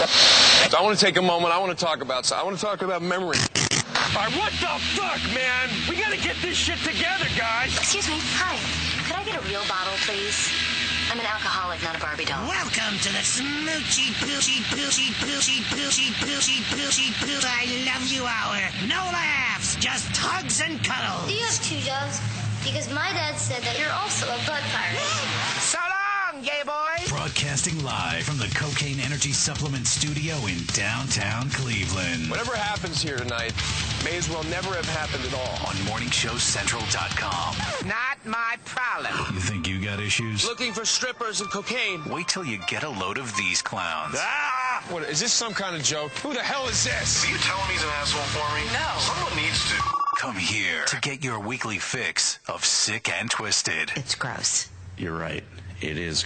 I want to take a moment. I want to talk about memory. All right, what the fuck, man? We gotta get this shit together, guys. Excuse me. Hi. Could I get a real bottle, please? I'm an alcoholic, not a Barbie doll. Welcome to the smoochy poochy poochy poochy poochy poochy poochy poochy I love you hour. No laughs, just hugs and cuddles. Do you have two jobs? Because my dad said that you're also a butt pirate. So long, gay boys. Broadcasting live from the Cocaine Energy Supplement Studio in downtown Cleveland. Whatever happens here tonight may as well never have happened at all. On MorningShowCentral.com. Not my problem. You think you got issues? Looking for strippers and cocaine. Wait till you get a load of these clowns. Ah! What, is this some kind of joke? Who the hell is this? Are you telling me he's an asshole for me? No. Someone needs to. Come here to get your weekly fix of Sick and Twisted. It's gross. You're right. It is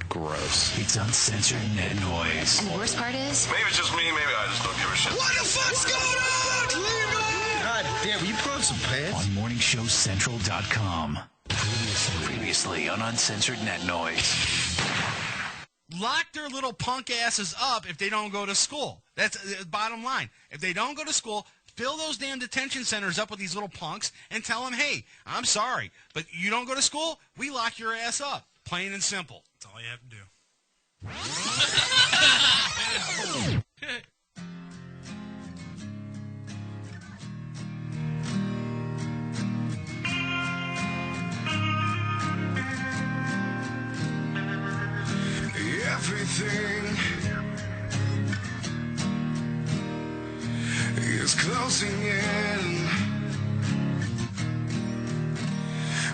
gross. It's uncensored net noise. And the worst part is... Maybe it's just me. Maybe I just don't give a shit. What the fuck's going on? Cleveland! God damn, will you put on some pants? On MorningShowCentral.com. Previously on Uncensored Net Noise. Lock their little punk asses up if they don't go to school. That's the bottom line. If they don't go to school, fill those damn detention centers up with these little punks and tell them, hey, I'm sorry, but you don't go to school, we lock your ass up. Plain and simple. That's all you have to do. Everything is closing in.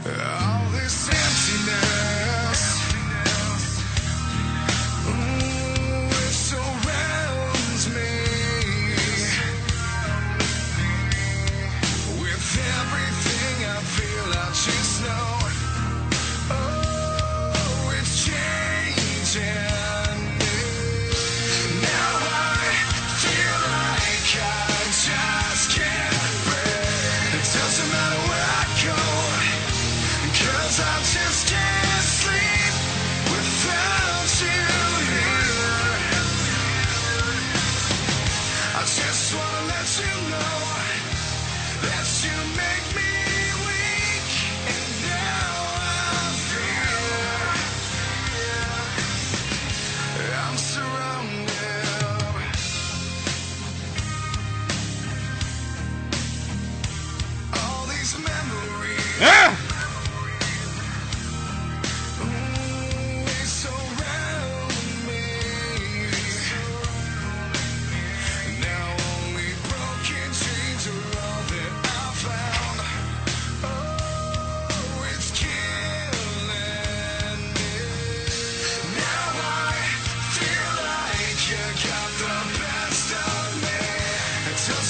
All this emptiness, it surrounds me. With everything I feel, I just know, oh, it's changing. I just can't sleep without you here. I just wanna let you know that you make me weak, and now I fear I'm surrounded. All these memories.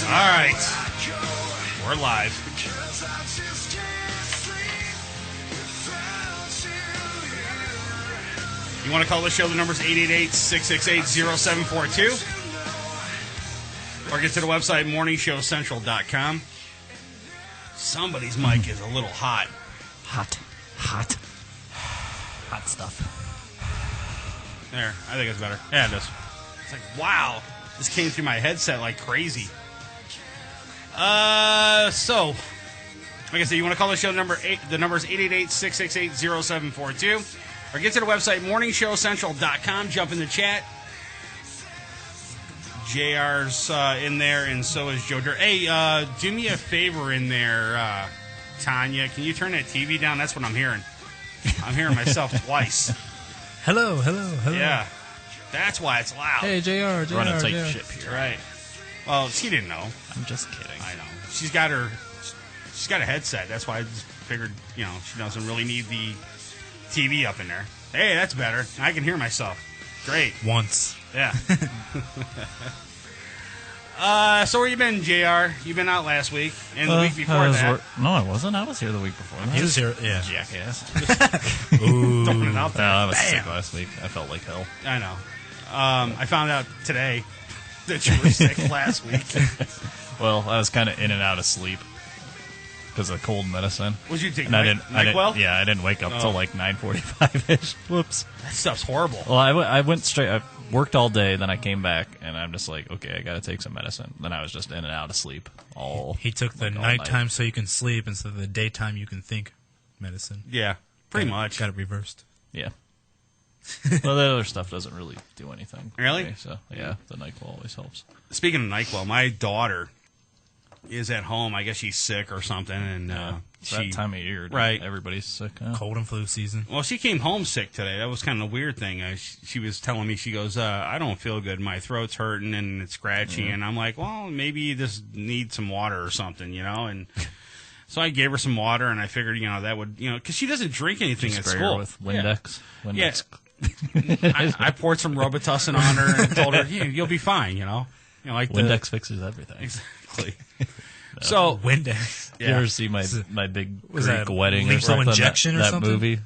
All right. We're live. You want to call the show? The number's 888-668-0742. Or get to the website, morningshowcentral.com. Somebody's mic is a little hot. Hot stuff. There, I think it's better. Yeah, it is. It's like, wow, this came through my headset like crazy. So, like I said, you want to call the show, the number is 888-668-0742. Or get to the website, morningshowcentral.com. Jump in the chat. JR's in there, and so is Joe Dirt. Hey, do me a favor in there, Tanya. Can you turn that TV down? That's what I'm hearing. I'm hearing myself twice. Hello. Yeah. That's why it's loud. Hey, JR. Run a tight ship here. Right. Well, she didn't know. I'm just kidding. I know. She's got a headset. That's why I just figured, she doesn't really need the TV up in there. Hey, that's better. I can hear myself. Great. Once. Yeah. So where you been, JR? You been out last week and the week before that. No, I wasn't. I was here the week before. He was here, yeah. Jackass. Ooh. Throwing it out there. I was Bam. sick last week. I felt like hell. I know. I found out today that you were sick last week. Well, I was kind of in and out of sleep. because of cold medicine. Was you take and I NyQuil? Yeah, I didn't wake up till like 9:45ish. Whoops. That stuff's horrible. Well, I went straight. I worked all day, then I came back, and I'm just like, okay, I got to take some medicine. Then I was just in and out of sleep all. He took the all nighttime night. so you can sleep instead of the daytime you can think medicine. Yeah, pretty much. Got it reversed. Yeah. Well, the other stuff doesn't really do anything. Really? Okay, so yeah, the NyQuil always helps. Speaking of NyQuil, my daughter is at home. I guess she's sick or something, and It's that time of year, right? Everybody's sick. Huh? Cold and flu season. Well, she came home sick today. That was kind of a weird thing. She was telling me, she goes, I don't feel good. My throat's hurting and it's scratchy. And I'm like, well, maybe you just need some water or something, you know? And so I gave her some water, and I figured, you know, that would, you know, because she doesn't drink anything at Spray her school. with Windex. Yeah. Windex. I poured some Robitussin on her and told her, yeah, you'll be fine, you know? You know, like Windex fixes everything. Exactly. So Windex. Did you ever see my big Was Greek that wedding or lethal something? injection or that something? movie.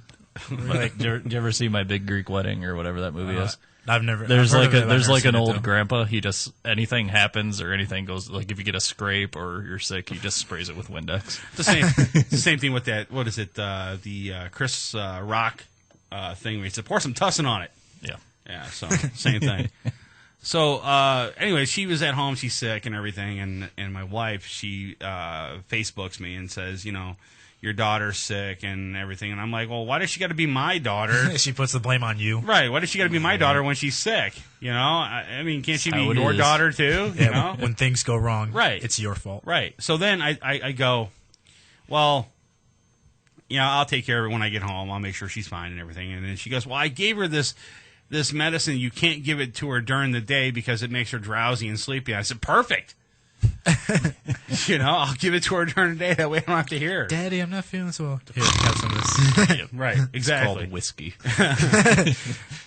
Like, did you ever see My Big Greek Wedding or whatever that movie is? I've never. There's I've like heard of it, I've there's never like seen an it, old though. grandpa. He just anything happens or anything goes like if you get a scrape or you're sick, he just sprays it with Windex. It's the same thing with that. What is it? The Chris Rock thing where he said, pour some tussin on it. Yeah. Yeah, so same thing. So anyway, she was at home. She's sick and everything. And my wife, she Facebooks me and says, you know, your daughter's sick and everything. And I'm like, well, why does she got to be my daughter? She puts the blame on you. Right. Why does she got to be my daughter when she's sick? You know, I mean, can't she be How it your is. daughter too? You know? When things go wrong, Right. it's your fault. Right. So then I go, well, you know, I'll take care of it when I get home. I'll make sure she's fine and everything. And then she goes, well, I gave her this medicine. You can't give it to her during the day because it makes her drowsy and sleepy. I said, perfect. You know, I'll give it to her during the day. That way I don't have to hear her. Daddy, I'm not feeling so well. Here, have some of this. Right. It's Exactly. called whiskey.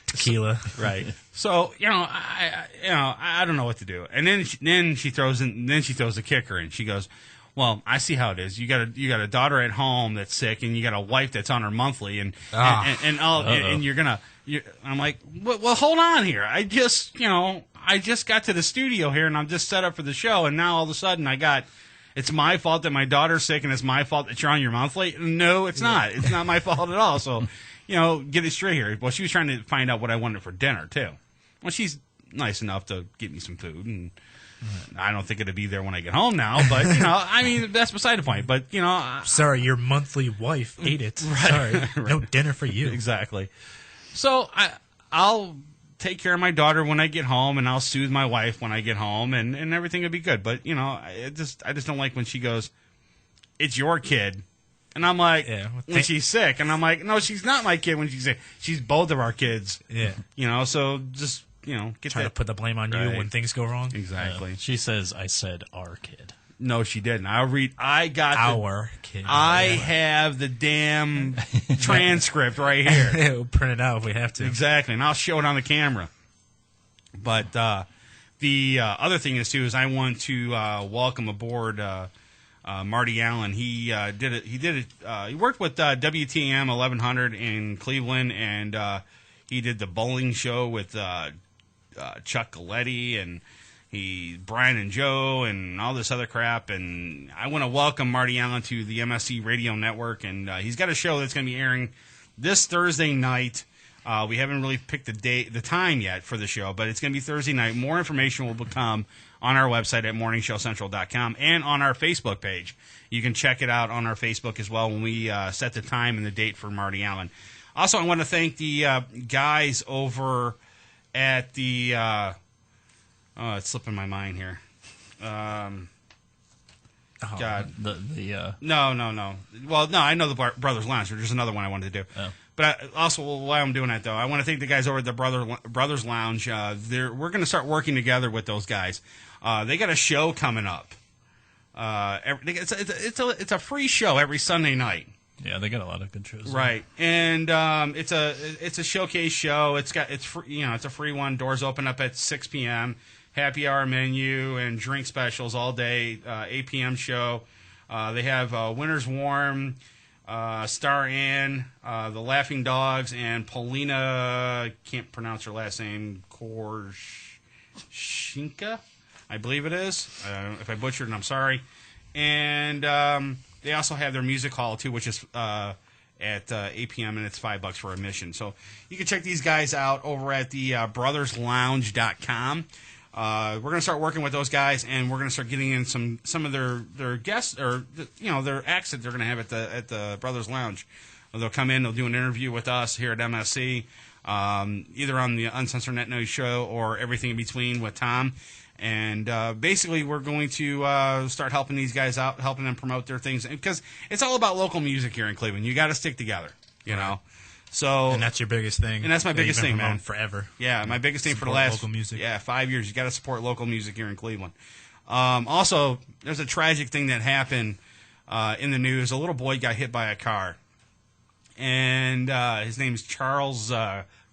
Tequila. Right. So I don't know what to do. And then she throws the kicker in. She goes, well, I see how it is. You got a daughter at home that's sick, and you got a wife that's on her monthly, and you're gonna. I'm like, well, hold on here. I just got to the studio here, and I'm just set up for the show, and now all of a sudden it's my fault that my daughter's sick, and it's my fault that you're on your monthly. No, it's not. It's not my fault at all. So, get it straight here. Well, she was trying to find out what I wanted for dinner too. Well, she's nice enough to get me some food, and I don't think it'll be there when I get home now. But I mean, that's beside the point. But Sorry, your monthly wife ate it. Right. Sorry, no dinner for you. Exactly. So I'll take care of my daughter when I get home, and I'll soothe my wife when I get home, and everything will be good. But I just don't like when she goes, "It's your kid," and I'm like, when she's sick, and I'm like, no, she's not my kid when she's sick. She's both of our kids. Yeah. So just get Try to put the blame on you when things go wrong. Exactly. She says, "I said our kid." No, she didn't. I got our kid. I have the damn transcript right here. We'll print it out if we have to. Exactly, and I'll show it on the camera. But the other thing is too is I want to welcome aboard Marty Allen. He did it. He worked with WTM 1100 in Cleveland, and he did the bowling show with Chuck Galletti and Brian and Joe and all this other crap. And I want to welcome Marty Allen to the MSC Radio Network. And he's got a show that's going to be airing this Thursday night. We haven't really picked the time yet for the show, but it's going to be Thursday night. More information will become on our website at morningshowcentral.com and on our Facebook page. You can check it out on our Facebook as well when we set the time and the date for Marty Allen. Also, I want to thank the guys over at the it's slipping my mind here. God. No. Well, no, I know the Brothers Lounge. There's another one I wanted to do. Oh. But also, while I'm doing that, though, I want to thank the guys over at the Brothers Lounge. We're going to start working together with those guys. They got a show coming up. It's a free show every Sunday night. Yeah, they got a lot of good shows. Right, and it's a showcase show. It's free, it's a free one. Doors open up at 6 p.m. Happy hour menu and drink specials all day. 8 p.m. show. They have Winter's Warm, Star Ann, the Laughing Dogs, and Paulina. Can't pronounce her last name. Korshinka, I believe it is. If I butchered it, I'm sorry. And they also have their music hall, too, which is at 8 p.m., and it's $5 for admission. So you can check these guys out over at the brotherslounge.com. We're going to start working with those guys, and we're going to start getting in some of their guests, or their acts that they're going to have at the Brothers Lounge. They'll come in, they'll do an interview with us here at MSC, either on the Uncensored Net News show or everything in between with Tom. And basically, we're going to start helping these guys out, helping them promote their things, because it's all about local music here in Cleveland. You got to stick together, you know. So, and that's your biggest thing. And that's my biggest thing, man. Forever. Yeah, my biggest thing for the last local music. 5 years. You got to support local music here in Cleveland. Also, there's a tragic thing that happened in the news. A little boy got hit by a car, and his name's Charles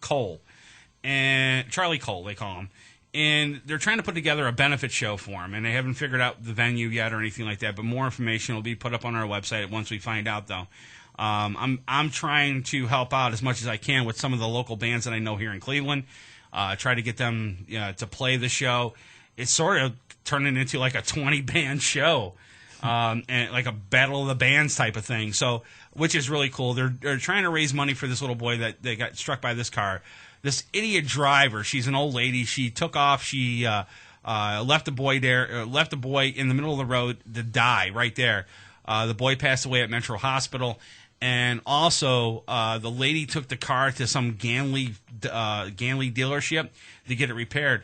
Cole, and Charlie Cole, they call him. And they're trying to put together a benefit show for him, and they haven't figured out the venue yet or anything like that. But more information will be put up on our website once we find out, though. I'm trying to help out as much as I can with some of the local bands that I know here in Cleveland. Try to get them to play the show. It's sort of turning into like a 20-band show, and like a battle of the bands type of thing. So, which is really cool. They're trying to raise money for this little boy that got struck by this car. This idiot driver, she's an old lady. She took off. She left the boy in the middle of the road to die right there. The boy passed away at Metro Hospital. And also, the lady took the car to some Ganley dealership to get it repaired.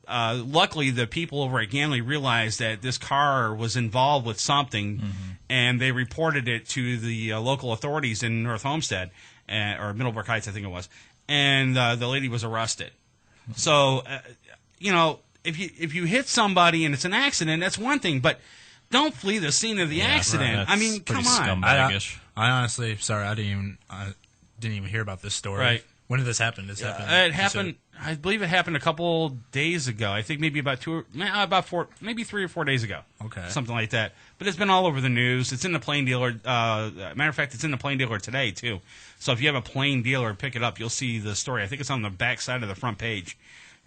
Luckily, the people over at Ganley realized that this car was involved with something, and they reported it to the local authorities in North Homestead, or Middlebrook Heights, I think it was. And the lady was arrested. So, if you hit somebody and it's an accident, that's one thing, but don't flee the scene of the accident. Right, I mean, come on. Scumbaggish. I honestly, sorry, I didn't even hear about this story. Right. When did this happen? It happened. I believe it happened a couple days ago. I think maybe maybe 3 or 4 days ago. Okay. Something like that. But it's been all over the news. It's in the Plain Dealer. Matter of fact, it's in the Plain Dealer today too. So if you have a Plain Dealer, pick it up. You'll see the story. I think it's on the back side of the front page,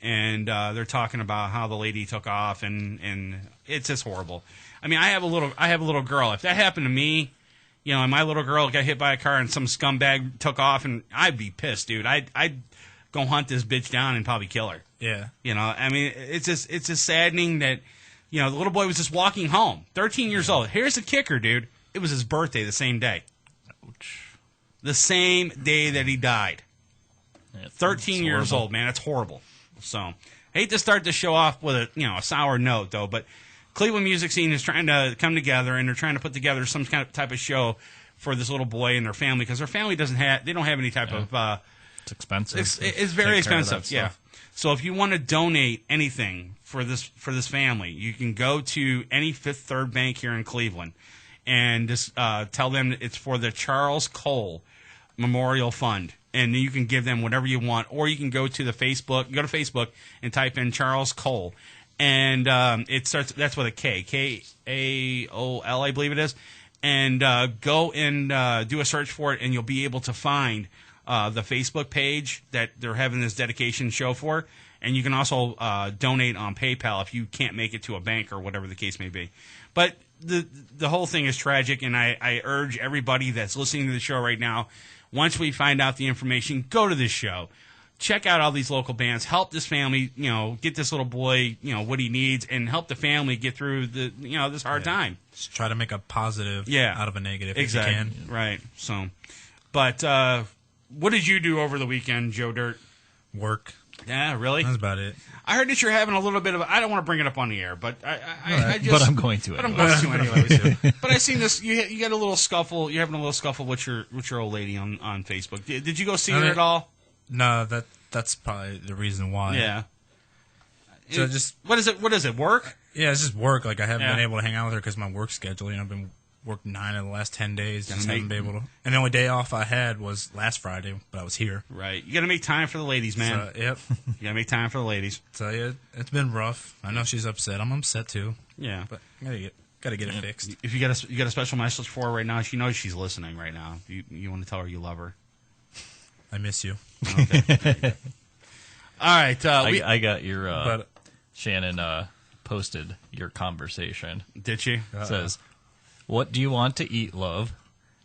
and they're talking about how the lady took off, and it's just horrible. I mean, I have a little girl. If that happened to me, and my little girl got hit by a car and some scumbag took off, and I'd be pissed, dude. I'd go hunt this bitch down and probably kill her. Yeah. I mean, it's just saddening that, the little boy was just walking home, 13 years old. Here's the kicker, dude. It was his birthday the same day. Ouch. The same day that he died. Yeah, 13 years old, man. It's horrible. So, I hate to start the show off with a sour note, though, but Cleveland music scene is trying to come together, and they're trying to put together some kind of type of show for this little boy and their family, because their family don't have any type of it's expensive. It's very expensive. Yeah. So if you want to donate anything for this family, you can go to any Fifth Third Bank here in Cleveland, and just tell them it's for the Charles Cole Memorial Fund, and you can give them whatever you want, or you can go to the Facebook. You go to Facebook and type in Charles Cole, and it starts. That's with a K, K-A-O-L, I believe it is, and go and do a search for it, and you'll be able to find the Facebook page that they're having this dedication show for, and you can also donate on PayPal if you can't make it to a bank or whatever the case may be. But the whole thing is tragic, and I urge everybody that's listening to the show right now, once we find out the information, go to this show. Check out all these local bands. Help this family, get this little boy, what he needs, and help the family get through this hard time. Just try to make a positive out of a negative exactly. if you can. Right. So, but what did you do over the weekend, Joe Dirt? Work. Yeah, really? That's about it. I heard that you're having a little bit of. I don't want to bring it up on the air, but I just. But I'm going to. But I'm going to anyway. But I seen this. You got a little scuffle. You're having a little scuffle with your old lady on Facebook. Did you go see her at all? No, that's probably the reason why. Yeah. So what is it? Work? Yeah, it's just work. Like I haven't been able to hang out with her because my work schedule. I've been working 9 of the last 10 days. Just haven't been able to. And the only day off I had was last Friday, but I was here. Right. You got to make time for the ladies, man. So, yep. You got to make time for the ladies. So yeah, it's been rough. I know she's upset. I'm upset too. Yeah. But gotta get it fixed. If you got a special message for her right now, she knows she's listening right now. You want to tell her you love her. I miss you. Okay. All right. I got your Shannon posted your conversation. Did she? It says, What do you want to eat, love?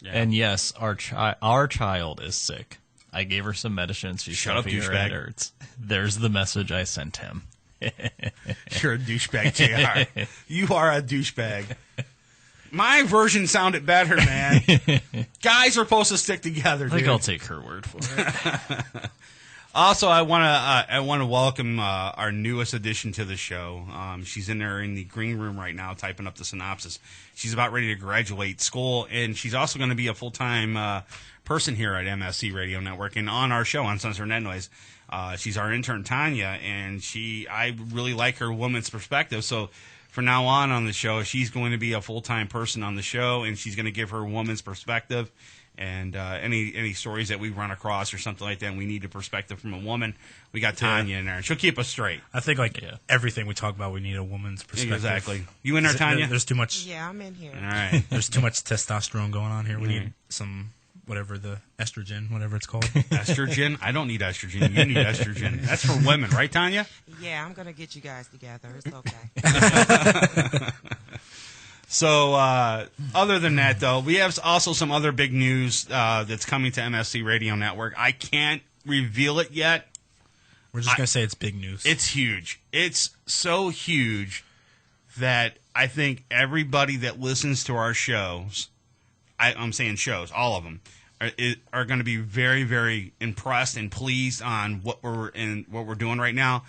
Yeah. And yes, our child is sick. I gave her some medicine. She's Shut up, stuffy, her douchebag. head hurts. There's the message I sent him. You're a douchebag, JR. You are a douchebag. My version sounded better, man. Guys are supposed to stick together, I think dude. I'll take her word for it. Also, I want to welcome our newest addition to the show. She's in there in the green room right now, typing up the synopsis. She's about ready to graduate school, and she's also going to be a full-time person here at MSC Radio Network and on our show, Uncensored Net Noise. She's our intern, Tanya, and I really like her woman's perspective. So from now on the show, she's going to be a full-time person on the show, and she's going to give her woman's perspective. And any stories that we run across or something like that, and we need a perspective from a woman, we got Tanya in there. She'll keep us straight. I think everything we talk about, we need a woman's perspective. Exactly. You in there, Tanya? There's too much. Yeah, I'm in here. All right. There's too much testosterone going on here. We need some, whatever the estrogen, whatever it's called. Estrogen? I don't need estrogen. You need estrogen. That's for women, right, Tanya? Yeah, I'm going to get you guys together. It's okay. So, other than that, though, we have also some other big news that's coming to MSC Radio Network. I can't reveal it yet. We're just going to say it's big news. It's huge. It's so huge that I think everybody that listens to our shows, I'm saying shows, all of them, are going to be very, very impressed and pleased on what we're doing right now.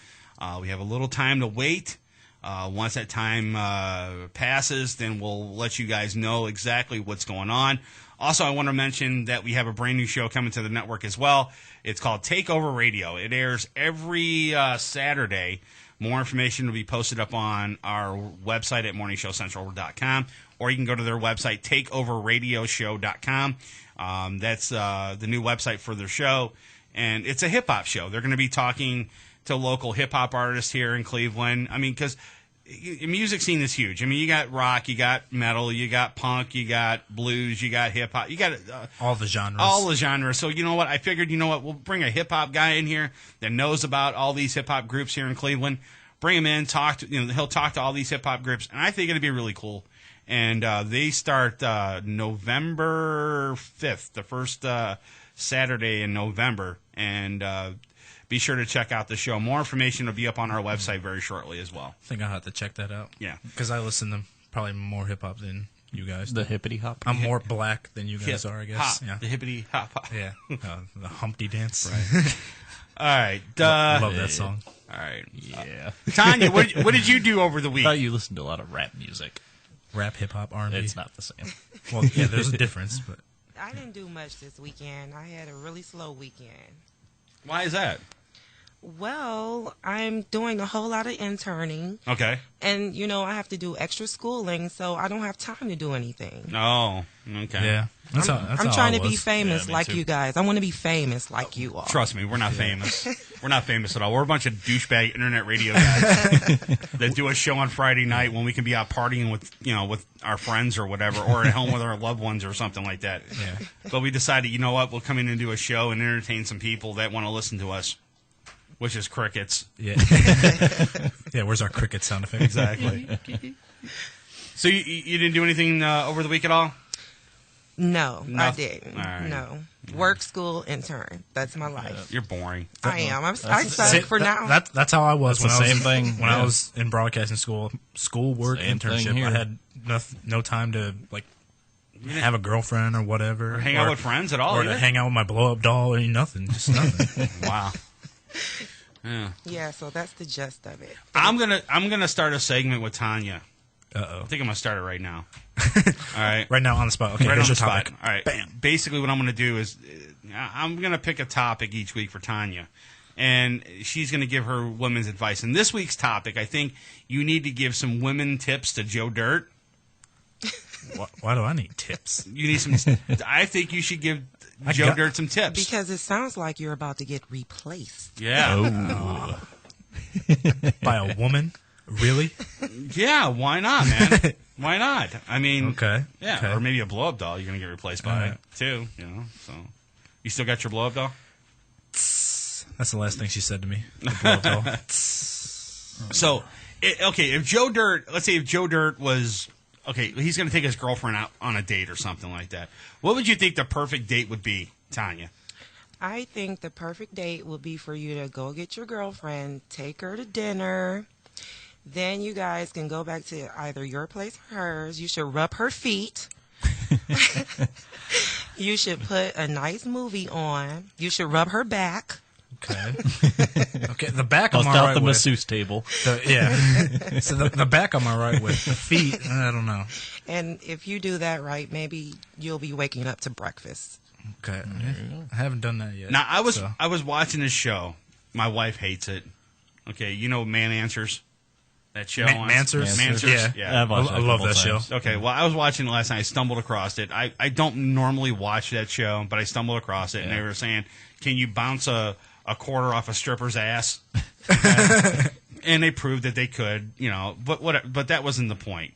We have a little time to wait. Once that time passes, then we'll let you guys know exactly what's going on. Also, I want to mention that we have a brand new show coming to the network as well. It's called Takeover Radio. It airs every Saturday. More information will be posted up on our website at morningshowcentral.com, or you can go to their website, takeoverradioshow.com. That's the new website for their show, and it's a hip-hop show. They're going to be talking to local hip-hop artists here in Cleveland. I mean, because music scene is huge. I mean, you got rock, you got metal, you got punk, you got blues, you got hip-hop. You got all the genres. All the genres. So, you know what? I figured, we'll bring a hip-hop guy in here that knows about all these hip-hop groups here in Cleveland. Bring him in, he'll talk to all these hip-hop groups, and I think it'll be really cool. And they start November 5th, the first Saturday in November, and be sure to check out the show. More information will be up on our website very shortly as well. I think I'll have to check that out. Yeah. Because I listen to probably more hip-hop than you guys. The hippity hop. I'm more black than you guys are, I guess. Hop. Yeah. The hippity hop hop. Yeah. The Humpty Dance. Right. All right. I love that song. All right. Yeah. Tanya, what did you do over the week? I thought you listened to a lot of rap music. Rap, hip-hop, R&B. It's not the same. Well, yeah, there's a difference. But I didn't do much this weekend. I had a really slow weekend. Why is that? Well, I'm doing a whole lot of interning. Okay. And, I have to do extra schooling, so I don't have time to do anything. Oh, okay. yeah. I'm trying to be famous Yeah, me like too. you guys. I want to be famous like you are. Trust me, we're not famous. We're not famous at all. We're a bunch of douchebag internet radio guys that do a show on Friday night when we can be out partying with our friends or whatever, or at home with our loved ones or something like that. yeah. But we decided, you know what, we'll come in and do a show and entertain some people that want to listen to us, which is crickets. Yeah. Yeah, where's our cricket sound effect? Exactly. So you didn't do anything over the week at all? No, I Nothing. didn't. All right. No. Work, school, intern. That's my life. You're boring. I am. I suck for now. That's how I was when That's the I was same thing. when Yeah. I was in broadcasting school, work, Same thing internship. here. I had no time to have a girlfriend or whatever, Or hang out with friends at all, or either? to hang out with my blow up doll, or nothing, just nothing. Wow. Yeah. Yeah, so that's the gist of it. I'm gonna start a segment with Tanya. Uh-oh. I think I'm gonna start it right now. All right. Right now on the spot. Okay, Right here's on your the topic. spot. All right. Bam. Basically, what I'm going to do is I'm going to pick a topic each week for Tanya, and she's going to give her women's advice. And this week's topic, I think you need to give some women tips to Joe Dirt. Why do I need tips? You need some. I think you should give Joe Dirt some tips. Because it sounds like you're about to get replaced. Yeah. By a woman? Really? Yeah. Why not, man? Why not? I mean, Okay. Yeah. Okay. Or maybe a blow up doll. You're going to get replaced by All right. too. So you still got your blow up doll? That's the last thing she said to me. The blow-up doll. So, okay, if Joe Dirt, let's say if Joe Dirt was okay, he's going to take his girlfriend out on a date or something like that. What would you think the perfect date would be, Tanya? I think the perfect date would be for you to go get your girlfriend, take her to dinner. Then you guys can go back to either your place or hers. You should rub her feet. You should put a nice movie on. You should rub her back. Okay. Okay. The back Bust I'm out all right the with. masseuse table. Yeah. So the back I'm all right with. The feet, I don't know. And if you do that right, maybe you'll be waking up to breakfast. Okay. I haven't done that yet. Now, I was so. watching this show. My wife hates it. Okay, you know Man Answers? That show on Mansers? Mansers? Yeah. I've watched I love that show. Okay, well, I was watching it last night. I stumbled across it. I don't normally watch that show, but I stumbled across it, and they were saying, can you bounce a quarter off a stripper's ass? And they proved that they could, you know, but that wasn't the point.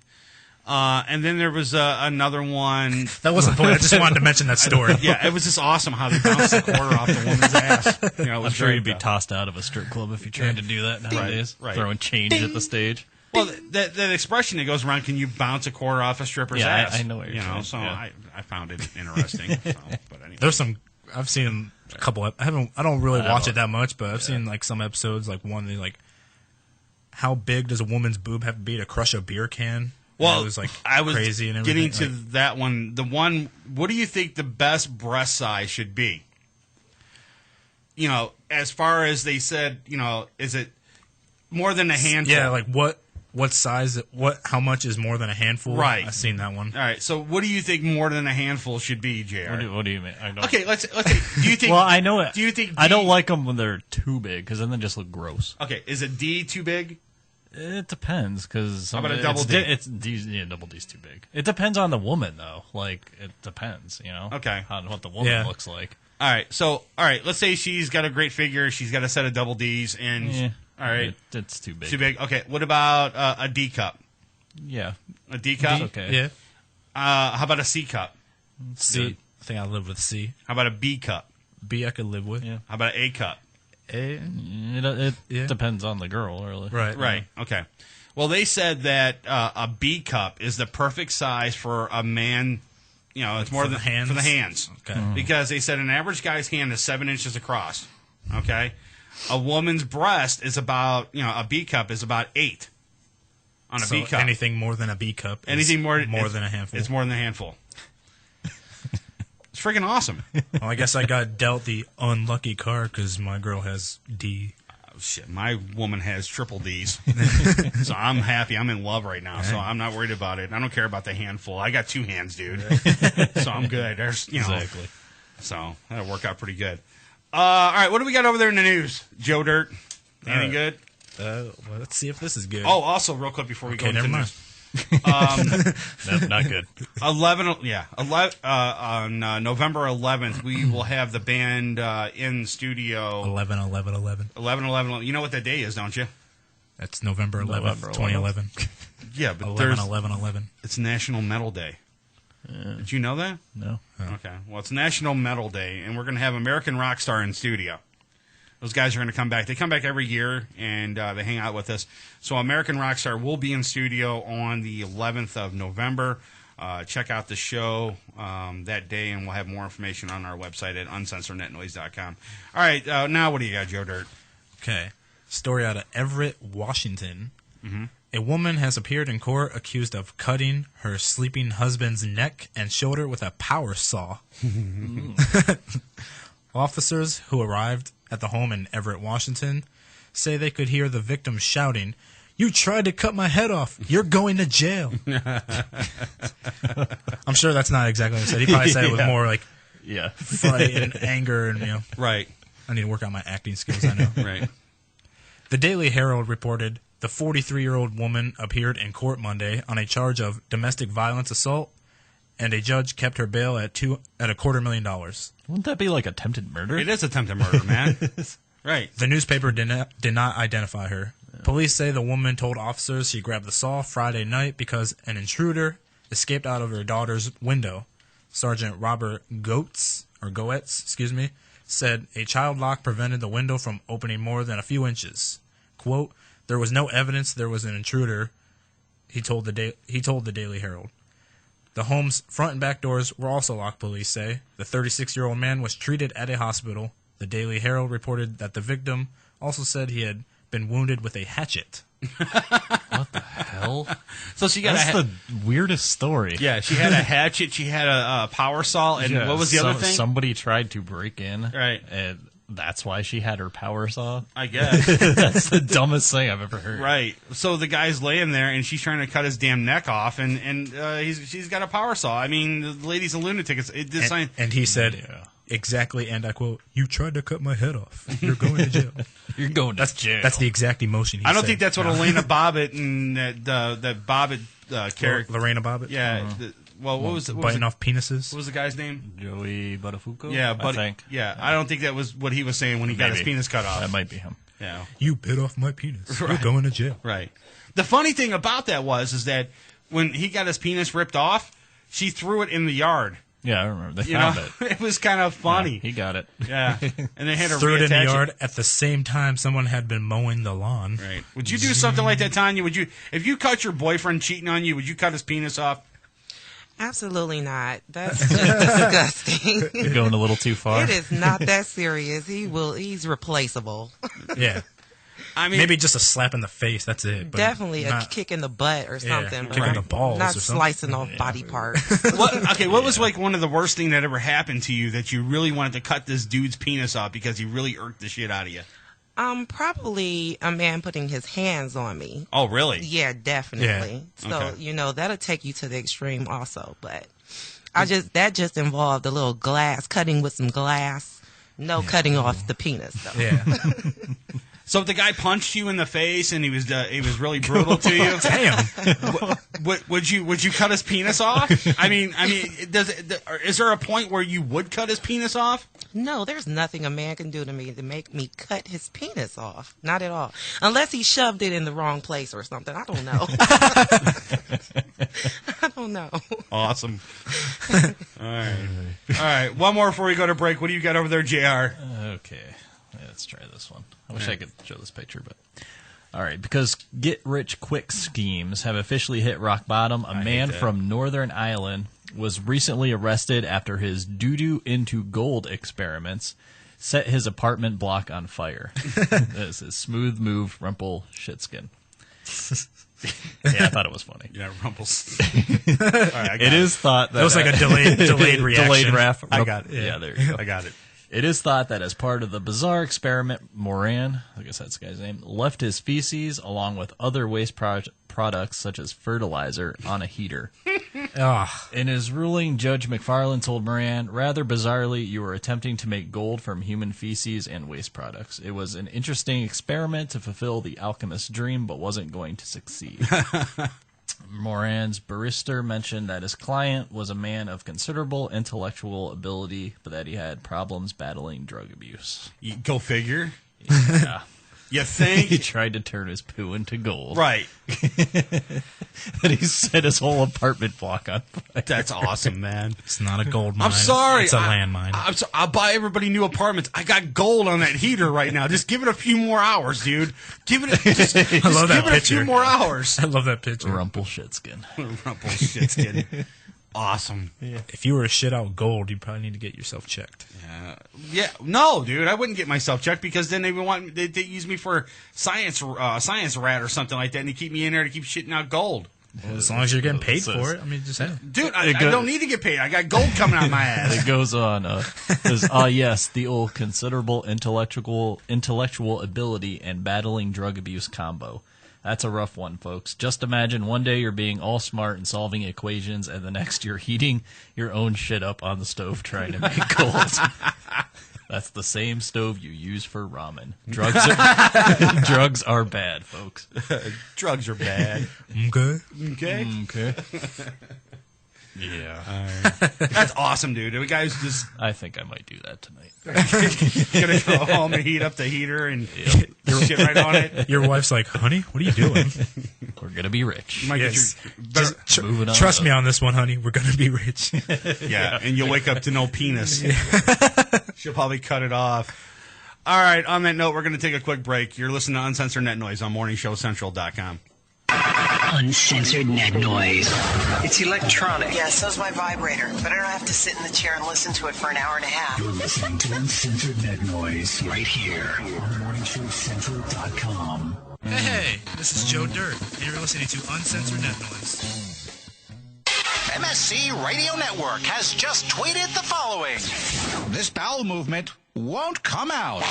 And then there was another one. That wasn't the point. I just wanted to mention that story. Yeah, it was just awesome how they bounced the quarter off the woman's ass. You know, it was I'm sure very you'd be tough. tossed out of a strip club if you tried to do that nowadays. Right. Throwing change at the stage. Well, that expression that goes around, can you bounce a quarter off a stripper's ass? I know what you're saying. So yeah. I found it interesting. So, but anyway. There's some. I've seen a couple. I don't really watch it that much, but I've seen like some episodes. Like one, they like, how big does a woman's boob have to be to crush a beer can? Well, and it was like I was crazy and everything. getting to that one. The one. What do you think the best breast size should be? You know, as far as they said, you know, is it more than a handful? Yeah, like what size? How much is more than a handful? Right. I've seen that one. All right. So, what do you think more than a handful should be, JR? What do you mean? I don't. Okay, let's. Do you think? Well, I know it. Do you think? I don't like them when they're too big because then they just look gross. Okay, is a D too big? It depends because How about a double D? It's double D's too big. It depends on the woman though. Like it depends, you know. Okay. On what the woman looks like. All right. So, all right. Let's say she's got a great figure. She's got a set of double D's, and all right, it's too big. Too big. Okay. What about a D cup? Yeah. A D cup. Okay. Yeah. How about a C cup? C. I think I live with C. How about a B cup? B I could live with. Yeah. How about an A cup? It depends on the girl, really. Right. Right. Okay. Well, they said that a B cup is the perfect size for a man. You know, it's more than for the hands. Okay. Because they said an average guy's hand is 7 inches across. Okay. A woman's breast is about, you know, a B cup is about 8 on a So B cup. anything more than a B cup. Anything more than a handful. It's more than a handful. It's freaking awesome. Well, I guess I got dealt the unlucky card because my girl has D. Oh, shit, my woman has triple D's, so I'm happy. I'm in love right now, so I'm not worried about it. I don't care about the handful. I got 2 hands, dude, so I'm good. There's, you know, Exactly. So that'll work out pretty good. All right, what do we got over there in the news, Joe Dirt? Anything good? Well, let's see if this is good. Oh, also, real quick before we go into never the mind. news. Not good. 11 on November 11th, we will have the band in studio. 11/11/11. You know what that day is, don't you? That's November 11th, 2011. Yeah, but 11/11/11. it's National Metal Day. Did you know that? No. Okay. Well, it's National Metal Day, and we're going to have American Rockstar in studio. Those guys are going to come back. They come back every year, and they hang out with us. So American Rockstar will be in studio on the 11th of November. Check out the show that day, and we'll have more information on our website at uncensorednetnoise.com. All right, now what do you got, Joe Dirt? Okay. Story out of Everett, Washington. Mm-hmm. A woman has appeared in court accused of cutting her sleeping husband's neck and shoulder with a power saw. Officers who arrived at the home in Everett, Washington, say they could hear the victim shouting, "You tried to cut my head off. You're going to jail." I'm sure that's not exactly what he said. He probably said it with more like fright and anger and, you know. Right. I need to work on my acting skills, I know. Right. The Daily Herald reported the 43-year-old woman appeared in court Monday on a charge of domestic violence assault, and a judge kept her bail at $250,000. Wouldn't that be like attempted murder? It is attempted murder, man. Right. The newspaper did not identify her. Police say the woman told officers she grabbed the saw Friday night because an intruder escaped out of her daughter's window. Sergeant Robert Goetz, said a child lock prevented the window from opening more than a few inches. Quote, "There was no evidence there was an intruder he told the Daily Herald. The home's front and back doors were also locked, police say. The 36-year-old man was treated at a hospital. The Daily Herald reported that the victim also said he had been wounded with a hatchet. What the hell? So she got That's the weirdest story. Yeah, she had a hatchet, she had a power saw, and what was the other thing? Somebody tried to break in. Right. And that's why she had her power saw. I guess. That's the dumbest thing I've ever heard. Right. So the guy's laying there, and she's trying to cut his damn neck off, and she's got a power saw. I mean, the lady's a lunatic. And he said, exactly, and I quote, "You tried to cut my head off. You're going to jail." You're going to jail. That's the exact emotion he I don't said. think that's what Elena Bobbitt and that Bobbitt character. Lorena Bobbitt? Yeah. What was biting off penises? What was the guy's name? Joey Buttafuoco? Yeah, I think. Yeah, I don't think that was what he was saying when he got his penis cut off. That might be him. Yeah. You bit off my penis. Right. You're going to jail. Right. The funny thing about that is that when he got his penis ripped off, she threw it in the yard. Yeah, I remember. They found it. It was kind of funny. Yeah, he got it. Yeah. And they had to threw it in the reattach yard at the same time someone had been mowing the lawn. Right. Would you do something like that, Tanya? If you caught your boyfriend cheating on you, would you cut his penis off? Absolutely not. That's just disgusting. You're going a little too far. It is not that serious. He's replaceable. Yeah. I mean, maybe just a slap in the face. That's it. But definitely a kick in the butt or something. Kick in the balls not or something. slicing off body parts. What was like one of the worst thing that ever happened to you that you really wanted to cut this dude's penis off because he really irked the shit out of you? Probably a man putting his hands on me. Oh, really? Yeah, definitely. Yeah. So, that'll take you to the extreme also. But that just involved a little glass, cutting with some glass. No cutting off the penis, though. Yeah. So if the guy punched you in the face and he was really brutal to you, damn, would you cut his penis off? I mean, is there a point where you would cut his penis off? No, there's nothing a man can do to me to make me cut his penis off. Not at all, unless he shoved it in the wrong place or something. I don't know. I don't know. Awesome. All right. One more before we go to break. What do you got over there, JR? Okay. Let's try this one. I wish I could show this picture, but all right. Because get-rich-quick schemes have officially hit rock bottom. A man from Northern Ireland was recently arrested after his doo-doo into gold experiments set his apartment block on fire. This is smooth move, rumple shitskin. Yeah, I thought it was funny. Yeah, rumples. It is thought that it was like a delayed reaction. Delayed ref. I got it. Yeah, there you go. I got it. It is thought that as part of the bizarre experiment, Moran, I guess that's the guy's name, left his feces along with other waste products such as fertilizer on a heater. In his ruling, Judge McFarland told Moran, rather bizarrely, you were attempting to make gold from human feces and waste products. It was an interesting experiment to fulfill the alchemist's dream, but wasn't going to succeed. Moran's barrister mentioned that his client was a man of considerable intellectual ability, but that he had problems battling drug abuse. Go figure. Yeah. You think? He tried to turn his poo into gold. Right. And he set his whole apartment block on fire. That's awesome, man. It's not a gold mine. I'm sorry. It's a landmine. I'll buy everybody new apartments. I got gold on that heater right now. Just give it a few more hours, dude. Give it I love that give it picture. a few more hours. I love that picture. Rumple shitskin. Rumple shitskin. Awesome. Yeah. If you were to shit out gold, you probably need to get yourself checked. Yeah. No, dude, I wouldn't get myself checked because then they would want they use me for science rat or something like that, and they keep me in there to keep shitting out gold. Well, as long as you're getting paid for it, I mean, just say. Dude, I don't need to get paid. I got gold coming out my ass. It goes on. Says, yes, the old considerable intellectual ability and battling drug abuse combo. That's a rough one, folks. Just imagine one day you're being all smart and solving equations, and the next you're heating your own shit up on the stove trying to make gold. That's the same stove you use for ramen. Drugs are bad, folks. Drugs are bad. Okay. Yeah. That's awesome, dude. We guys just. I think I might do that tonight. Gonna go home and heat up the heater and shit right on it. Your wife's like, honey, what are you doing? We're going to be rich. You might get your, Moving on trust up. me on this one, honey. We're going to be rich. yeah, and you'll wake up to no penis. She'll probably cut it off. All right, on that note, we're going to take a quick break. You're listening to Uncensored Net Noise on MorningShowCentral.com. Uncensored net noise. It's electronic. Yeah, so's my vibrator, but I don't have to sit in the chair and listen to it for an hour and a half. You're listening to Uncensored net noise right here on MorningShowCentral.com. Hey, this is Joe Dirt, and you're listening to Uncensored Net Noise. MSC Radio Network has just tweeted the following. This bowel movement won't come out.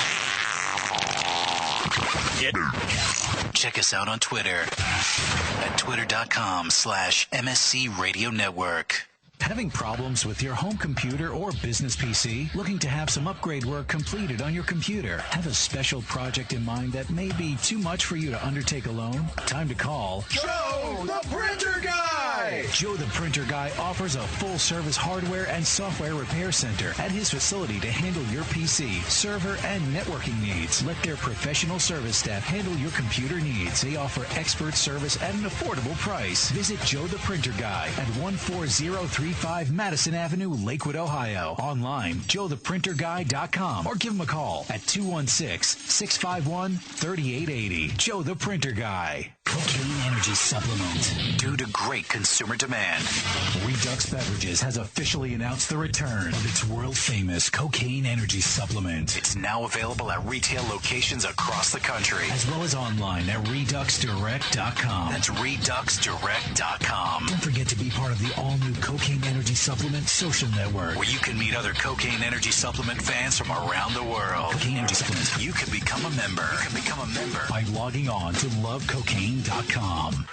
Check us out on Twitter at twitter.com/MSC Radio Network. Having problems with your home computer or business PC? Looking to have some upgrade work completed on your computer? Have a special project in mind that may be too much for you to undertake alone? Time to call Joe the Printer Guy! Joe the Printer Guy offers a full-service hardware and software repair center at his facility to handle your PC, server, and networking needs. Let their professional service staff handle your computer needs. They offer expert service at an affordable price. Visit Joe the Printer Guy at 14035 Madison Avenue, Lakewood, Ohio. Online, joetheprinterguy.com, or give him a call at 216-651-3880. Joe the Printer Guy. Cocaine Energy Supplement. Due to great consumer demand, Redux Beverages has officially announced the return of its world-famous Cocaine Energy Supplement. It's now available at retail locations across the country, as well as online at ReduxDirect.com. That's ReduxDirect.com. Don't forget to be part of the all-new Cocaine Energy Supplement social network, where you can meet other Cocaine Energy Supplement fans from around the world. Cocaine Energy Supplement. You can become a member. By logging on to lovecocaine.com.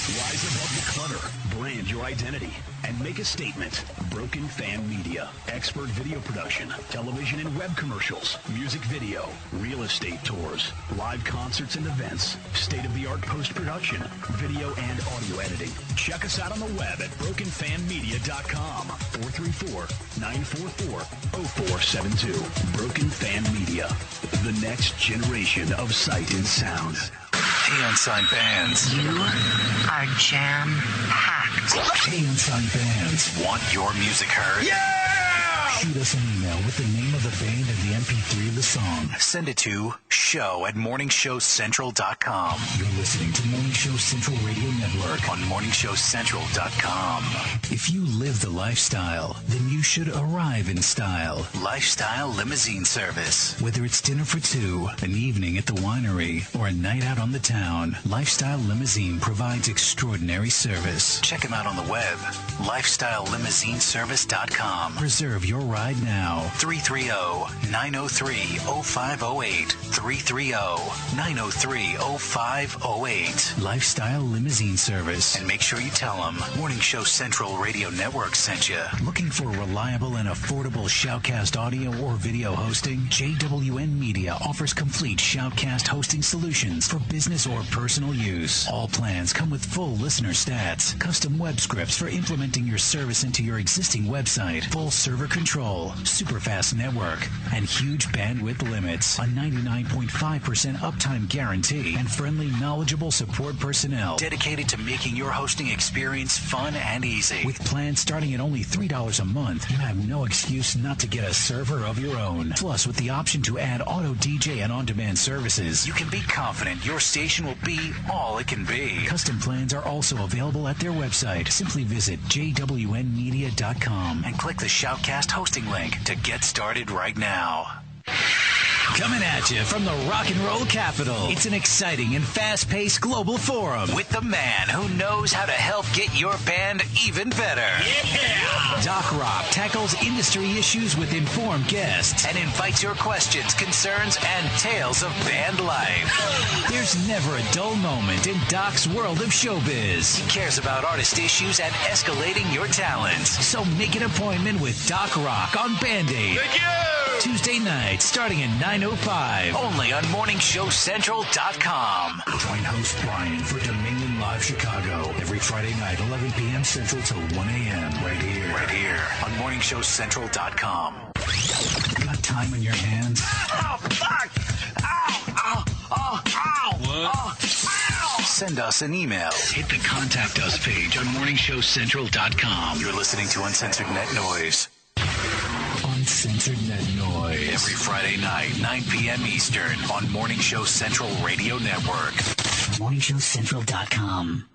Rise above the clutter, brand your identity, and make a statement. Broken Fan Media. Expert video production, television and web commercials, music video, real estate tours, live concerts and events, state-of-the-art post-production, video and audio editing. Check us out on the web at brokenfanmedia.com. 434-944-0472. Broken Fan Media. The next generation of sight and sound. Hey, Unsigned Bands. You are jam-packed. Hey, Unsigned Bands. Want your music heard? Yeah! Shoot us an email with the name of the band and the MP3 of the song. Send it to show@morningshowcentral.com. You're listening to Morning Show Central Radio Network on morningshowcentral.com. If you live the lifestyle, then you should arrive in style. Lifestyle Limousine Service. Whether it's dinner for two, an evening at the winery, or a night out on the town, Lifestyle Limousine provides extraordinary service. Check them out on the web, lifestylelimousineservice.com. Reserve your ride now. 330-903-0508. 330-903-0508. Lifestyle Limousine Service. And make sure you tell them Morning Show Central Radio Network sent you. Looking for reliable and affordable Shoutcast audio or video hosting? JWN Media offers complete Shoutcast hosting solutions for business or personal use. All plans come with full listener stats, custom web scripts for implementing your service into your existing website, full server control, super fast network, and huge bandwidth limits, a 99.5% uptime guarantee, and friendly, knowledgeable support personnel dedicated to making your hosting experience fun and easy. With plans starting at only $3 a month, you have no excuse not to get a server of your own. Plus, with the option to add auto DJ and on-demand services, you can be confident your station will be all it can be. Custom plans are also available at their website. Simply visit jwnmedia.com and click the Shoutcast hosting link to get started right now. Coming at you from the rock and roll capital, it's an exciting and fast-paced global forum with the man who knows how to help get your band even better. Yeah! Doc Rock tackles industry issues with informed guests and invites your questions, concerns, and tales of band life. There's never a dull moment in Doc's world of showbiz. He cares about artist issues and escalating your talents. So make an appointment with Doc Rock on Band-Aid. Thank you! Tuesday night, starting at 9:05. Only on MorningshowCentral.com. Join host Brian for Dominion Live Chicago every Friday night, 11 p.m. Central to 1 a.m. Right here on MorningshowCentral.com. Got time on your hands? Oh, fuck! Ow! Ow! Oh! Ow! What? Oh! Ow! Send us an email. Hit the Contact Us page on MorningshowCentral.com. You're listening to Uncensored Net Noise. Uncensored Net Noise. Every Friday night, 9 p.m. Eastern on Morning Show Central Radio Network. MorningShowCentral.com.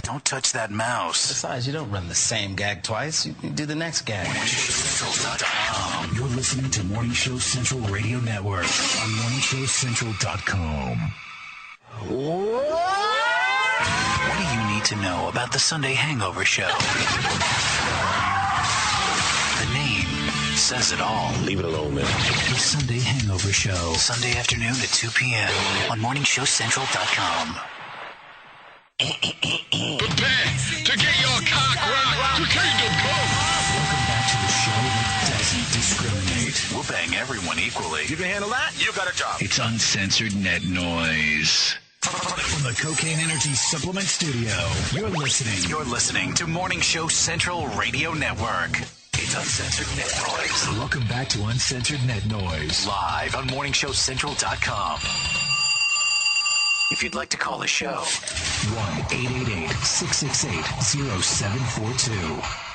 Don't touch that mouse. Besides, you don't run the same gag twice. You do the next gag. MorningShowCentral.com. You're listening to Morning Show Central Radio Network on MorningShowCentral.com. What do you need to know about the Sunday Hangover Show? The name says it all. Leave it alone, man. The Sunday Hangover Show. Sunday afternoon at 2 p.m. on MorningShowCentral.com. Prepare to get your cock rocked to Kingdom Come. Welcome back to the show that doesn't discriminate. We'll bang everyone equally. You can handle that? You got a job. It's Uncensored Net Noise. From the Cocaine Energy Supplement Studio, you're listening to Morning Show Central Radio Network. It's Uncensored Net Noise. Welcome back to Uncensored Net Noise. Live on MorningShowCentral.com. If you'd like to call the show, 1-888-668-0742.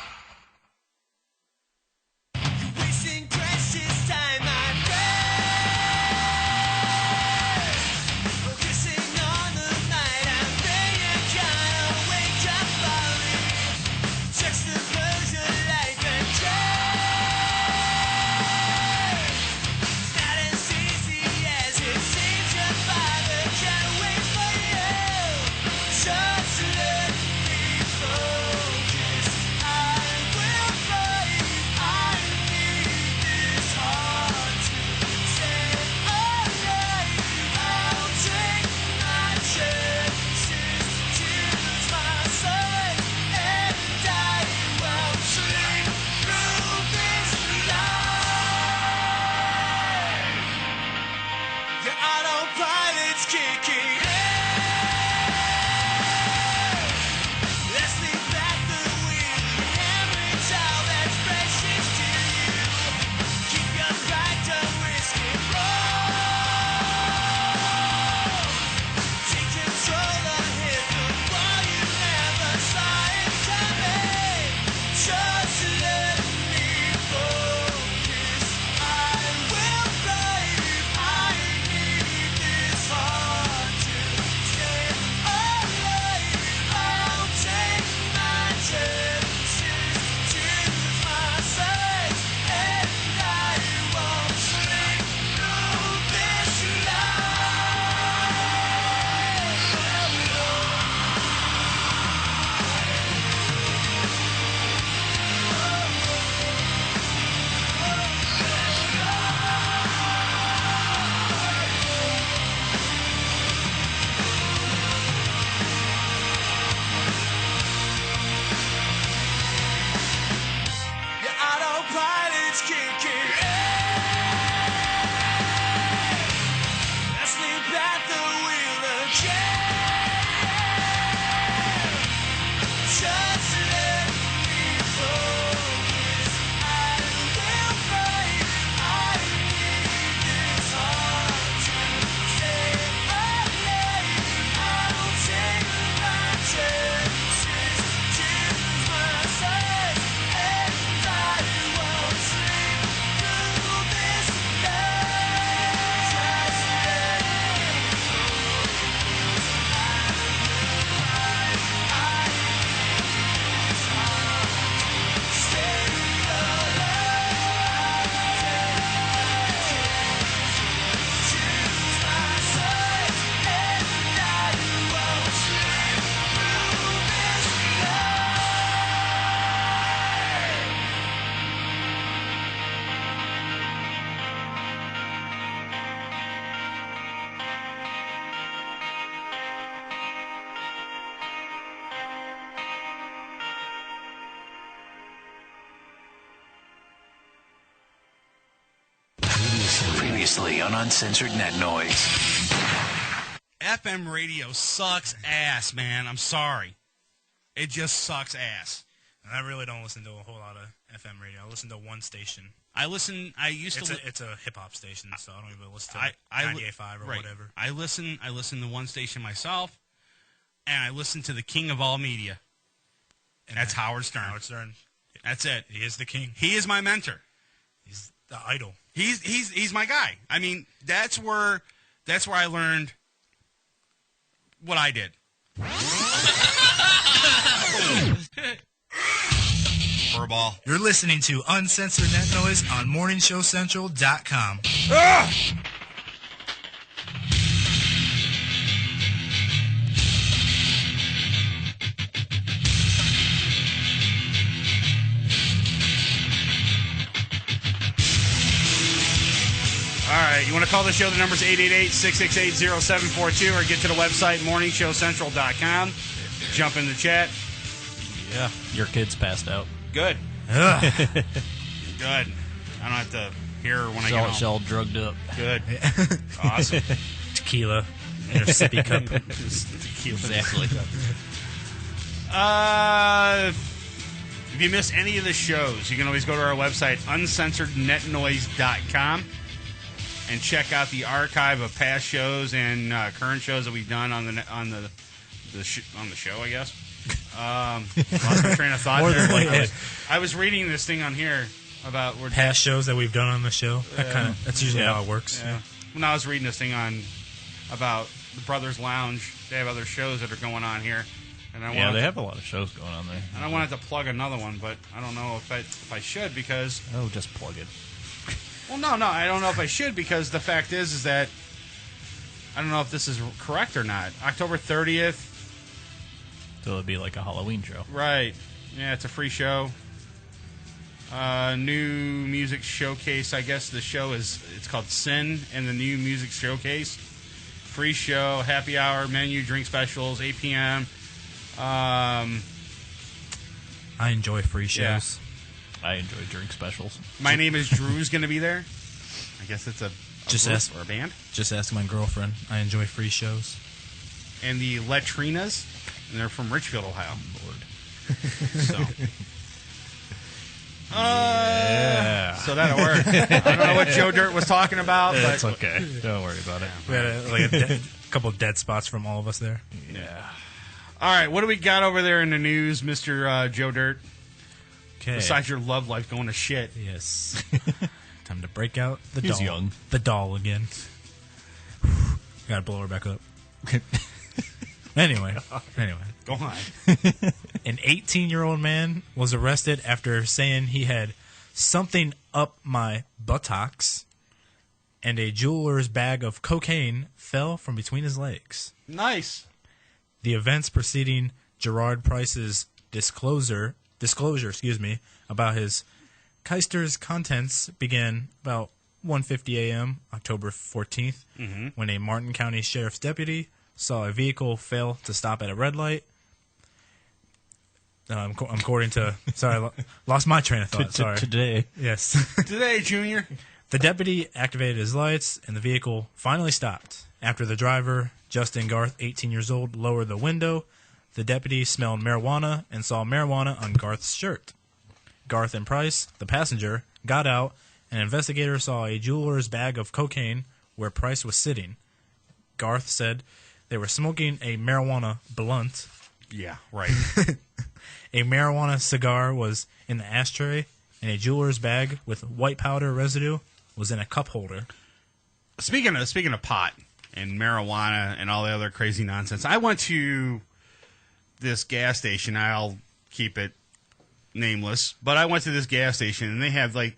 Previously on Uncensored Net Noise. FM radio sucks ass, man. I'm sorry. It just sucks ass. And I really don't listen to a whole lot of FM radio. I listen to one station. It's a hip-hop station, so I don't even listen to 98.5 or whatever. I listen to one station myself, and I listen to the king of all media. And that's Howard Stern. Howard Stern. That's it. He is the king. He is my mentor. He's the idol. He's my guy. I mean, that's where I learned what I did. Furball. You're listening to Uncensored Net Noise on MorningShowCentral.com. All right, you want to call the show? The number's 888-668-0742 or get to the website, morningshowcentral.com. Jump in the chat. Yeah, your kid's passed out. Good. Good. I don't have to hear her when I get home. She's all drugged up. Good. Awesome. Tequila in her sippy cup. Tequila. Exactly. If you miss any of the shows, you can always go to our website, uncensorednetnoise.com, and check out the archive of past shows and current shows that we've done on the show, I guess. Lost my train of thought there. I was reading this thing on here about past shows that we've done on the show. That's usually how it works. Yeah. When I was reading this thing about the Brothers Lounge, they have other shows that are going on here. And they have a lot of shows going on there. And I wanted to plug another one, but I don't know if I should because... Oh, just plug it. Well, no, I don't know if I should because the fact is that I don't know if this is correct or not. October 30th. So it'll be like a Halloween show. Right. Yeah, it's a free show. New music showcase. I guess the show it's called Sin and the New Music Showcase. Free show, happy hour, menu, drink specials, 8 p.m. I enjoy free shows. Yeah. I enjoy drink specials. My name is Drew's going to be there. I guess it's a group or a band. Just ask my girlfriend. I enjoy free shows. And the Latrinas, and they're from Richfield, Ohio. Lord. So that'll work. I don't know what Joe Dirt was talking about, but that's okay. Don't worry about it. We had a couple dead spots from all of us there. Yeah. All right, what do we got over there in the news, Mr. Joe Dirt? Okay. Besides your love life going to shit. Yes. Time to break out the He's doll. young. The doll again. Gotta blow her back up. Anyway. Go on. An 18-year-old man was arrested after saying he had something up my buttocks and a jeweler's bag of cocaine fell from between his legs. Nice. The events preceding Gerard Price's disclosure, about his Keister's contents began about 1:50 a.m. October 14th, when a Martin County Sheriff's deputy saw a vehicle fail to stop at a red light. I'm according to... Sorry, lost my train of thought. Sorry. Today. Yes. Today, Junior. The deputy activated his lights, and the vehicle finally stopped. After the driver, Justin Garth, 18 years old, lowered the window, the deputy smelled marijuana and saw marijuana on Garth's shirt. Garth and Price, the passenger, got out, and an investigator saw a jeweler's bag of cocaine where Price was sitting. Garth said they were smoking a marijuana blunt. Yeah, right. A marijuana cigar was in the ashtray, and a jeweler's bag with white powder residue was in a cup holder. Speaking of pot and marijuana and all the other crazy nonsense, I went to this gas station. I'll keep it nameless, but I went to this gas station, and they have, like,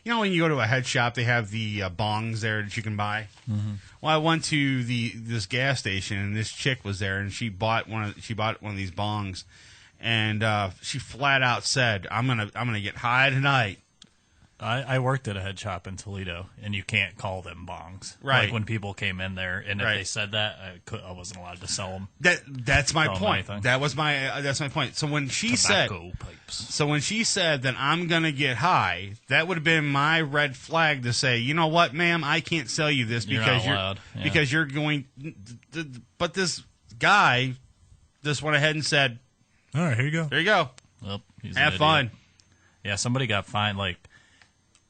you know, when you go to a head shop, they have the bongs there that you can buy. Mm-hmm. Well, I went to this gas station, and this chick was there, and she bought one of these bongs, and she flat out said, "I'm gonna get high tonight." I worked at a head shop in Toledo, and you can't call them bongs. Right. Like when people came in there, and if Right. they said that, I wasn't allowed to sell them. That's my point. Anything. That's my point. So when she Tobacco pipes. So when she said that I'm gonna get high, that would have been my red flag to say, you know what, ma'am, I can't sell you this You're because not allowed. Yeah. because you're going. But this guy just went ahead and said, "All right, here you go. There you go. Well, he's Have an fun." idiot. Yeah, somebody got fined. Like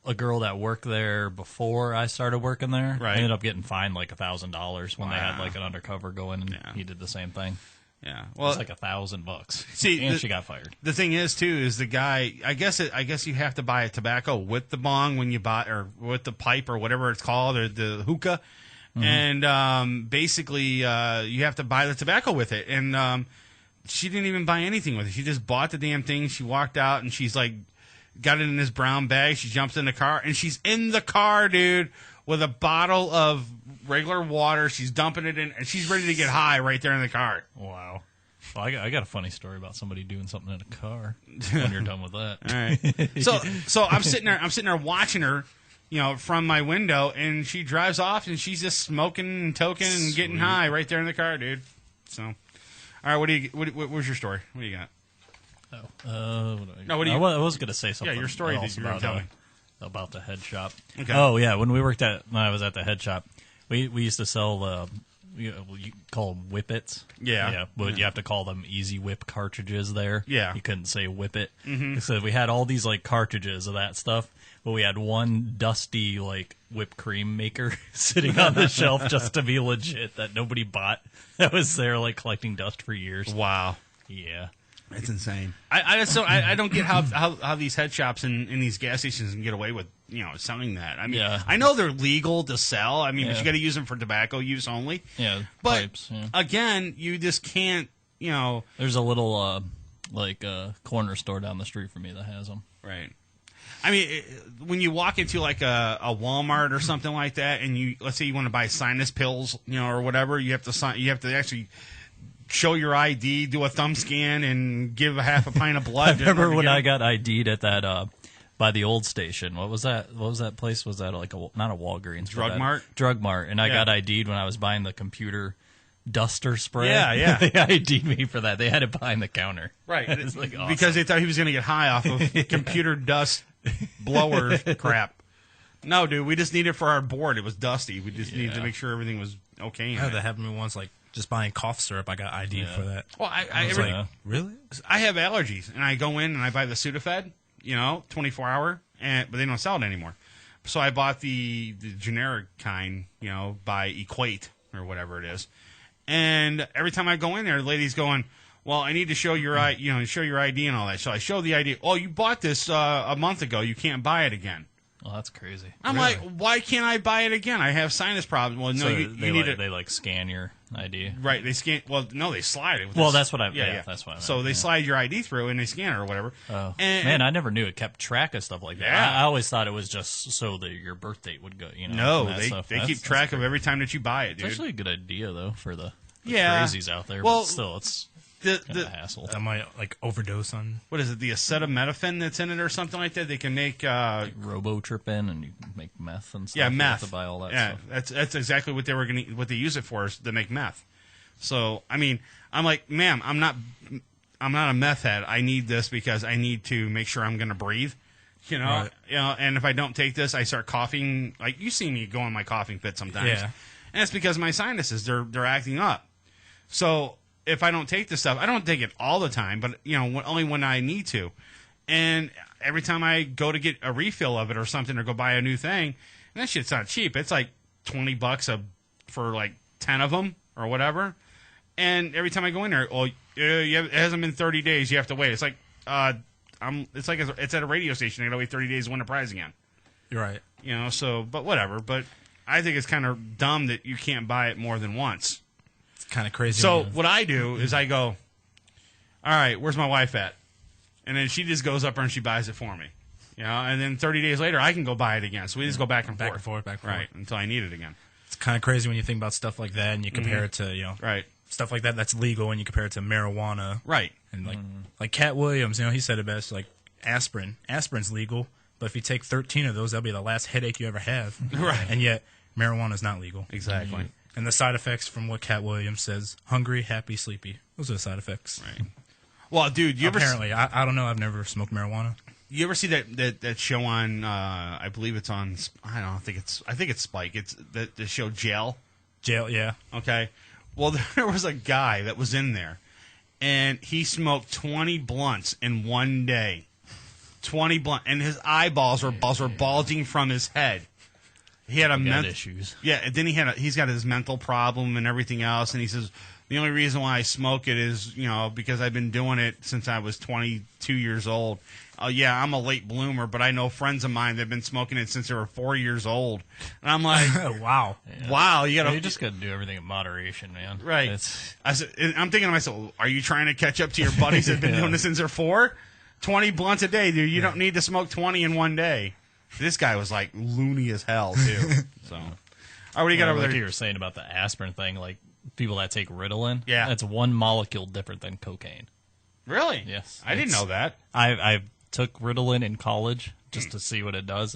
a girl that worked there before I started working there, Right. ended up getting fined like $1,000 when they had Wow. like an undercover going, and Yeah. he did the same thing. Yeah, Well, it's like $1,000. See, and she got fired. The thing is, too, is the guy. I guess you have to buy a tobacco with the bong when you buy, or with the pipe or whatever it's called, or the hookah. and basically you have to buy the tobacco with it. And she didn't even buy anything with it. She just bought the damn thing. She walked out, and she's like, got it in this brown bag. She jumps in the car, and she's in the car, dude, with a bottle of regular water. She's dumping it in, and she's ready to get high right there in the car. Wow. Well, I got a funny story about somebody doing something in a car when you're done with that. All right. So I'm sitting there watching her, from my window, and she drives off, and she's just smoking and toking and getting high right there in the car, dude. So, all right, what was your story? What do you got? I was going to say something. Yeah, your story else that you were telling about the head shop. Okay. Oh yeah, when I was at the head shop, we used to sell you call them whippets. Yeah. But you have to call them Easy Whip cartridges there. Yeah. You couldn't say whip it. Mm-hmm. So we had all these like cartridges of that stuff, but we had one dusty like whipped cream maker sitting on the shelf just to be legit that nobody bought. That was there like collecting dust for years. Wow. Yeah. It's insane. I don't get how these head shops and these gas stations can get away with selling that. I mean, I know they're legal to sell. I mean, but you got to use them for tobacco use only. Yeah, but pipes, yeah. Again, you just can't. There's a little corner store down the street from me that has them. Right. I mean, when you walk into like a Walmart or something like that, and let's say you want to buy sinus pills, or whatever, you have to actually show your ID, do a thumb scan, and give a half a pint of blood. I remember when I got ID'd at that by the old station. What was that? What was that place? Was that like not a Walgreens? Drug Mart? Drug Mart. And I got ID'd when I was buying the computer duster spray. Yeah. They ID'd me for that. They had it behind the counter. Right. It's like awesome. Because they thought he was going to get high off of computer dust blower crap. No, dude, we just need it for our board. It was dusty. We just needed to make sure everything was okay. Yeah, that happened to me once, like just buying cough syrup. I got ID'd for that. Well, I was like, really? I have allergies, and I go in and I buy the Sudafed, 24-hour, but they don't sell it anymore. So I bought the generic kind, by Equate or whatever it is. And every time I go in there, the lady's going, well, I need to show your show your ID and all that. So I show the ID. Oh, you bought this a month ago. You can't buy it again. Oh, that's crazy. I'm like, why can't I buy it again? I have sinus problems. Well, no, So you need it. They like scan your ID. Right, they scan. Well, no, they slide it. That's what I. Yeah, that's what I meant. So they slide your ID through and they scan it or whatever. Oh and, man, I never knew it kept track of stuff like that. Yeah. I always thought it was just so that your birth date would go. No, and that stuff. they keep track of every time that you buy it, dude. It's actually a good idea though for the yeah crazies out there. Well, but still, it's the a hassle. I might like overdose on. What is it? The acetaminophen that's in it or something like that. They can make like robotrippin and you can make meth and stuff. Yeah, You meth. have to buy all that yeah, stuff. that's exactly what what they use it for is to make meth. So I mean, I'm like, ma'am, I'm not a meth head. I need this because I need to make sure I'm going to breathe. Right. And if I don't take this, I start coughing. Like you see me go on my coughing fit sometimes. Yeah. And it's because my sinuses they're acting up. So if I don't take this stuff, I don't take it all the time, but only when I need to. And every time I go to get a refill of it or something or go buy a new thing, and that shit's not cheap. It's like $20 for like 10 of them or whatever. And every time I go in there, it hasn't been 30 days. You have to wait. It's like it's at a radio station. I got to wait 30 days to win a prize again. You're right. So but whatever. But I think it's kind of dumb that you can't buy it more than once. It's kind of crazy. So what I do is I go, all right, where's my wife at? And then she just goes up there and she buys it for me. And then 30 days later, I can go buy it again. So we just go back and forth. Right, until I need it again. It's kind of crazy when you think about stuff like that and you compare it to, right. stuff like that that's legal and you compare it to marijuana. Right. And like Cat Williams, he said it best, like aspirin. Aspirin's legal, but if you take 13 of those, that'll be the last headache you ever have. Right. And yet, marijuana's not legal. Exactly. And the side effects from what Cat Williams says, hungry, happy, sleepy. Those are the side effects. Right. Well, dude, Apparently, I don't know. I've never smoked marijuana. You ever see that show on? I believe it's on. I don't know. I think it's Spike. It's the show Jail. Jail, yeah. Okay. Well, there was a guy that was in there, and he smoked 20 blunts in one day. 20 blunts, and his eyeballs were bulging from his head. he had issues. Yeah, and then he's got his mental problem and everything else, and he says the only reason why I smoke it is because I've been doing it since I was 22 years old. Yeah, I'm a late bloomer, but I know friends of mine that've been smoking it since they were 4 years old, and I'm like, wow, wow, you just got to do everything in moderation, man. Right. I'm thinking to myself, are you trying to catch up to your buddies that've been doing this since they're 4? 20 blunts a day, dude. You don't need to smoke 20 in one day. This guy was like loony as hell too. So, all right, what do you got over there? You were saying about the aspirin thing, like people that take Ritalin. Yeah, that's one molecule different than cocaine. Really? Yes. I didn't know that. I took Ritalin in college just to see what it does.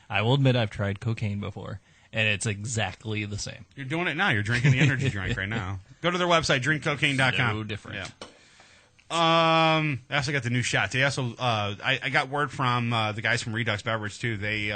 I will admit I've tried cocaine before, and it's exactly the same. You're doing it now. You're drinking the energy drink right now. Go to their website, drinkcocaine.com. No different. Yeah. I also got the new shot today. Also, I got word from the guys from Redux Beverage too. They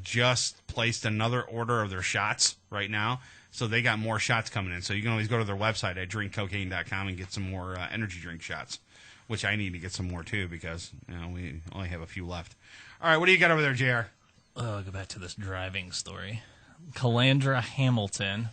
just placed another order of their shots right now, so they got more shots coming in. So you can always go to their website at drinkcocaine.com and get some more energy drink shots, which I need to get some more too because we only have a few left. All right, what do you got over there, JR? Go back to this driving story. Calandra Hamilton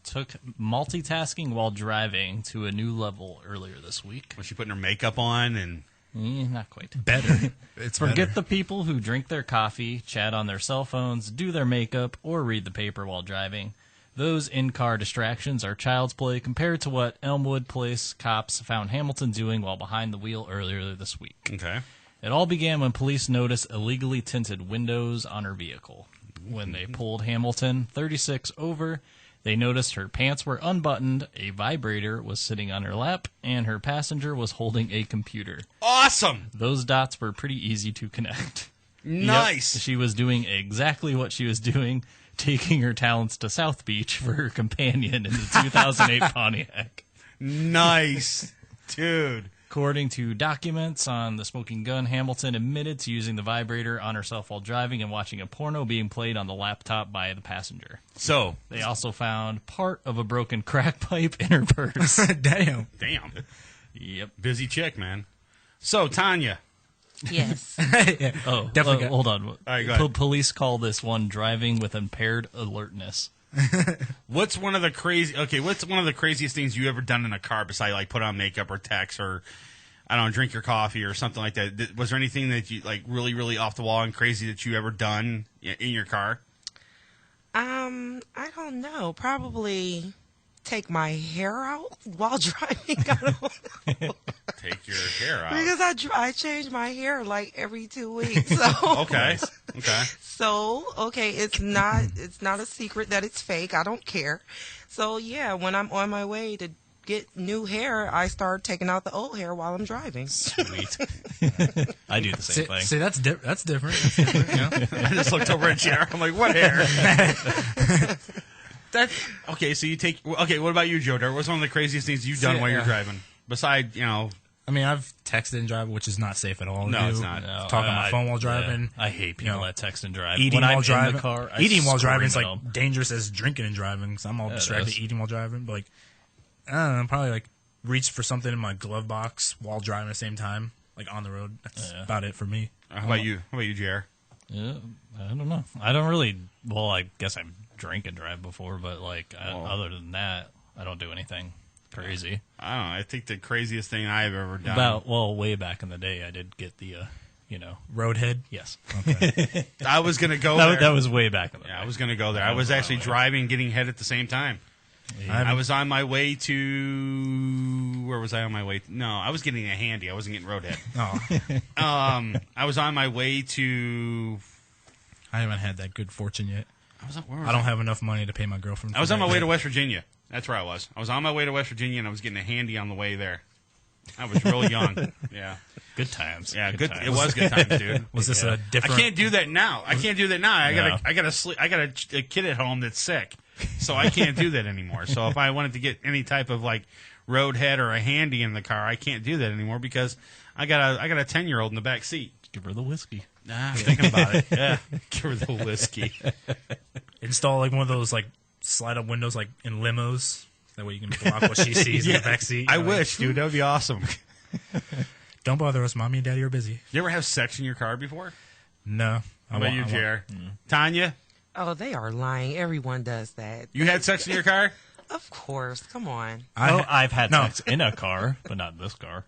took multitasking while driving to a new level earlier this week. Was she putting her makeup on and... not quite. Better. Forget the people who drink their coffee, chat on their cell phones, do their makeup, or read the paper while driving. Those in-car distractions are child's play compared to what Elmwood Police cops found Hamilton doing while behind the wheel earlier this week. Okay. It all began when police noticed illegally tinted windows on her vehicle. When they pulled Hamilton, 36, over, they noticed her pants were unbuttoned, a vibrator was sitting on her lap, and her passenger was holding a computer. Awesome! Those dots were pretty easy to connect. Nice! Yep, she was doing exactly what she was doing, taking her talents to South Beach for her companion in the 2008 Pontiac. Nice! Dude. According to documents on the smoking gun, Hamilton admitted to using the vibrator on herself while driving and watching a porno being played on the laptop by the passenger. So they also found part of a broken crack pipe in her purse. Damn. Yep. Busy chick, man. So, Tanya. Yes. Yeah. Oh, definitely. hold on. All right, go ahead. Police call this one driving with impaired alertness. What's one of the craziest things you ever done in a car besides like put on makeup or text or I don't know, drink your coffee or something like that? Was there anything that you like really, really off the wall and crazy that you ever done in your car? I don't know. Probably take my hair out while driving. I don't know. Take your hair out because I change my hair like every 2 weeks. So okay. So it's not a secret that it's fake. I don't care. So yeah, when I'm on my way to get new hair, I start taking out the old hair while I'm driving. Sweet. I do the same thing. See, that's different. That's different. I just looked over at JR. I'm like, what hair? Okay. So you take. Okay, what about you, Joe Dirt? What's one of the craziest things you've done while you're driving? Besides, I mean, I've texted and drive, which is not safe at all. No, it's not. No, talking on my phone while driving. Yeah. I hate people that text and drive. Eating while driving. In the car, eating while driving is like dangerous as drinking and driving. Because I'm all distracted eating while driving. But like, I don't know, probably like reach for something in my glove box while driving at the same time, like on the road. That's about it for me. How about you? How about you, JR? Yeah, I don't know. I don't really. Well, I guess I've drank and drive before, but like other than that, I don't do anything crazy. I don't know. I think the craziest thing I've ever done. Way back in the day, I did get the, roadhead. Yes. Okay. I was gonna go there. That was way back in the day. I was gonna go there. I was actually driving, and getting head at the same time. Yeah. I was on my way to. Where was I on my way? No, I was getting a handy. I wasn't getting roadhead. Oh. I was on my way to. I haven't had that good fortune yet. I don't have enough money to pay my girlfriend. I was on my way to West Virginia. That's where I was. I was on my way to West Virginia, and I was getting a handy on the way there. I was really young. Yeah. Good times. Yeah, good times. It was good times, dude. Was this a different? I can't do that now. I got a kid at home that's sick, so I can't do that anymore. So if I wanted to get any type of like roadhead or a handy in the car, I can't do that anymore because I got a 10-year-old in the back seat. Give her the whiskey. Nah, I'm thinking about it. Yeah, give her the whiskey. Install like one of those like slide up windows like in limos. That way you can block what she sees in the back seat. I wish, dude. That would be awesome. Don't bother us. Mommy and Daddy are busy. You ever have sex in your car before? No. How about you, JR? Tanya? Oh, they are lying. Everyone does that. You had sex in your car? Of course. Come on. I've had sex in a car, but not this car.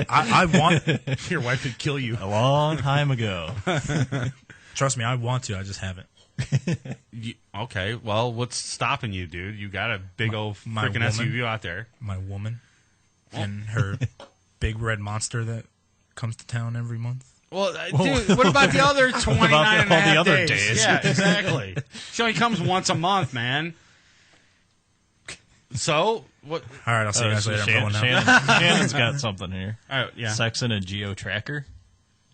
I want... Your wife would kill you. A long time ago. Trust me, I want to. I just haven't. Okay, well, what's stopping you, dude? You got a big old freaking SUV out there. My woman and her big red monster that comes to town every month. Well, dude, what about the other 29 and a half the other days? days? Yeah, exactly. She only comes once a month, man. So, what? All right, I'll see you guys later. I'm going now. Shannon's got something here. All right, yeah. Sex in a geo tracker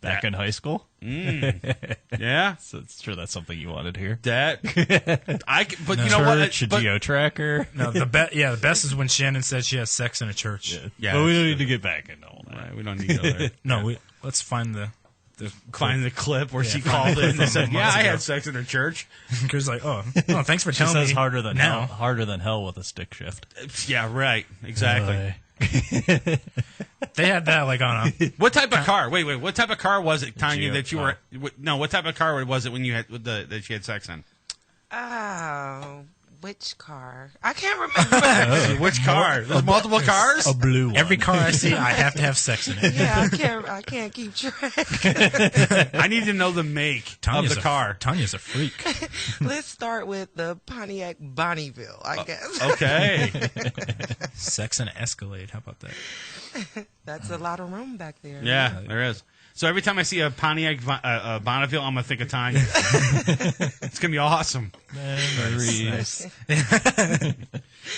back in high school. Yeah, so it's sure that's something you wanted here. But no, you know what? A geo tracker. No, the best is when Shannon said she has sex in a church. Yeah, but we don't need to get back into all that. Right, we don't need to go there. No, let's find the clip where she called in and said, "Yeah, I had sex in a church." Chris like, oh, thanks for She telling says me. harder than now. hell, harder than hell with a stick shift. Yeah, right. Exactly. They had that like on a What type of car? Wait. What type of car was it, Tanya, Geo- that you were? No, what type of car was it when you had that you had sex in? Oh, which car? I can't remember. Which car? There's multiple cars. A blue one. Every car I see, I have to have sex in it. Yeah, I can't keep track. I need to know the make of the car. Tanya's a freak. Let's start with the Pontiac Bonneville, I guess. Okay. Sex in an Escalade. How about that? That's a lot of room back there. Yeah, there is. So every time I see a Pontiac Bonneville, I'm gonna think of Tanya. It's gonna be awesome. Memories.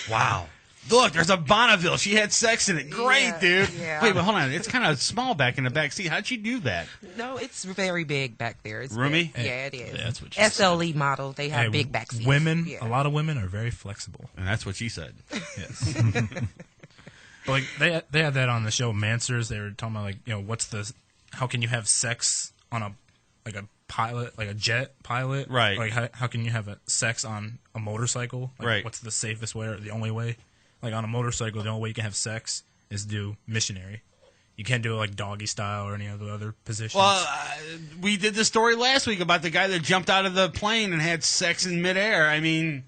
Wow. Look, there's a Bonneville. She had sex in it. Great, Yeah, dude. yeah. Wait, hold on. It's kind of small back in the back seat. How'd she do that? No, it's very big back there. It's Roomy? big. Yeah, it is. Yeah, that's what she SLE model. They have big back seats. Women, Yeah. a lot of women are very flexible. And that's what she said. Yes. But like they had that on the show Mansers. They were talking about like how can you have sex on a pilot, like a jet pilot, Right. Like how can you have sex on a motorcycle? Like, Right. What's the safest way or the only way? Like on a motorcycle, the only way you can have sex is do missionary. You can't do it like doggy style or any other positions. Well, we did the story last week about the guy that jumped out of the plane and had sex in midair. I mean,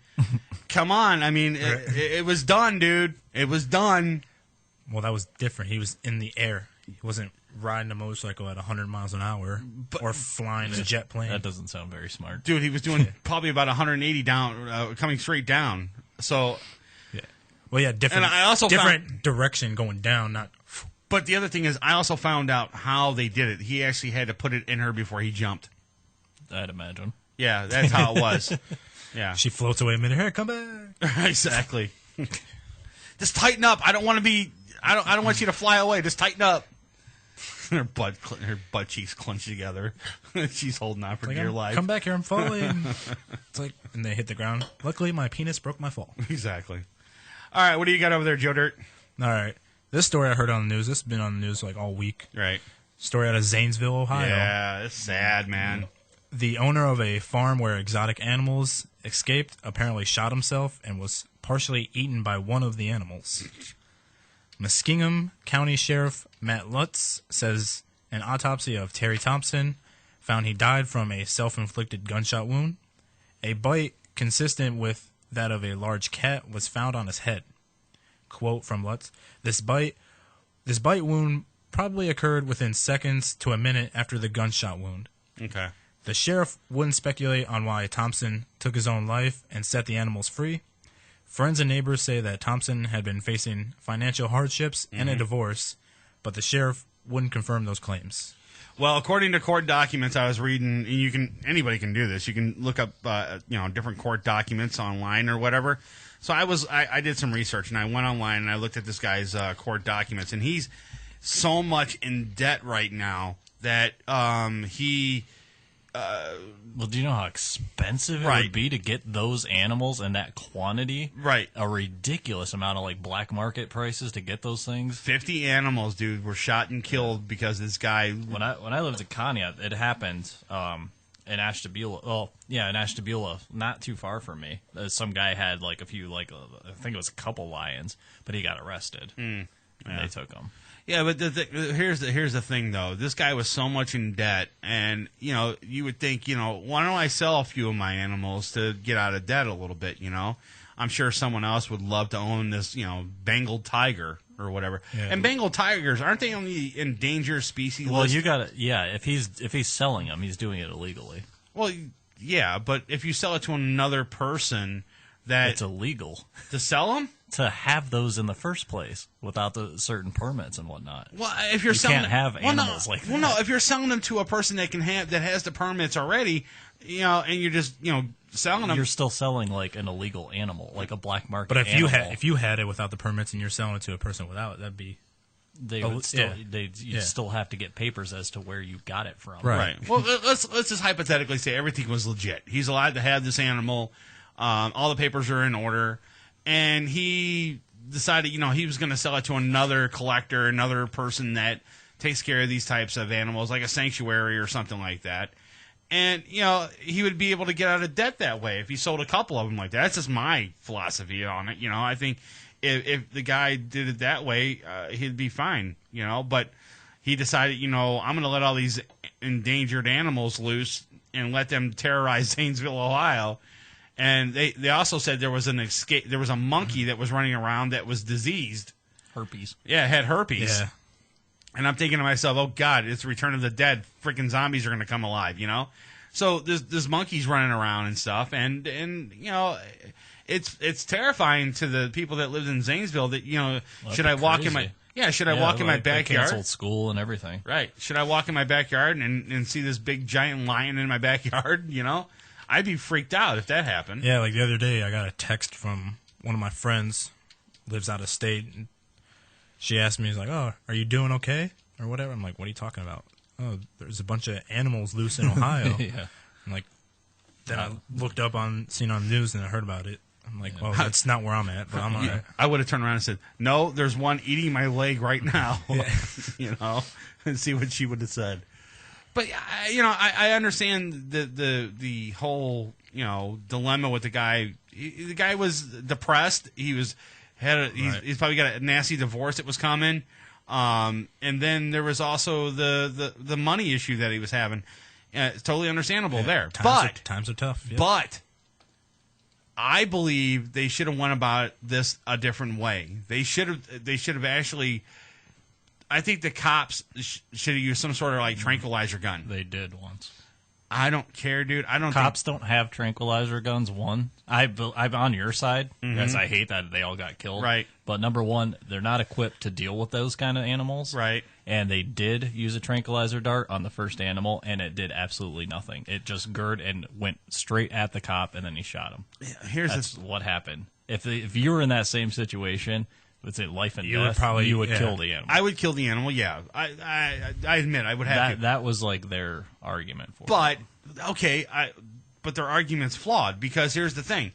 come on. I mean, it was done, dude. It was done. Well, that was different. He was in the air. He wasn't riding a motorcycle at 100 miles an hour or flying a jet plane. That doesn't sound very smart. Dude, he was doing probably about 180 down, coming straight down. So, yeah. Well, yeah, different. And I also different direction going down, not. But the other thing is, I also found out how they did it. He actually had to put it in her before he jumped. I'd imagine. Yeah, that's how it was. Yeah, she floats away midair. Come back. Exactly. Just tighten up. I don't want to be. I don't want you to fly away. Just tighten up. Her butt cheeks clenched together. She's holding on for dear life. Come back here, I'm falling. It's like, and they hit the ground. Luckily, my penis broke my fall. Exactly. All right, what do you got over there, Joe Dirt? All right, this story I heard on the news. This has been on the news like all week. Right. Story out of Zanesville, Ohio. Yeah, it's sad, man. The owner of a farm where exotic animals escaped apparently shot himself and was partially eaten by one of the animals. Muskingum County Sheriff Matt Lutz says an autopsy of Terry Thompson found he died from a self-inflicted gunshot wound. A bite consistent with that of a large cat was found on his head. Quote from Lutz, This bite wound probably occurred within seconds to a minute after the gunshot wound. Okay. The sheriff wouldn't speculate on why Thompson took his own life and set the animals free. Friends and neighbors say that Thompson had been facing financial hardships and a divorce, but the sheriff wouldn't confirm those claims. Well, according to court documents I was reading, and anybody can do this. You can look up different court documents online or whatever. So I did some research and I went online and I looked at this guy's court documents, and he's so much in debt right now that he. Well, do you know how expensive it would be to get those animals in that quantity? Right. A ridiculous amount of like black market prices to get those things. 50 animals, dude, were shot and killed because this guy. When I lived in Konya, it happened in Ashtabula. Well, yeah, in Ashtabula, not too far from me. Some guy had like a few, I think it was a couple lions, but he got arrested. and they took them. Yeah, but here's the thing though. This guy was so much in debt, and you would think, why don't I sell a few of my animals to get out of debt a little bit? I'm sure someone else would love to own this, Bengal tiger or whatever. Yeah. And Bengal tigers, aren't they only endangered species? Well, you got to, if he's selling them, he's doing it illegally. Well, yeah, but if you sell it to another person, it's illegal to sell them. To have those in the first place without the certain permits and whatnot. Well, if you can't have animals like that. Well, no, if you're selling them to a person that has the permits already, and you're just selling them, you're still selling like an illegal animal, like a black market. But animal. if you had it without the permits and you're selling it to a person without it, that'd be you'd still have to get papers as to where you got it from. Right. Well, let's just hypothetically say everything was legit. He's allowed to have this animal. All the papers are in order. And he decided, he was going to sell it to another collector, another person that takes care of these types of animals, like a sanctuary or something like that. And, he would be able to get out of debt that way if he sold a couple of them like that. That's just my philosophy on it. I think if the guy did it that way, he'd be fine, But he decided, I'm going to let all these endangered animals loose and let them terrorize Zanesville, Ohio. And they also said there was a monkey that was running around that was diseased. Herpes. Yeah, it had herpes. Yeah. And I'm thinking to myself, oh God, it's Return of the Dead. Freaking zombies are going to come alive, So this monkey's running around and stuff, and it's terrifying to the people that lived in Zanesville that should I walk in my walk in my backyard? They canceled school and everything. Right. Should I walk in my backyard and see this big giant lion in my backyard? I'd be freaked out if that happened. Yeah, like the other day, I got a text from one of my friends, lives out of state. And she asked me, "He's like, oh, are you doing okay or whatever?" I'm like, "What are you talking about?" "Oh, there's a bunch of animals loose in Ohio." Yeah. I'm like, then I looked up seen on the news and I heard about it. I'm like, well, that's not where I'm at, but I'm all right. I would have turned around and said, "No, there's one eating my leg right now," and see what she would have said. But I understand the whole dilemma with the guy. The guy was depressed. He's probably got a nasty divorce that was coming, and then there was also the money issue that he was having. It's totally understandable there. Times are tough. Yep. But I believe they should have went about this a different way. They should have actually. I think the cops should have used some sort of tranquilizer gun. They did once. I don't care, dude. Cops don't have tranquilizer guns. One, I'm on your side. Yes, I hate that they all got killed. Right. But number one, they're not equipped to deal with those kind of animals. Right. And they did use a tranquilizer dart on the first animal, and it did absolutely nothing. It just girded and went straight at the cop, and then he shot him. Yeah, That's what happened. If you were in that same situation. Let's say life and you death, you would kill the animal. I would kill the animal, yeah. I admit I would have to. That was their argument for it. Okay, but their argument's flawed because here's the thing.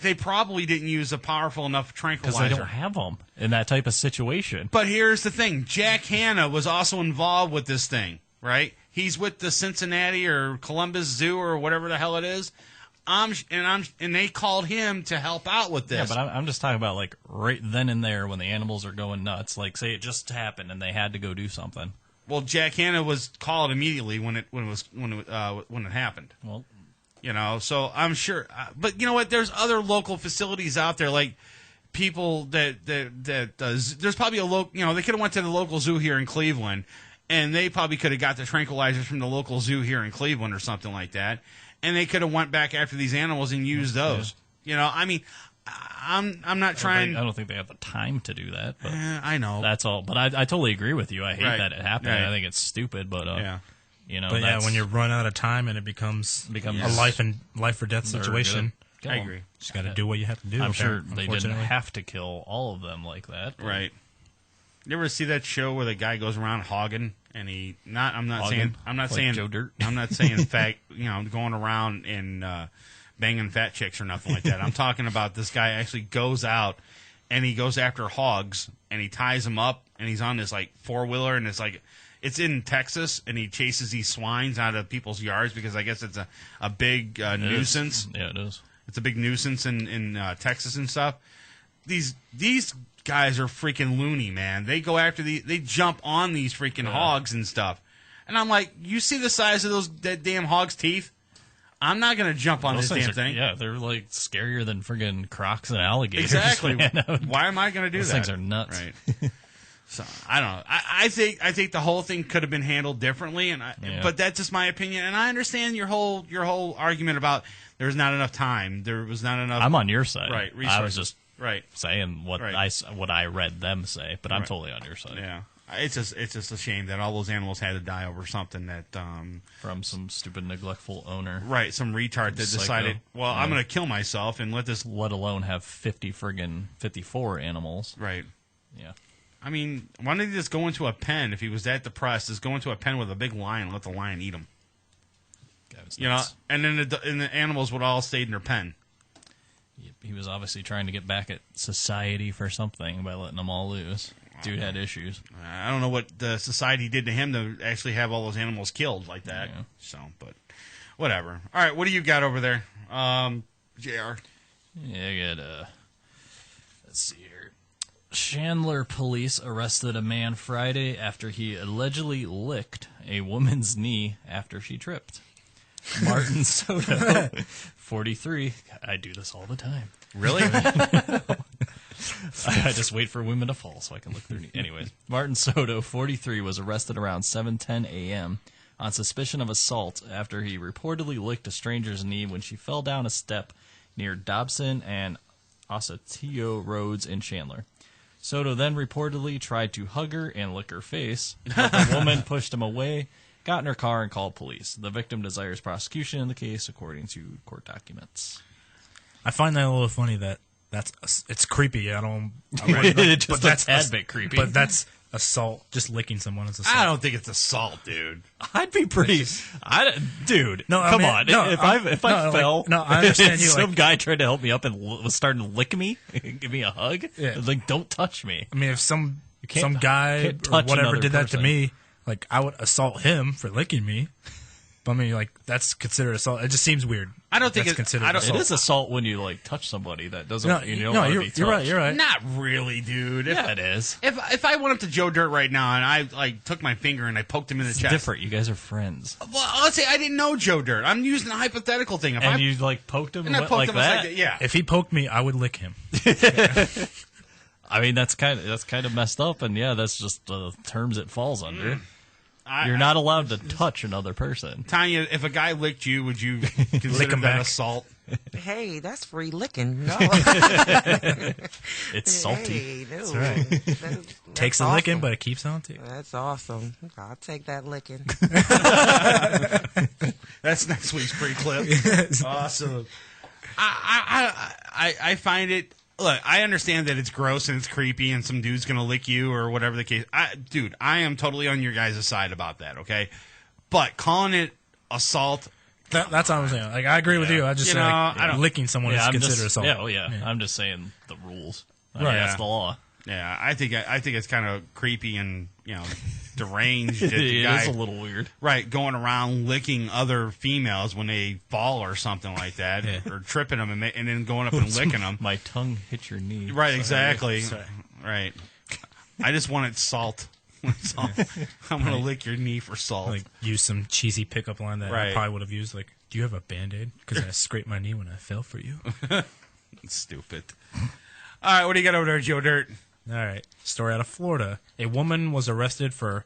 They probably didn't use a powerful enough tranquilizer. Because they don't have them in that type of situation. But here's the thing. Jack Hanna was also involved with this thing, right? He's with the Cincinnati or Columbus Zoo or whatever the hell it is. And they called him to help out with this. Yeah, but I'm just talking about right then and there when the animals are going nuts. Say it just happened and they had to go do something. Well, Jack Hanna was called immediately when it happened. Well, so I'm sure. But you know what? There's other local facilities out there, like people that there's probably a local. They could have went to the local zoo here in Cleveland, and they probably could have got the tranquilizers from the local zoo here in Cleveland or something like that. And they could have went back after these animals and used those. Yeah. I'm not trying. I don't think they have the time to do that. But I know. That's all. But I totally agree with you. I hate that it happened. Right. I think it's stupid. But yeah. But when you run out of time and it becomes a life or death situation, I agree. Just got to do what you have to do. I'm sure they didn't have to kill all of them like that. Right. You ever see that show where the guy goes around hogging and I'm not saying Joe Dirt. I'm not saying fact, going around and banging fat chicks or nothing like that. I'm talking about this guy actually goes out and he goes after hogs and he ties them up and he's on this four-wheeler and it's in Texas and he chases these swines out of people's yards because I guess it's a big nuisance. Yeah, it is. It's a big nuisance in Texas and stuff. these guys are freaking loony, man. They go after they jump on these freaking hogs and stuff. And I'm like, you see the size of that damn hog's teeth? I'm not going to jump on this damn thing. Yeah, they're like scarier than friggin' crocs and alligators. Exactly. Man. Why am I going to do Those that? things are nuts. Right. So I don't know. I think the whole thing could have been handled differently, but that's just my opinion. And I understand your whole argument about there's not enough time. There was not enough. I'm on your side. Right. I was just saying what I read them say, but I'm totally on your side. Yeah. It's just a shame that all those animals had to die over something that from some stupid neglectful owner, right? Some retard that decided, I'm going to kill myself and let alone have 54 animals, right? Yeah. I mean, why don't he just go into a pen if he was that depressed? Just go into a pen with a big lion and let the lion eat him. You know, and then the animals would all stay in their pen. He was obviously trying to get back at society for something by letting them all loose. Dude had issues. I don't know what the society did to him to actually have all those animals killed like that. Yeah. So, but whatever. All right, what do you got over there, JR? Yeah, I got let's see here. Chandler police arrested a man Friday after he allegedly licked a woman's knee after she tripped. Martin Soto, 43. I do this all the time. Really? I just wait for women to fall so I can lick their knee. Anyways, Martin Soto, 43, was arrested around 7:10 a.m. on suspicion of assault after he reportedly licked a stranger's knee when she fell down a step near Dobson and Osatillo Roads in Chandler. Soto then reportedly tried to hug her and lick her face, but the woman pushed him away, got in her car, and called police. The victim desires prosecution in the case, according to court documents. I find that a little funny that it's creepy. But that's a tad bit creepy. But that's assault. Just licking someone is assault. I don't think it's assault, dude. I'd be pretty. Dude, no, come on. No, if I fell, no, I understand you. Some guy tried to help me up and was starting to lick me, give me a hug. Yeah. Like, don't touch me. I mean, if some guy or whatever did that to me, like I would assault him for licking me. But I mean, like that's considered assault. It just seems weird. I don't think it's considered. It is assault when you like touch somebody that doesn't. You're right. You're right. Not really, dude. Yeah, it is. If I went up to Joe Dirt right now and I like took my finger and I poked him in the chest, different. You guys are friends. Well, I'll say I didn't know Joe Dirt. I'm using a hypothetical thing. And you like poked him and I poked like him that? Yeah. If he poked me, I would lick him. I mean, that's kind of messed up, and yeah, that's just the terms it falls under. You're not allowed to touch another person. Tanya, if a guy licked you, would you consider that assault? Hey, that's free licking. No. It's salty. Hey, no. That's right. Takes a licking, but it keeps on too. That's awesome. I'll take that licking. That's next week's pre-clip. Awesome. I find it. Look, I understand that it's gross and it's creepy and some dude's going to lick you or whatever the case. Dude, I am totally on your guys' side about that, okay? But calling it assault... That's what I'm saying. Like, I agree with you. I just say licking someone is considered assault. Yeah. I'm just saying the rules. That's the law. Yeah, I think it's kind of creepy and, deranged. It is a little weird. Right, going around licking other females when they fall or something like that, or tripping them and then going up and licking them. My tongue hit your knee. Right, exactly. Right. I just wanted salt. I'm going to lick your knee for salt. Like, use some cheesy pickup line that I probably would have used. Like, do you have a Band-Aid? Because I scraped my knee when I fell for you. Stupid. All right, what do you got over there, Joe Dirt? All right. Story out of Florida. A woman was arrested for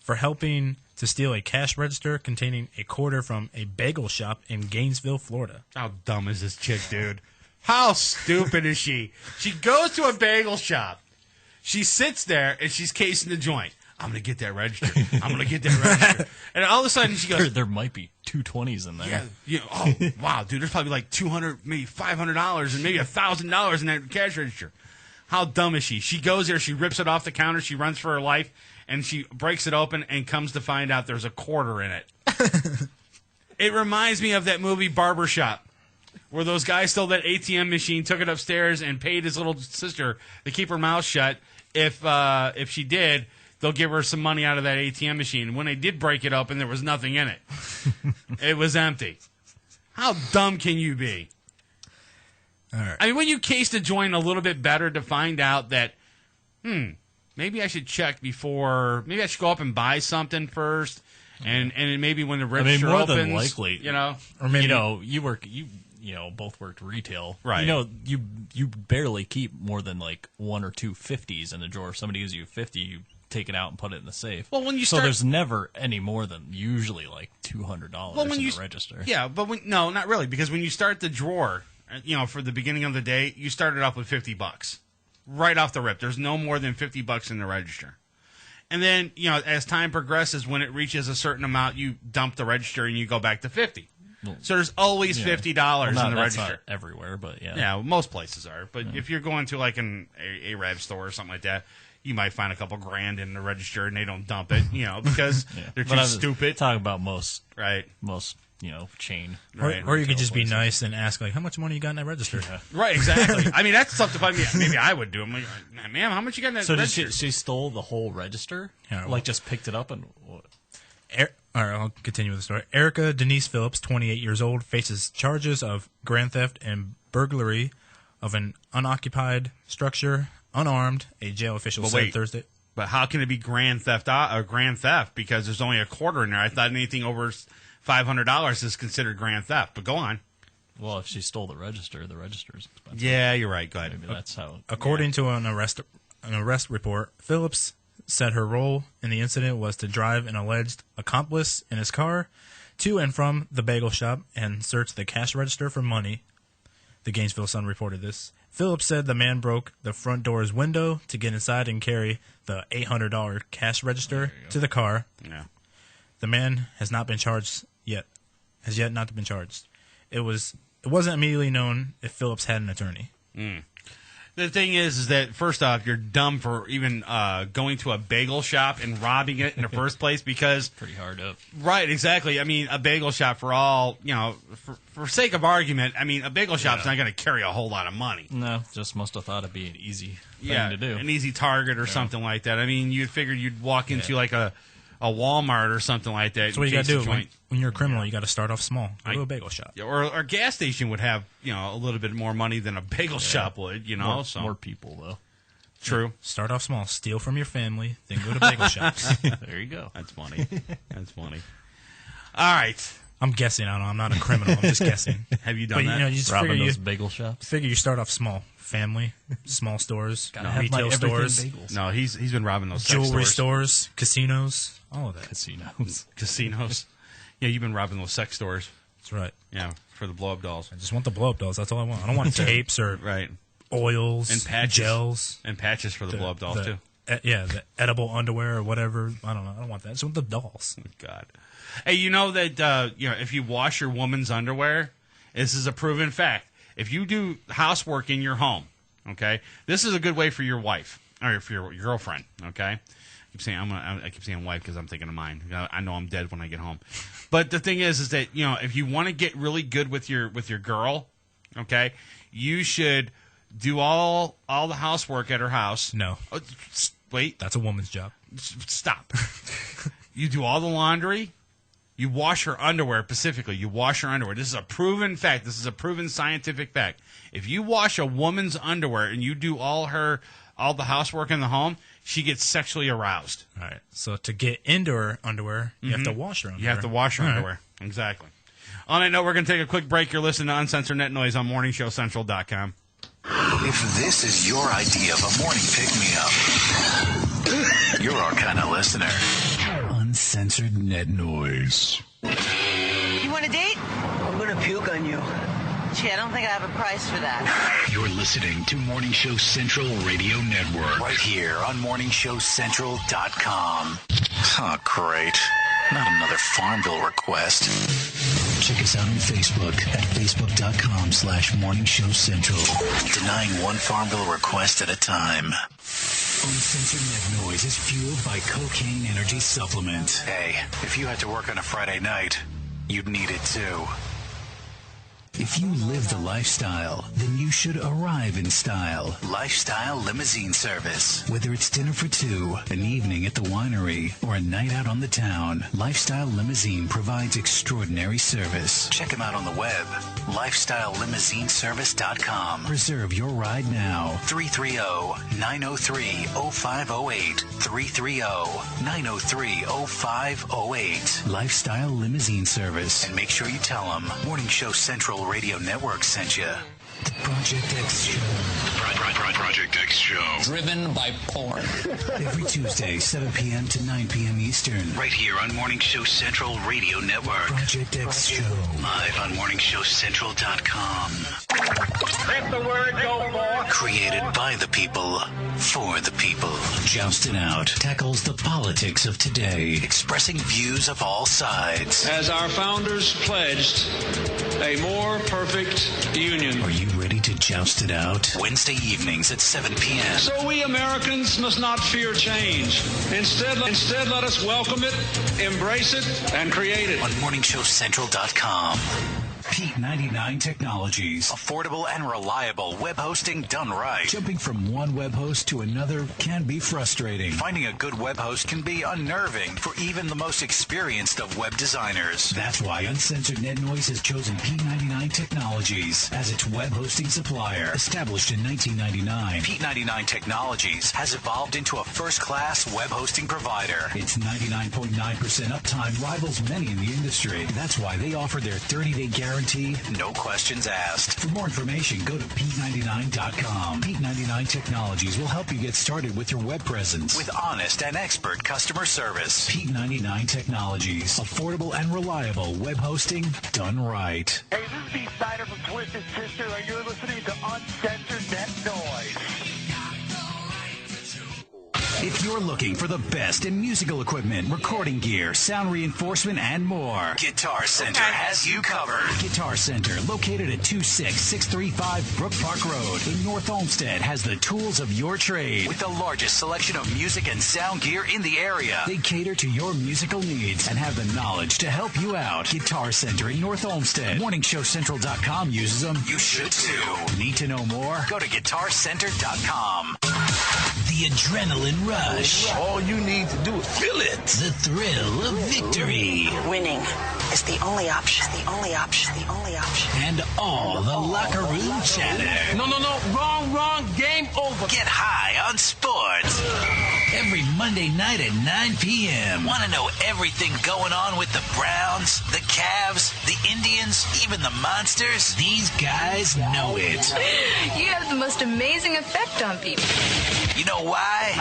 helping to steal a cash register containing a quarter from a bagel shop in Gainesville, Florida. How dumb is this chick, dude? How stupid is she? She goes to a bagel shop. She sits there and she's casing the joint. I'm going to get that register. I'm going to get that register. And all of a sudden she goes... There might be 220s in there. Yeah. Oh, wow, dude. There's probably like $200, maybe $500 and maybe $1,000 in that cash register. How dumb is she? She goes there. She rips it off the counter. She runs for her life. And she breaks it open and comes to find out there's a quarter in it. It reminds me of that movie Barbershop, where those guys stole that ATM machine, took it upstairs, and paid his little sister to keep her mouth shut. If she did, they'll give her some money out of that ATM machine. When they did break it open, there was nothing in it. It was empty. How dumb can you be? All right. I mean, when you case the joint a little bit better to find out that, maybe I should check before. Maybe I should go up and buy something first, and maybe when the register more opens, than likely, or maybe you both worked retail, right? You barely keep more than like 1 or 2 50s in the drawer. If somebody gives you 50, you take it out and put it in the safe. Well, when you so start, there's never any more than usually like $200 in the register. Yeah, but no, not really, because when you start the drawer, for the beginning of the day, you start it off with $50 right off the rip. There's no more than $50 in the register. And then, as time progresses, when it reaches a certain amount, you dump the register and you go back to 50. So there's always $50 in the register. Not everywhere, but yeah. Yeah, most places are. But if you're going to like an Arab store or something like that, you might find a couple grand in the register and they don't dump it, because they're too stupid. Talking about most chain. Or you could just be nice and ask, like, how much money you got in that register? Right, exactly. I mean, that's tough to find. Maybe I would do. I'm like, ma'am, how much you got in that register? So she stole the whole register? Yeah, like just picked it up and... All right, I'll continue with the story. Erica Denise Phillips, 28 years old, faces charges of grand theft and burglary of an unoccupied structure, unarmed, a jail official said Thursday. But how can it be grand theft? Because there's only a quarter in there. I thought anything over $500 is considered grand theft. But go on. Well, if she stole the register is expensive. Yeah, you're right. Go ahead. Maybe that's how. According to an arrest report, Phillips said her role in the incident was to drive an alleged accomplice in his car to and from the bagel shop and search the cash register for money. The Gainesville Sun reported this. Phillips said the man broke the front door's window to get inside and carry the $800 cash register to the car. Yeah. The man has not been charged yet. Has yet not been charged. It wasn't immediately known if Phillips had an attorney. The thing is that, first off, you're dumb for even going to a bagel shop and robbing it in the first place because... Pretty hard up. Right, exactly. I mean, a bagel shop for all, for sake of argument, I mean, a bagel shop's not going to carry a whole lot of money. No, just must have thought it'd be an easy thing to do. An easy target or something like that. I mean, you'd figured you'd walk into like a Walmart or something like that. That's what you got to do. When you're a criminal, you got to start off small. Go to a bagel shop. Or a gas station would have, a little bit more money than a bagel shop would, More people, though. True. Start off small. Steal from your family, then go to bagel shops. There you go. That's funny. That's funny. All right. I'm guessing. I'm not a criminal. I'm just guessing. Have you done that? You just robbing those bagel shops? Figure you start off small. Family, small stores, retail stores. No, he's been robbing those jewelry sex stores, casinos, all of that. Casinos. Yeah, you've been robbing those sex stores. That's right. Yeah, for the blow-up dolls. I just want the blow-up dolls. That's all I want. I don't want tapes or oils and patches, gels, and patches for the blow-up dolls too. The edible underwear or whatever. I don't know. I don't want that. I just want the dolls. Oh, God. Hey, you know that if you wash your woman's underwear, this is a proven fact. If you do housework in your home, okay, this is a good way for your wife or for your girlfriend. Okay, I keep saying wife because I'm thinking of mine. I know I'm dead when I get home. But the thing is that if you want to get really good with your girl, okay, you should do all the housework at her house. No, wait, that's a woman's job. Stop. You do all the laundry. You wash her underwear specifically. You wash her underwear. This is a proven fact. This is a proven scientific fact. If you wash a woman's underwear and you do all the housework in the home, she gets sexually aroused. All right. So to get into her underwear, you have to wash her underwear. You have to wash her underwear. Right. Exactly. On that note, we're going to take a quick break. You're listening to Uncensored Net Noise on MorningShowCentral.com. If this is your idea of a morning pick-me-up, you're our kind of listener. Uncensored Net Noise. You want a date? I'm going to puke on you. Gee, I don't think I have a price for that. You're listening to Morning Show Central Radio Network. Right here on MorningShowCentral.com. Oh, great. Not another Farmville request. Check us out on Facebook at Facebook.com/Morning Show Central. Denying one Farmville request at a time. Uncensored Net Noise is fueled by Cocaine Energy Supplement. Hey, if you had to work on a Friday night, you'd need it too. If you live the lifestyle, then you should arrive in style. Lifestyle Limousine Service. Whether it's dinner for two, an evening at the winery, or a night out on the town, Lifestyle Limousine provides extraordinary service. Check them out on the web. LifestyleLimousineService.com. Reserve your ride now. 330-903-0508. 330-903-0508. Lifestyle Limousine Service. And make sure you tell them Morning Show Central Radio Network sent you. The Project X Show. Project X Show. Driven by porn. Every Tuesday, 7 p.m. to 9 p.m. Eastern. Right here on Morning Show Central Radio Network. Project X Show. Live on MorningShowCentral.com. Let the word go forth. Created by the people, for the people. Jousted Out tackles the politics of today, expressing views of all sides. As our founders pledged, a more perfect union. Are you ready to joust it out? Wednesday evenings at 7 p.m. So we Americans must not fear change. Instead, let us welcome it, embrace it, and create it. On MorningShowCentral.com. Pete 99 Technologies. Affordable and reliable web hosting done right. Jumping from one web host to another can be frustrating. Finding a good web host can be unnerving for even the most experienced of web designers. That's why Uncensored Net Noise has chosen Pete 99 Technologies as its web hosting supplier. Established in 1999, Pete 99 Technologies has evolved into a first-class web hosting provider. Its 99.9% uptime rivals many in the industry. That's why they offer their 30-day guarantee, no questions asked. For more information, go to Pete99.com. Pete99 Technologies will help you get started with your web presence with honest and expert customer service. Pete99 Technologies. Affordable and reliable web hosting done right. Hey, this is Pete Snyder from Twisted Sister, and you're listening to Uncensored Net Noise. If you're looking for the best in musical equipment, recording gear, sound reinforcement, and more, Guitar Center has you covered. Guitar Center, located at 26635 Brook Park Road in North Olmsted, has the tools of your trade with the largest selection of music and sound gear in the area. They cater to your musical needs and have the knowledge to help you out. Guitar Center in North Olmsted. MorningShowCentral.com uses them. You should too. Need to know more? Go to GuitarCenter.com. The adrenaline rush. All you need to do is feel it. The thrill of victory. Winning is the only option. The only option. The only option. And all the locker room chatter. No. Wrong. Game over. Get high on sports. Every Monday night at 9 p.m. Want to know everything going on with the Browns, the Cavs, the Indians, even the Monsters? These guys know it. You have the most amazing effect on people. You know why?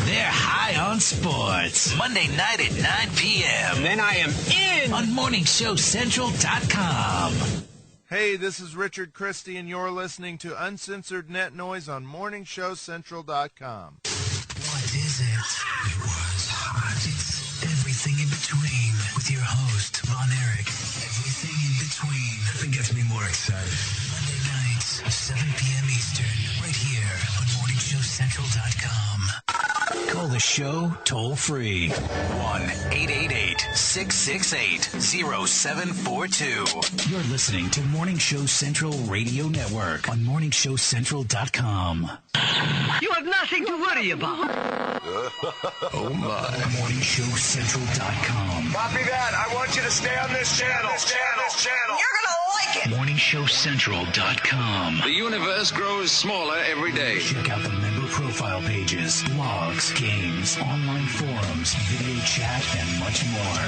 They're high on sports. Monday night at 9 p.m. Then I am in. On MorningShowCentral.com. Hey, this is Richard Christie, and you're listening to Uncensored Net Noise on MorningShowCentral.com. What is it? It was hot. It's everything in between with your host, Von Erich. Everything in between. Nothing gets me more excited. Monday nights, 7 p.m. Eastern, right here on MorningShowCentral.com. Call the show toll free. 1-888-668-0742. You're listening to Morning Show Central Radio Network on MorningShowCentral.com. You have nothing to worry about. Oh my. MorningShowCentral.com. Copy that. I want you to stay on this channel. You're gonna like it. MorningShowCentral.com. The universe grows smaller every day. Check out the member profile pages, blogs, games, online forums, video chat, and much more.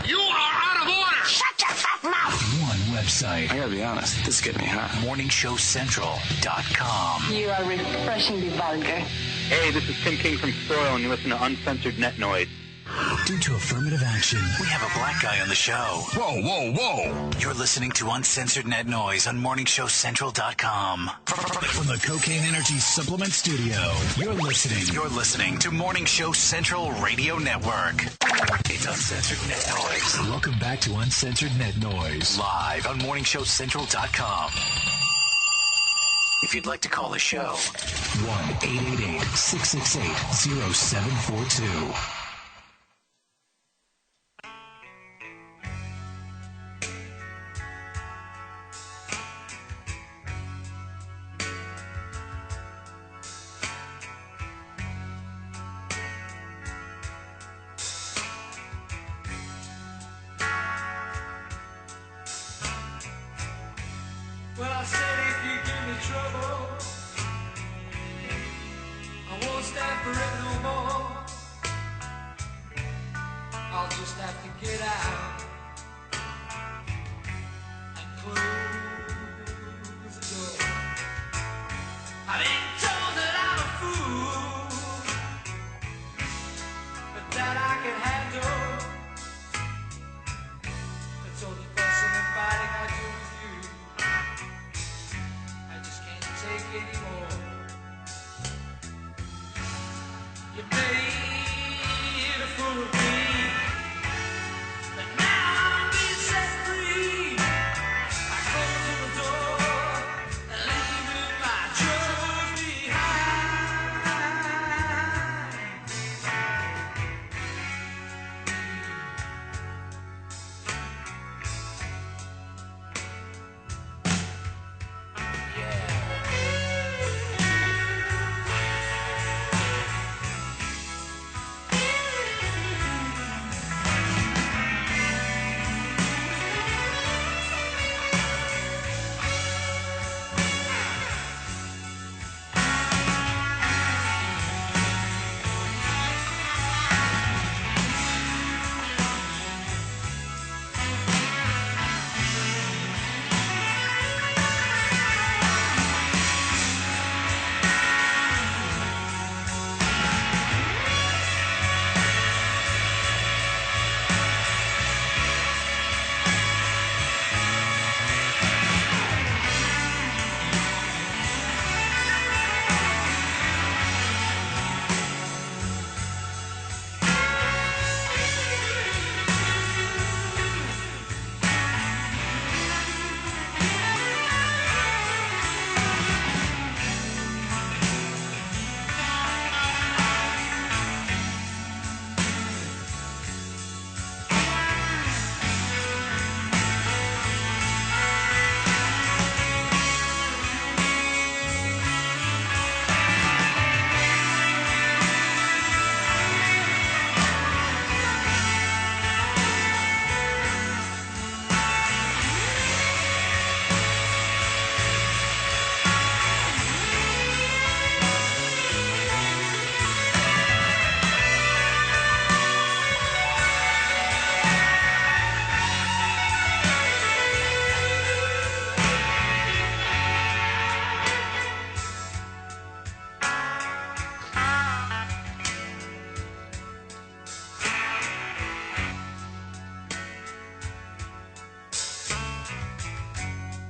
You are out of order. Shut your fat mouth. One website. I gotta be honest, this is getting me hot. MorningShowCentral.com. You are refreshingly vulgar. Hey, this is Tim King from Soil, and you listen to Uncensored Net Noise. Due to affirmative action, we have a black guy on the show. Whoa. You're listening to Uncensored Net Noise on MorningShowCentral.com. From the Cocaine Energy Supplement Studio, you're listening to Morning Show Central Radio Network. It's Uncensored Net Noise. Welcome back to Uncensored Net Noise. Live on MorningShowCentral.com. If you'd like to call the show, 1-888-668-0742. get out and close the door. I've been told that I'm a fool, but that I can handle. That's all the fussing and fighting I do with you. I just can't take anymore. You made a fool of me, but now I'm being set free. I close the door and leaving my troubles behind.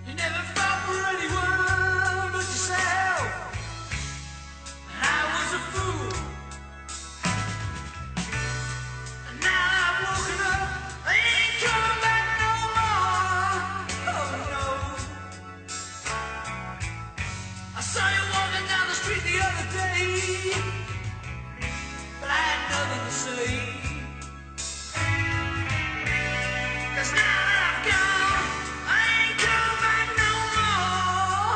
You never fought for anyone but yourself, and I was a fool. And now I'm woken up, I ain't coming back no more. Oh no. I saw you walking down the street the other day, but I had nothing to say. 'Cause now that I've gone, I ain't coming back no more.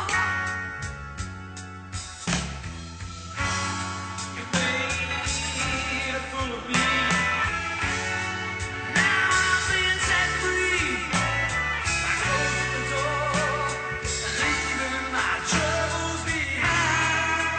You made a fool of me. Now I'm being set free. I close the door and leaving my troubles behind.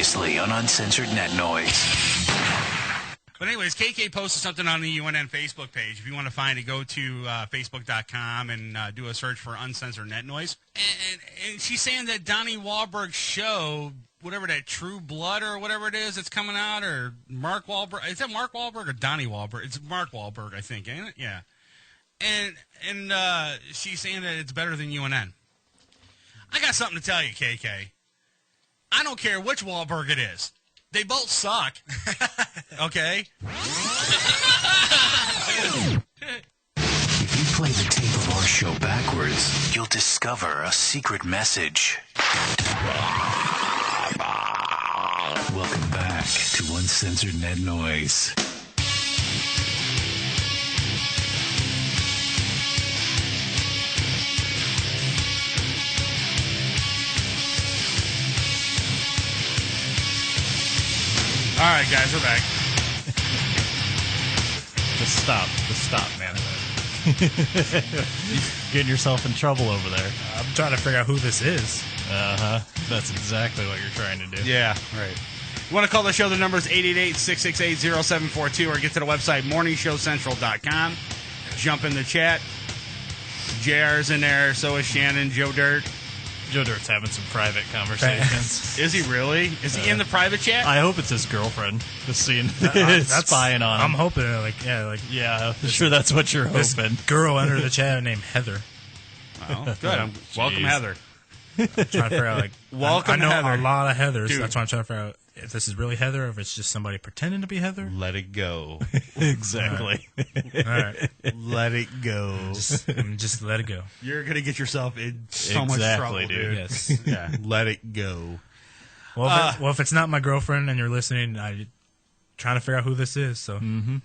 previously on Uncensored Net Noise. But anyways, KK posted something on the UNN Facebook page. If you want to find it, go to Facebook.com and do a search for Uncensored Net Noise. And she's saying that Donnie Wahlberg's show, whatever that True Blood or whatever it is that's coming out, or Mark Wahlberg. Is that Mark Wahlberg or Donnie Wahlberg? It's Mark Wahlberg, I think, ain't it? Yeah. And she's saying that it's better than UNN. I got something to tell you, KK. I don't care which Wahlberg it is. They both suck. Okay? If you play the tape of our show backwards, you'll discover a secret message. Welcome back to Uncensored Net Noise. All right, guys, we're back. Just stop, man. Getting yourself in trouble over there. I'm trying to figure out who this is. That's exactly what you're trying to do. Yeah, right. You want to call the show, the number is 888-668-0742, or get to the website, morningshowcentral.com. Jump in the chat. JR's in there, so is Shannon, Joe Dirt. Joe Dirt's having some private conversations. Is he really? Is he in the private chat? I hope it's his girlfriend. Just seeing That's spying on him. I'm hoping, yeah, sure that's what you're this hoping. Girl entered the chat named Heather. Oh, good. Welcome, Heather. I'm trying to figure out, welcome, I know Heather. a lot of Heathers. Dude. That's why I'm trying to figure out if this is really Heather or if it's just somebody pretending to be Heather. Let it go. Exactly. All right. Let it go. Just let it go. You're going to get yourself in so much trouble, dude. Yes. Yeah, let it go. Well, if it's not my girlfriend and you're listening, I'm trying to figure out who this is. So. Mm-hmm.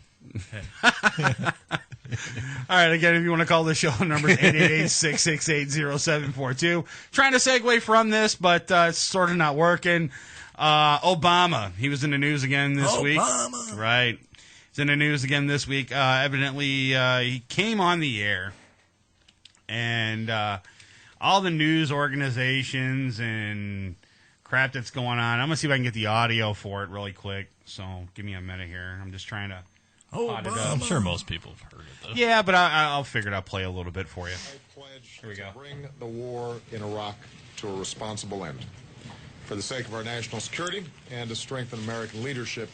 All right, again, if you want to call the show, number is 888-668-0742. Trying to segue from this, but it's sort of not working. Obama, he was in the news again this week. Right. He's in the news again this week. Evidently, he came on the air, and all the news organizations and crap that's going on. I'm going to see if I can get the audio for it really quick. So give me a minute here. I'm just trying to pot it up. I'm sure most people have heard it, though. Yeah, but I'll figure it out, play a little bit for you. I pledge to bring the war in Iraq to a responsible end for the sake of our national security and to strengthen American leadership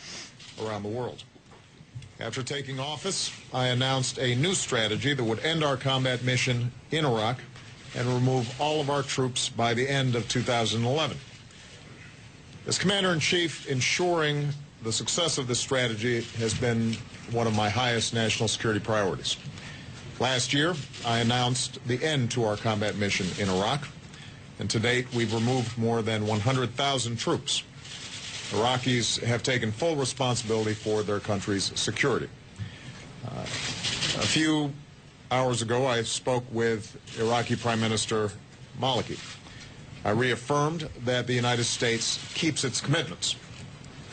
around the world. After taking office, I announced a new strategy that would end our combat mission in Iraq and remove all of our troops by the end of 2011. As Commander-in-Chief, ensuring the success of this strategy has been one of my highest national security priorities. Last year, I announced the end to our combat mission in Iraq, and to date, we've removed more than 100,000 troops. Iraqis have taken full responsibility for their country's security. A few hours ago, I spoke with Iraqi Prime Minister Maliki. I reaffirmed that the United States keeps its commitments.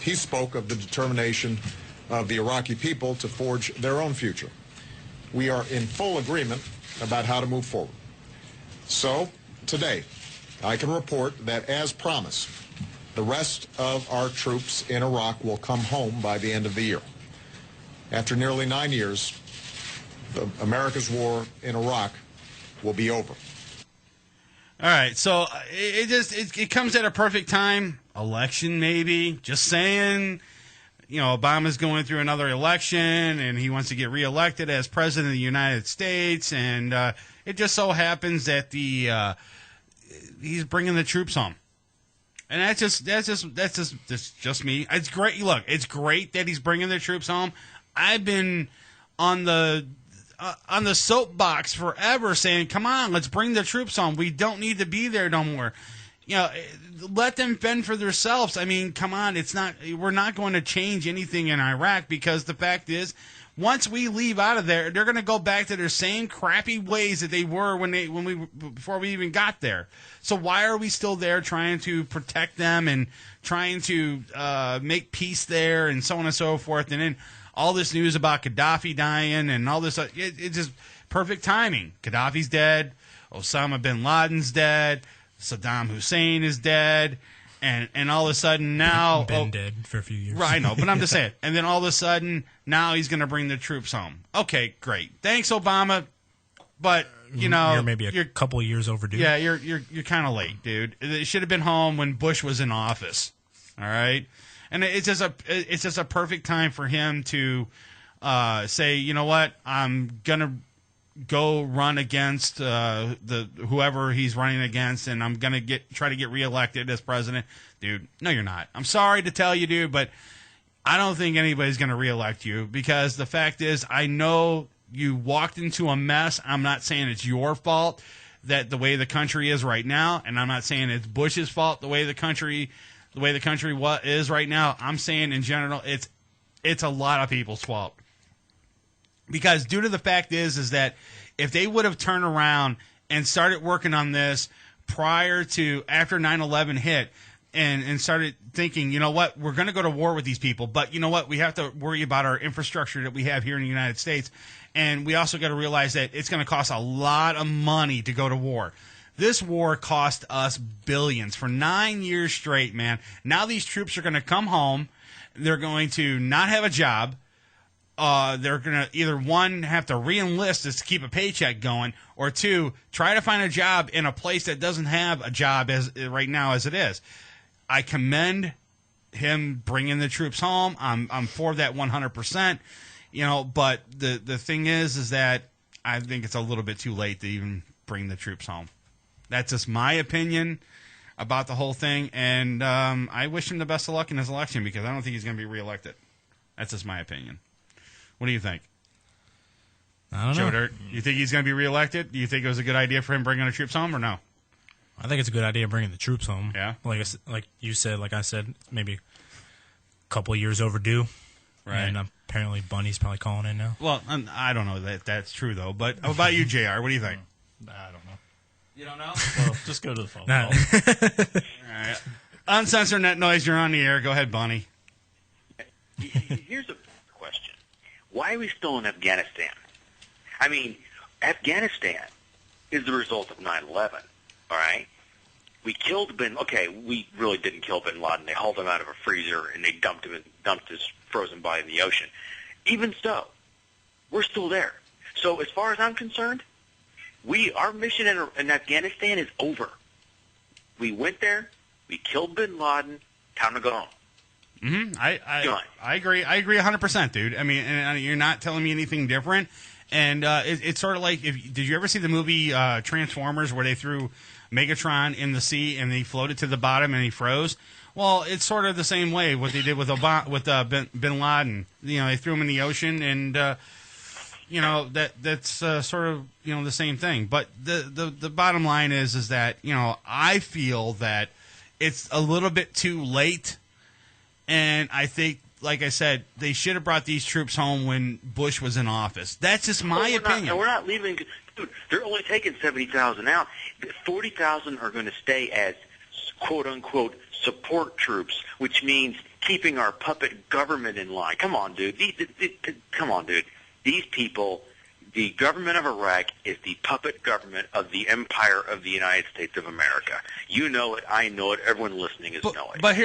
He spoke of the determination of the Iraqi people to forge their own future. We are in full agreement about how to move forward. So, today, I can report that, as promised, the rest of our troops in Iraq will come home by the end of the year. After nearly 9 years, America's war in Iraq will be over. All right, so it comes at a perfect time. Election, maybe. Just saying. You know, Obama's going through another election, and he wants to get reelected as president of the United States, and it just so happens that he's bringing the troops home. And that's just me. It's great. Look, it's great that he's bringing the troops home. I've been on the soapbox forever saying, come on, let's bring the troops home. We don't need to be there no more. You know, let them fend for themselves. I mean, come on, we're not going to change anything in Iraq, because the fact is, once we leave out of there, they're going to go back to their same crappy ways that they were before we even got there. So why are we still there trying to protect them and trying to make peace there and so on and so forth? And then all this news about Gaddafi dying and all this, it's just perfect timing. Gaddafi's dead. Osama bin Laden's dead. Saddam Hussein is dead. And all of a sudden now... Been dead for a few years. Right, I know, but I'm just saying. And then all of a sudden, now he's going to bring the troops home. Okay, great. Thanks, Obama. But, you know... You're maybe a couple of years overdue. Yeah, you're kind of late, dude. It should have been home when Bush was in office. All right? And it's just a perfect time for him to say, you know what, I'm going to go run against whoever he's running against, and I'm going to try to get reelected as president. Dude, no, you're not. I'm sorry to tell you, dude, but I don't think anybody's going to reelect you, because the fact is, I know you walked into a mess. I'm not saying it's your fault that the way the country is right now, and I'm not saying it's Bush's fault the way the country is right now. I'm saying in general, it's a lot of people's fault. Because due to the fact is that if they would have turned around and started working on this after 9/11 hit, and started thinking, you know what, we're going to go to war with these people, but you know what, we have to worry about our infrastructure that we have here in the United States, and we also got to realize that it's going to cost a lot of money to go to war. This war cost us billions for 9 years straight, man. Now these troops are going to come home. They're going to not have a job. They're going to either, one, have to re-enlist to keep a paycheck going, or two, try to find a job in a place that doesn't have a job right now as it is. I commend him bringing the troops home. I'm for that 100%. You know, but the thing is that I think it's a little bit too late to even bring the troops home. That's just my opinion about the whole thing, and I wish him the best of luck in his election, because I don't think he's going to be reelected. That's just my opinion. What do you think? I don't Joe know. Dirt, you think he's going to be reelected? Do you think it was a good idea for him bringing the troops home, or no? I think it's a good idea bringing the troops home. Yeah? Like you said, like I said, maybe a couple of years overdue. Right. And apparently Bunny's probably calling in now. Well, I don't know that that's true, though. But how about you, JR? What do you think? I don't know. You don't know? Well, just go to the phone Nah. call. All right. Uncensored Net Noise, you're on the air. Go ahead, Bunny. Here's a question. Why are we still in Afghanistan? I mean, Afghanistan is the result of 9/11, all right? We really didn't kill bin Laden. They hauled him out of a freezer, and they dumped his frozen body in the ocean. Even so, we're still there. So as far as I'm concerned, our mission in Afghanistan is over. We went there, we killed bin Laden, time to go home. Mm-hmm. I agree. I agree 100%, dude. I mean, and you're not telling me anything different. And it's sort of like, did you ever see the movie Transformers, where they threw Megatron in the sea and he floated to the bottom and he froze? Well, it's sort of the same way what they did with bin Laden. You know, they threw him in the ocean, and you know that's sort of the same thing. But the bottom line is that I feel that it's a little bit too late, and I think, like I said, they should have brought these troops home when Bush was in office. That's just my opinion. We're not leaving. Dude, they're only taking 70,000 out. 40,000 are going to stay as quote-unquote support troops, which means keeping our puppet government in line. Come on, dude. Come on, dude. These people, the government of Iraq is the puppet government of the empire of the United States of America. You know it. I know it. Everyone listening is know it. But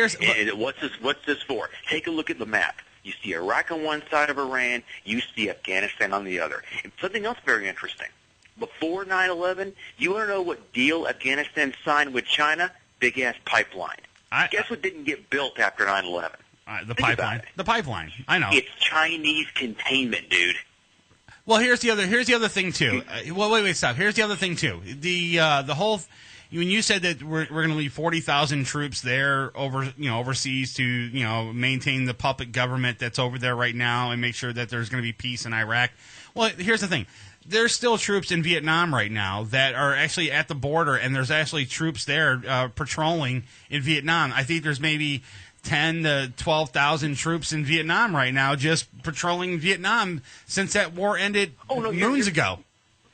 What's this for? Take a look at the map. You see Iraq on one side of Iran. You see Afghanistan on the other. And something else very interesting. Before 9/11, you want to know what deal Afghanistan signed with China? Big-ass pipeline. Guess what didn't get built after 9/11? The pipeline. The pipeline. I know. It's Chinese containment, dude. Well, here's the other thing too. Wait, stop. Here's the other thing too. The whole when you said that we're going to leave 40,000 troops there overseas to maintain the puppet government that's over there right now and make sure that there's going to be peace in Iraq. Well, here's the thing. There's still troops in Vietnam right now that are actually at the border, and there's actually troops there patrolling in Vietnam. I think there's maybe 10 to 12,000 troops in Vietnam right now just patrolling Vietnam since that war ended moons ago.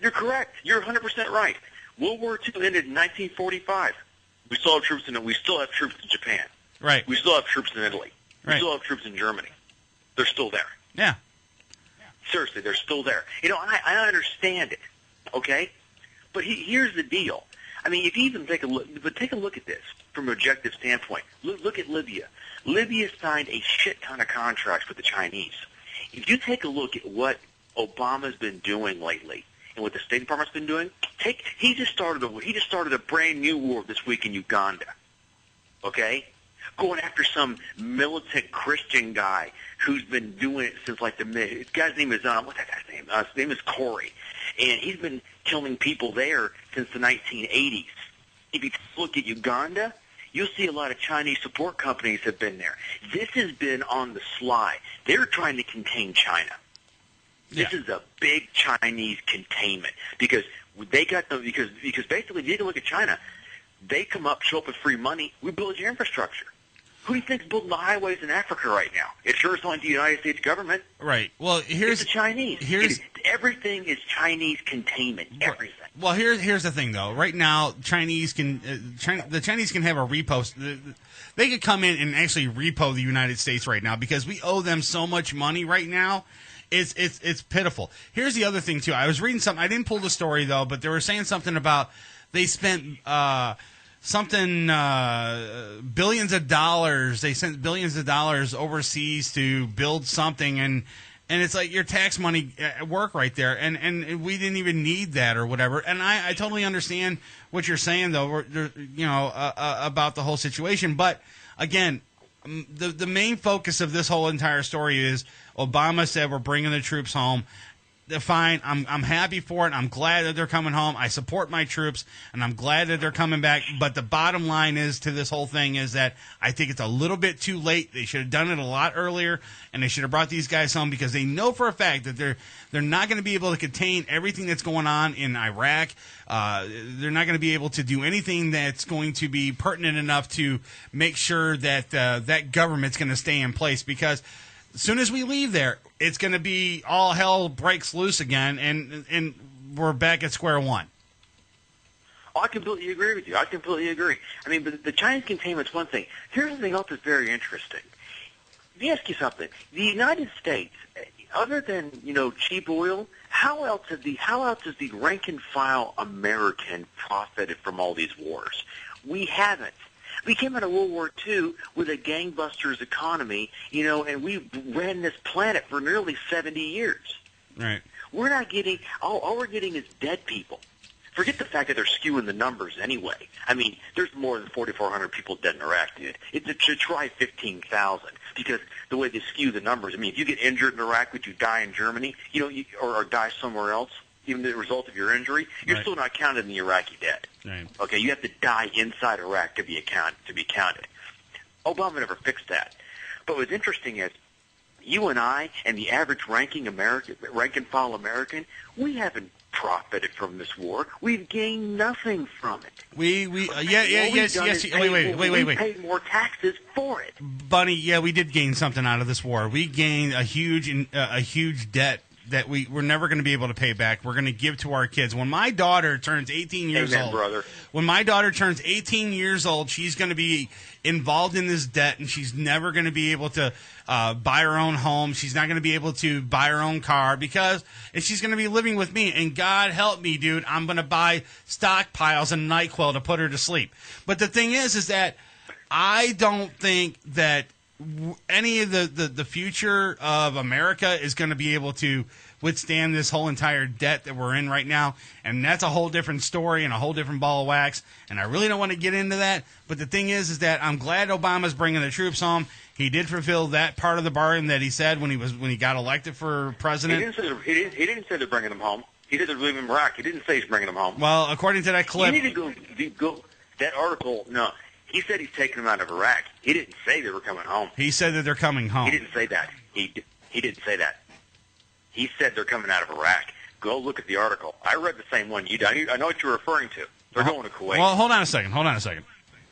You're correct. You're 100% right. World War II ended in 1945. We still have troops in it. We still have troops in Japan. Right. We still have troops in Italy. We Right. still have troops in Germany. They're still there. Yeah. Seriously, they're still there. I understand it, okay? But here's the deal. I mean, if you even take a look at this. from an objective standpoint. Look at Libya. Libya signed a shit ton of contracts with the Chinese. If you take a look at what Obama's been doing lately and what the State Department's been doing, he just started a brand new war this week in Uganda. Okay? Going after some militant Christian guy who's been doing it since like this guy's name is what's that guy's name? His name is Corey, and he's been killing people there since the 1980s. If you look at Uganda, you'll see a lot of Chinese support companies have been there. This has been on the sly. They're trying to contain China. This is a big Chinese containment because they got them because basically if you can look at China, they come up, show up with free money, we build your infrastructure. Who do you think's building the highways in Africa right now? It sure is not the United States government. Right. Well, it's the Chinese. Everything is Chinese containment. Everything. Well, here's the thing though. Right now, the Chinese can have a repo. They could come in and actually repo the United States right now because we owe them so much money right now. It's pitiful. Here's the other thing too. I was reading something. I didn't pull the story though, but they were saying something about they spent billions of dollars. They sent billions of dollars overseas to build something, and it's like your tax money at work right there, and we didn't even need that or whatever. And I totally understand what you're saying though, about the whole situation. But again, the main focus of this whole entire story is Obama said we're bringing the troops home. They're fine. I'm happy for it. I'm glad that they're coming home. I support my troops, and I'm glad that they're coming back. But the bottom line is to this whole thing is that I think it's a little bit too late. They should have done it a lot earlier, and they should have brought these guys home because they know for a fact that they're not going to be able to contain everything that's going on in Iraq. They're not going to be able to do anything that's going to be pertinent enough to make sure that that government's going to stay in place because as soon as we leave there, it's going to be all hell breaks loose again, and we're back at square one. Oh, I completely agree with you. I completely agree. I mean, but the Chinese containment's one thing. Here's something else that's very interesting. Let me ask you something. The United States, other than cheap oil, how else has the rank and file American profited from all these wars? We haven't. We came out of World War II with a gangbusters economy, and we ran this planet for nearly 70 years. Right. We're not getting all we're getting is dead people. Forget the fact that they're skewing the numbers anyway. I mean, there's more than 4,400 people dead in Iraq, dude. To try 15,000 because the way they skew the numbers. I mean, if you get injured in Iraq, but you die in Germany, or die somewhere else, even the result of your injury, you're still not counted in the Iraqi dead. Right. Okay, you have to die inside Iraq to be counted. Obama never fixed that. But what's interesting is you and I and the average rank and file American, we haven't profited from this war. We've gained nothing from it. Wait. We paid more taxes for it. Bunny, yeah, we did gain something out of this war. We gained a huge debt that we're never going to be able to pay back. We're going to give to our kids. When my daughter turns 18 years old, brother. When my daughter turns 18 years old, she's going to be involved in this debt, and she's never going to be able to buy her own home. She's not going to be able to buy her own car and she's going to be living with me. And God help me, dude, I'm going to buy stockpiles of NyQuil to put her to sleep. But the thing is that I don't think that any of the future of America is going to be able to withstand this whole entire debt that we're in right now, and that's a whole different story and a whole different ball of wax, and I really don't want to get into that, but the thing is that I'm glad Obama's bringing the troops home. He did fulfill that part of the bargain that he said when he got elected for president. He didn't say they're bringing them home. He said they're leaving Iraq. He didn't say he's bringing them home. Well, according to that clip... You need to go that article, no. He said he's taking them out of Iraq. He didn't say they were coming home. He said that they're coming home. He didn't say that. He didn't say that. He said they're coming out of Iraq. Go look at the article. I read the same one you did. I know what you're referring to. They're going to Kuwait. Well, hold on a second.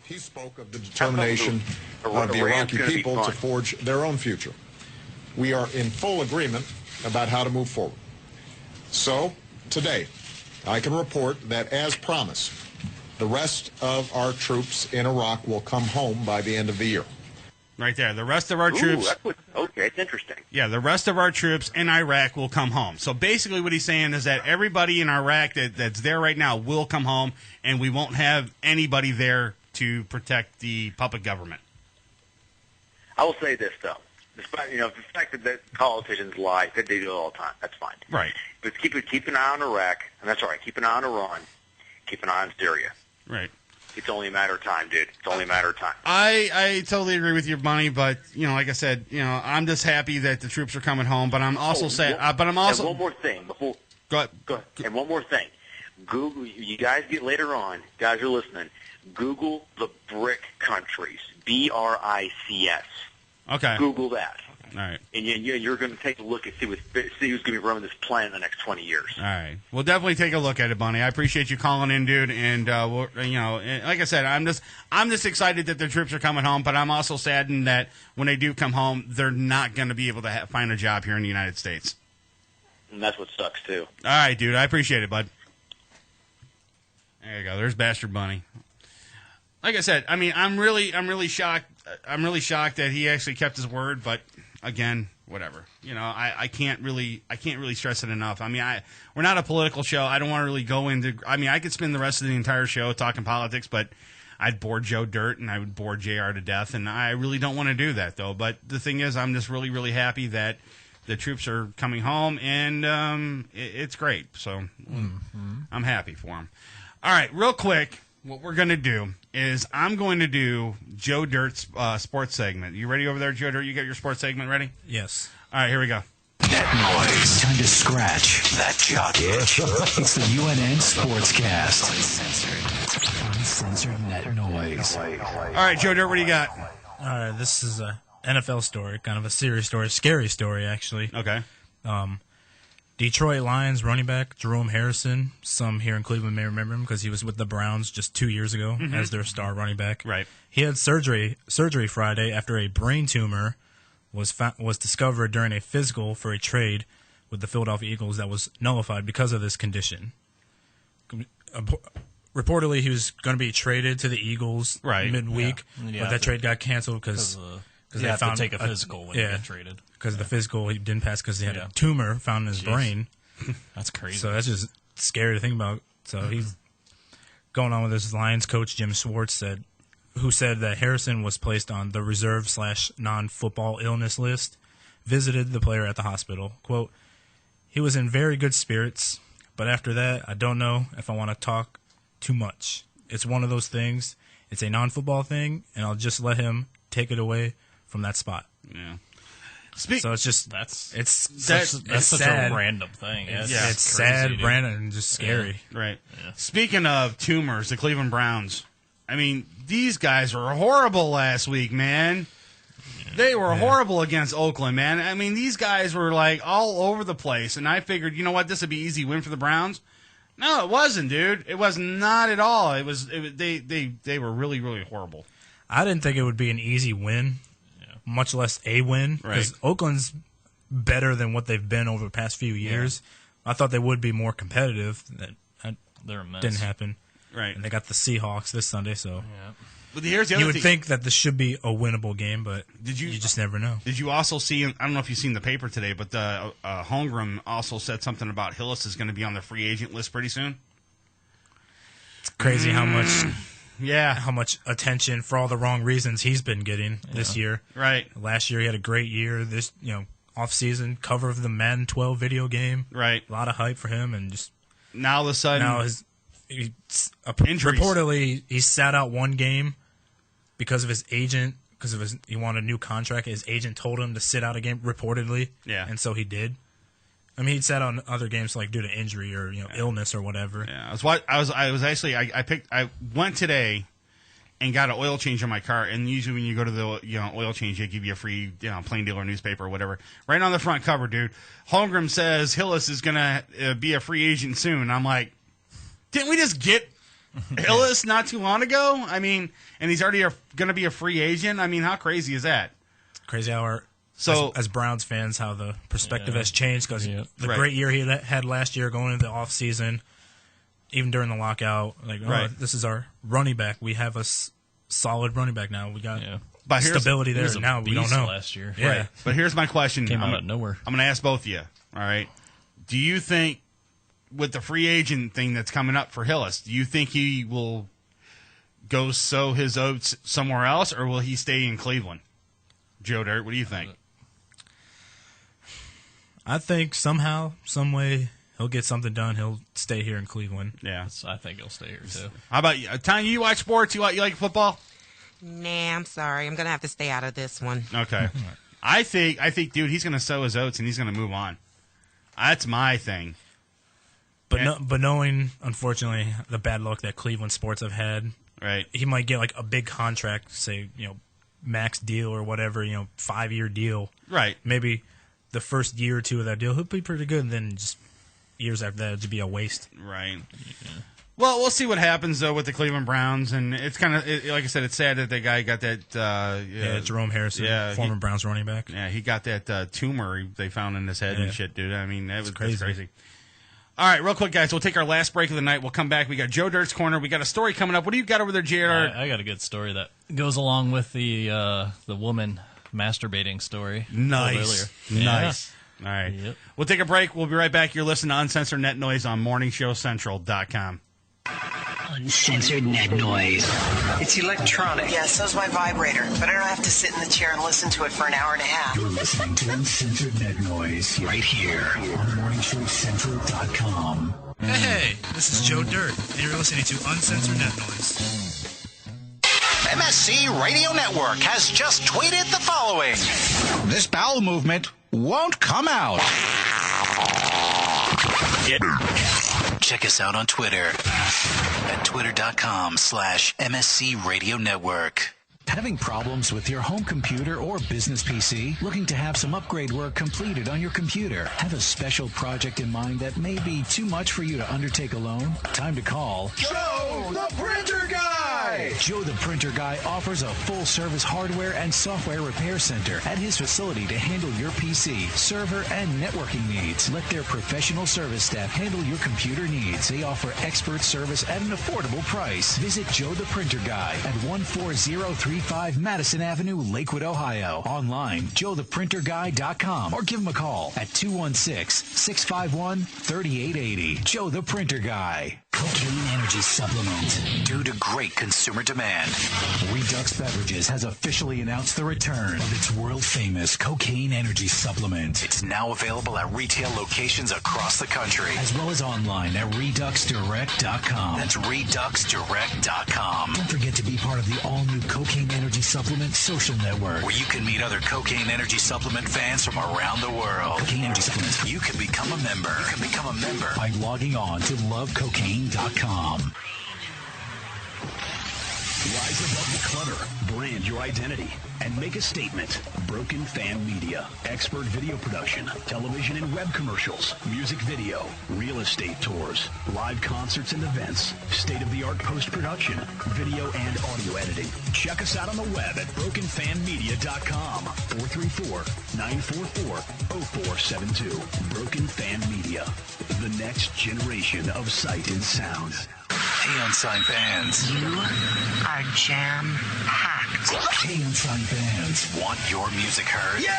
He spoke of the determination of the Iraqi people to forge their own future. We are in full agreement about how to move forward. So, today, I can report that, as promised, the rest of our troops in Iraq will come home by the end of the year. Right there. The rest of our troops... Okay, it's interesting. Yeah, the rest of our troops in Iraq will come home. So basically what he's saying is that everybody in Iraq that's there right now will come home, and we won't have anybody there to protect the puppet government. I will say this, though. Despite, the fact that politicians lie, that they do it all the time, that's fine. Right. But keep an eye on Iraq, and that's all right. Keep an eye on Iran. Keep an eye on Syria. Right. It's only a matter of time, dude. It's only a matter of time. I totally agree with you, Bunny, but, like I said, I'm just happy that the troops are coming home, but I'm also saying, but I'm also... And one more thing before... Go ahead. And one more thing. Google, you guys get later on, guys who are listening, Google the BRIC countries, BRICS. Okay. Google that. All right. And you're going to take a look and see who's going to be running this planet in the next 20 years. All right. We'll definitely take a look at it, Bunny. I appreciate you calling in, dude. And like I said, I'm just excited that the troops are coming home, but I'm also saddened that when they do come home, they're not going to be able to find a job here in the United States. And that's what sucks too. All right, dude. I appreciate it, bud. There you go. There's Bastard Bunny. Like I said, I mean, I'm really shocked. I'm really shocked that he actually kept his word, but again, whatever. I can't really stress it enough. I mean, we're not a political show. I don't want to really go into. I mean, I could spend the rest of the entire show talking politics, but I'd bore Joe Dirt and I would bore JR to death, and I really don't want to do that though. But the thing is, I'm just really, really happy that the troops are coming home, and it's great. So I'm happy for them. All right, real quick, what we're going to do is I'm going to do Joe Dirt's sports segment. You ready over there, Joe Dirt? You got your sports segment ready? Yes. All right, here we go. Net noise. Time to scratch that jock itch. It's the UNN Sportscast. Uncensored net noise. All right, Joe Dirt, what do you got? All right, this is a NFL story, kind of a serious story, scary story, actually. Okay. Detroit Lions running back Jerome Harrison, some here in Cleveland may remember him because he was with the Browns just 2 years ago as their star running back. Right. He had surgery Friday after a brain tumor was discovered during a physical for a trade with the Philadelphia Eagles that was nullified because of this condition. Reportedly, he was going to be traded to the Eagles midweek, but that trade got canceled because they have to take a physical when you get traded. Because the physical he didn't pass because he had a tumor found in his brain. That's crazy. So that's just scary to think about. So he's going on with his Lions coach Jim Schwartz who said that Harrison was placed on the reserve/non-football illness list, visited the player at the hospital. Quote, he was in very good spirits, but after that, I don't know if I want to talk too much. It's one of those things. It's a non-football thing, and I'll just let him take it away from that spot. Yeah. So it's just that's it's such sad. a random thing. It's crazy, sad, dude. random, and just scary. Yeah. Right. Yeah. Speaking of tumors, the Cleveland Browns. I mean, these guys were horrible last week, man. They were horrible against Oakland, man. I mean, these guys were like all over the place, and I figured, you know what, this would be an easy win for the Browns. No, it wasn't, dude. It was not at all. They were really, really horrible. I didn't think it would be an easy win, much less a win, because Oakland's better than what they've been over the past few years. Yeah. I thought they would be more competitive. They're a mess. Didn't happen. Right. And they got the Seahawks this Sunday, so But here's the other you would thing. think that this should be a winnable game, but you just never know. Did you also see, I don't know if you've seen the paper today, but Holmgren also said something about Hillis is going to be on the free agent list pretty soon? It's crazy how much attention for all the wrong reasons he's been getting this year. Right. Last year he had a great year. This, off season cover of the Madden 12 video game. Right. A lot of hype for him, and just now all of a sudden injuries. Reportedly he sat out one game because of his agent. Because he wanted a new contract. His agent told him to sit out a game. Reportedly, and so he did. I mean, he'd sat on other games like due to injury or illness or whatever. Yeah, I went today and got an oil change on my car. And usually when you go to the oil change, they give you a free plain dealer newspaper or whatever. Right on the front cover, dude. Holmgren says Hillis is gonna be a free agent soon. I'm like, didn't we just get Hillis not too long ago? I mean, and he's already going to be a free agent. I mean, how crazy is that? It's crazy how as Browns fans, how the perspective has changed because the great year he had last year going into the off season, even during the lockout, this is our running back. We have a solid running back now. We got stability there. Now we don't know. Last year, right? But here's my question: Came out of nowhere. I'm going to ask both of you. All right, do you think with the free agent thing that's coming up for Hillis, do you think he will go sow his oats somewhere else, or will he stay in Cleveland? Joe Dirt, what do you think? I think somehow, some way, he'll get something done. He'll stay here in Cleveland. Yeah, I think he'll stay here too. How about you, Tanya? You watch sports? You like football? Nah, I'm sorry. I'm gonna have to stay out of this one. Okay. I think, dude, he's gonna sow his oats and he's gonna move on. That's my thing. But knowing, unfortunately, the bad luck that Cleveland sports have had, right? He might get like a big contract, say max deal or whatever, 5-year deal, right? Maybe the first year or two of that deal, he'll be pretty good. And then just years after that, it'd be a waste. Right. Yeah. Well, we'll see what happens, though, with the Cleveland Browns. And it's kind of, like I said, it's sad that the guy got that... Jerome Harrison, former Browns running back. Yeah, he got that tumor they found in his head and shit, dude. I mean, that's crazy. All right, real quick, guys. We'll take our last break of the night. We'll come back. We got Joe Dirt's Corner. We got a story coming up. What do you got over there, JR? I got a good story that goes along with the woman masturbating story. Nice. Earlier. Nice. All right. Yep. We'll take a break. We'll be right back. You're listening to Uncensored Net Noise on MorningShowCentral.com. Uncensored Net Noise. It's electronic. Yeah, so's my vibrator. But I don't have to sit in the chair and listen to it for an hour and a half. You're listening to Uncensored Net Noise right here on MorningShowCentral.com. Hey, this is Joe Dirt, and you're listening to Uncensored Net Noise. MSC Radio Network has just tweeted the following. This bowel movement won't come out. Check us out on Twitter at twitter.com/MSC Radio Network. Having problems with your home computer or business PC? Looking to have some upgrade work completed on your computer? Have a special project in mind that may be too much for you to undertake alone? Time to call Joe the Printer Guy! Joe the Printer Guy offers a full-service hardware and software repair center at his facility to handle your PC, server, and networking needs. Let their professional service staff handle your computer needs. They offer expert service at an affordable price. Visit Joe the Printer Guy at 14035 Madison Avenue, Lakewood, Ohio. Online, joetheprinterguy.com, or give him a call at 216-651-3880. Joe the Printer Guy. Cocaine Energy Supplement. Due to great consumer demand, Redux Beverages has officially announced the return of its world-famous Cocaine Energy Supplement. It's now available at retail locations across the country, as well as online at ReduxDirect.com. That's ReduxDirect.com. Don't forget to be part of the all-new Cocaine Energy Supplement social network, where you can meet other Cocaine Energy Supplement fans from around the world. Cocaine Energy Supplement. You can become a member. You can become a member by logging on to lovecocaine.com. Rise above the clutter, brand your identity, and make a statement. Broken Fan Media. Expert video production, television and web commercials, music video, real estate tours, live concerts and events, state-of-the-art post-production, video and audio editing. Check us out on the web at brokenfanmedia.com. 434-944-0472. Broken Fan Media. The next generation of sight and sound. Hey, Unsigned fans. You are jam-packed. Hey, Unsigned fans. Want your music heard? Yeah!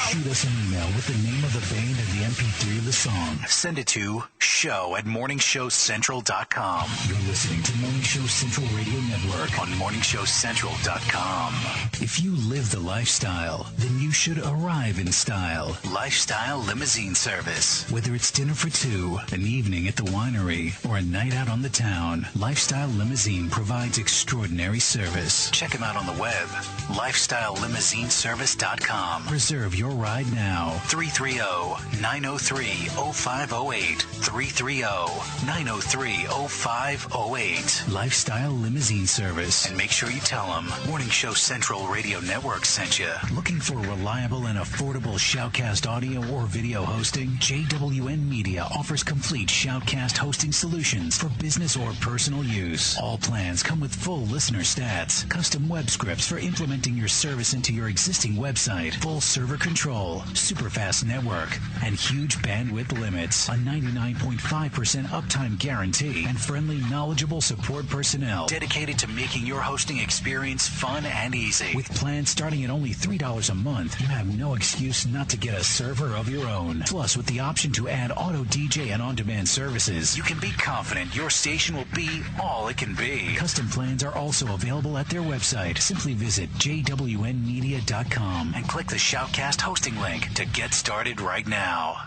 Shoot us an email with the name of the band and the MP3 of the song. Send it to show@morningshowcentral.com. You're listening to Morning Show Central Radio Network on morningshowcentral.com. If you live the lifestyle, then you should arrive in style. Lifestyle Limousine Service. Whether it's dinner for two, an evening at the winery, or a night out on the town, Lifestyle Limousine provides extraordinary service. Check them out on the web, lifestylelimousineservice.com. Reserve your ride now. 330-903-0508. 330-903-0508. Lifestyle Limousine Service. And make sure you tell them Morning Show Central Radio Network sent you. Looking for reliable and affordable Shoutcast audio or video hosting? JWN Media offers complete Shoutcast hosting solutions for business or personal use. All plans come with full listener stats, custom web scripts for implementing your service into your existing website, full server control, super fast network, and huge bandwidth limits. A 99.9 99.5% uptime guarantee, and friendly, knowledgeable support personnel dedicated to making your hosting experience fun and easy. With plans starting at only $3 a month, you have no excuse not to get a server of your own. Plus, with the option to add auto DJ and on-demand services, you can be confident your station will be all it can be. Custom plans are also available at their website. Simply visit jwnmedia.com and click the Shoutcast hosting link to get started right now.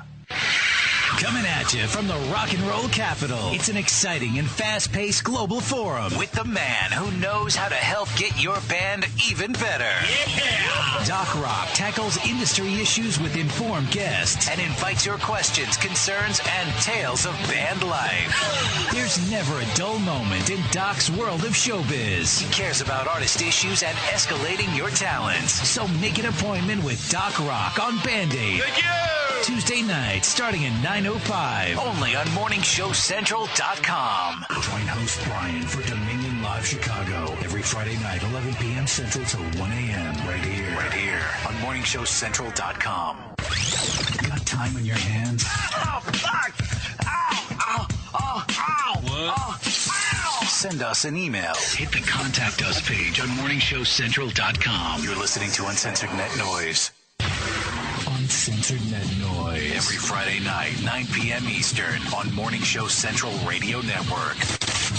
Coming at you from the rock and roll capital, it's an exciting and fast-paced global forum with the man who knows how to help get your band even better. Yeah! Doc Rock tackles industry issues with informed guests and invites your questions, concerns, and tales of band life. There's never a dull moment in Doc's world of showbiz. He cares about artist issues and escalating your talents. So make an appointment with Doc Rock on Band-Aid. Thank you! Tuesday night, starting at 9:05, only on MorningshowCentral.com. Join host Brian for Dominion Live Chicago every Friday night, 11 p.m. Central to 1 a.m. Right here on MorningshowCentral.com. Got time on your hands? Oh, fuck! Ow! Ow! Oh, ow! What? Oh, ow! Send us an email. Hit the Contact Us page on MorningshowCentral.com. You're listening to Uncensored Net Noise. Uncensored Net Noise. Every Friday night, 9 p.m. Eastern on Morning Show Central Radio Network.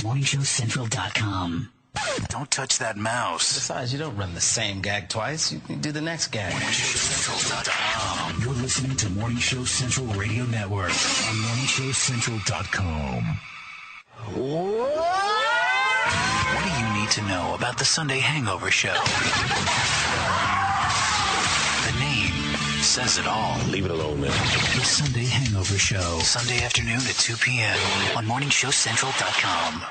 MorningshowCentral.com. Don't touch that mouse. Besides, you don't run the same gag twice. You do the next gag. MorningshowCentral.com. You're listening to Morning Show Central Radio Network on MorningshowCentral.com. What do you need to know about the Sunday Hangover Show? The name says it all. Leave it alone, man. The Sunday Hangover Show. Sunday afternoon at 2 p.m. on MorningshowCentral.com.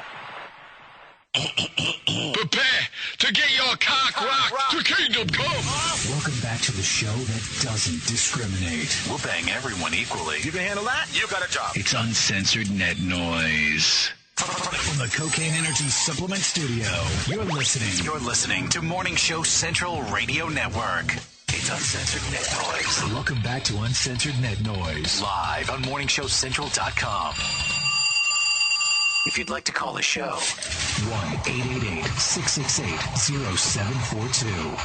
Prepare to get your cock rocked to Kingdom Come. Welcome back to the show that doesn't discriminate. We'll bang everyone equally. You can handle that? You got a job. It's Uncensored Net Noise. From the Cocaine Energy Supplement Studio, you're listening to Morning Show Central Radio Network. It's Uncensored Net Noise. Welcome back to Uncensored Net Noise. Live on MorningshowCentral.com. If you'd like to call the show, 1-888-668-0742.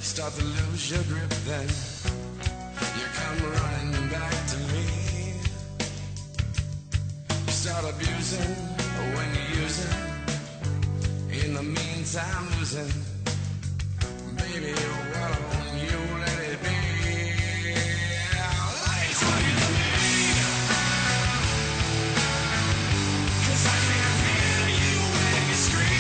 Start to lose your grip, then you come running back to me. You start abusing when you're using, in the meantime losing. Baby, what on you let it be. Like talking to me, 'cause I can't hear you when you're screaming.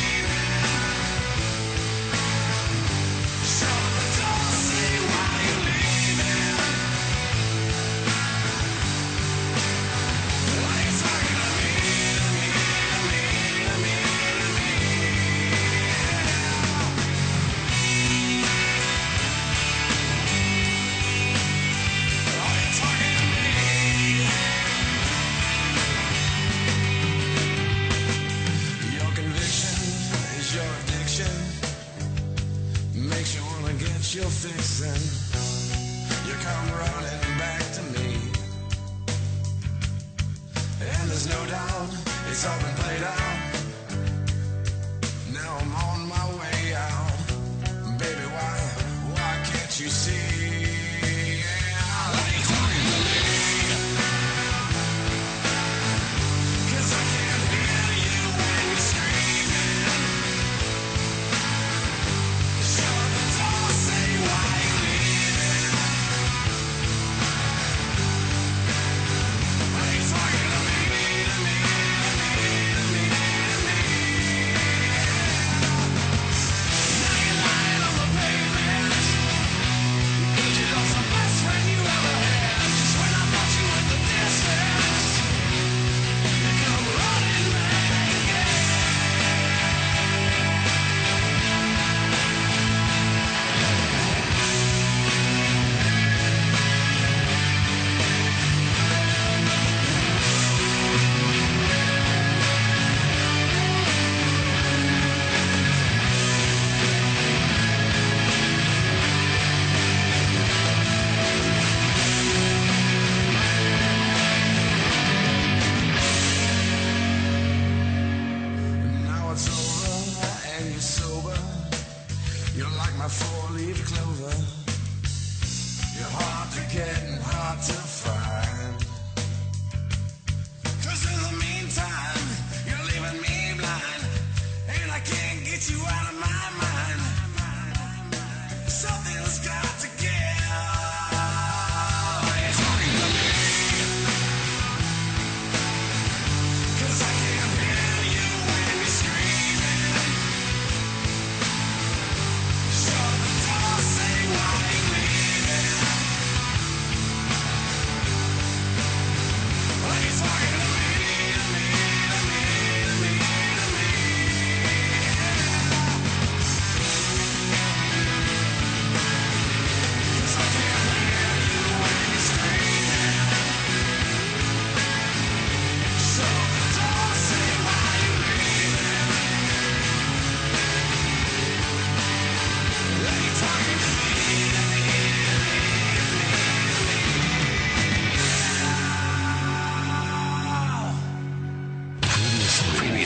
You're fixing, you come running back to me, and there's no doubt it's all been played out. Now I'm on my way out, baby. Why can't you see? Like talking to me, 'cause I can't hear you when you're screaming. Shut the door, say why you leaving. Are you talking to me, to me, to me, to me, to me? Now you're lying on the pavement.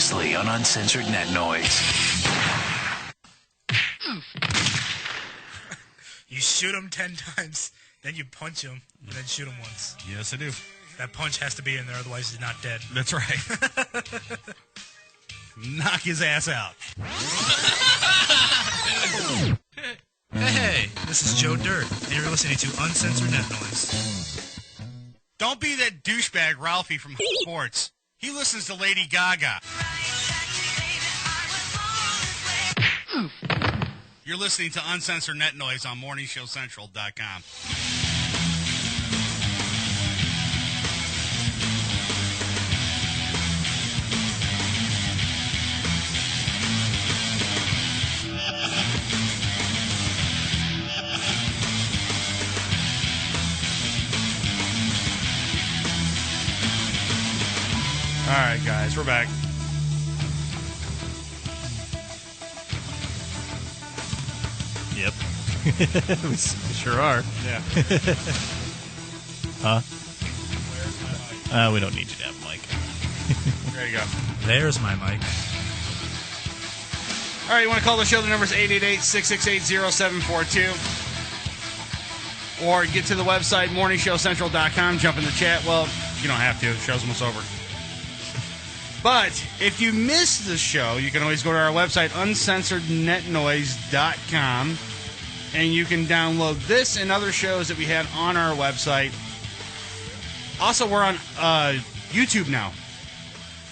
ruthlessly on Uncensored Net Noise. You shoot him 10 times, then you punch him, and then shoot him once. Yes, I do. That punch has to be in there, otherwise he's not dead. That's right. Knock his ass out. Hey, this is Joe Dirt, and you're listening to Uncensored Net Noise. Don't be that douchebag Ralphie from Sports. He listens to Lady Gaga. You're listening to Uncensored Net Noise on MorningShowCentral.com. All right, guys, we're back. Yep. We sure are. Yeah. Huh? We don't need you to have a mic. There you go. There's my mic. All right, you want to call the show? The number's 888-668-0742. Or get to the website, morningshowcentral.com. Jump in the chat. Well, you don't have to. The show's almost over. But if you missed the show, you can always go to our website, uncensorednetnoise.com, and you can download this and other shows that we had on our website. Also, we're on YouTube now.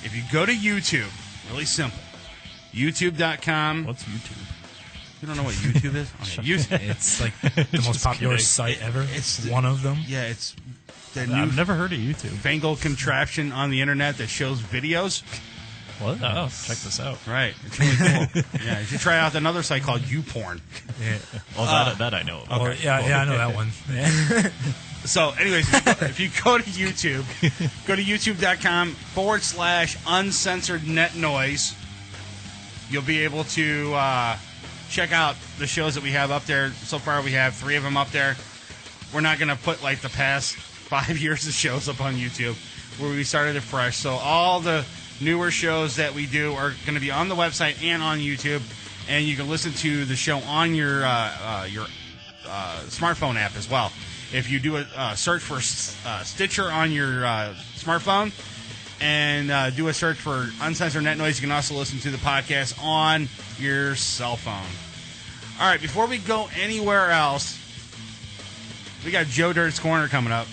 If you go to YouTube, really simple, youtube.com. What's YouTube? You don't know what YouTube is? Okay, YouTube. It's like the most popular site ever. It's one of them. Yeah, it's the new I've never heard of YouTube. fangled contraption on the internet that shows videos. What? Oh, check this out. Right. It's really cool. Yeah, you should try out another site called YouPorn. Yeah. Well, that I know about. Okay. Yeah, I know that one. So, anyways, if you go to YouTube, go to youtube.com/uncensored net noise. You'll be able to check out the shows that we have up there. So far, we have 3 of them up there. We're not going to put like the past 5 years of shows up on YouTube where we started it fresh. So all the newer shows that we do are going to be on the website and on YouTube, and you can listen to the show on your smartphone app as well. If you do a search for Stitcher on your smartphone and do a search for Uncensored Net Noise, you can also listen to the podcast on your cell phone. All right, before we go anywhere else, we got Joe Dirt's Corner coming up.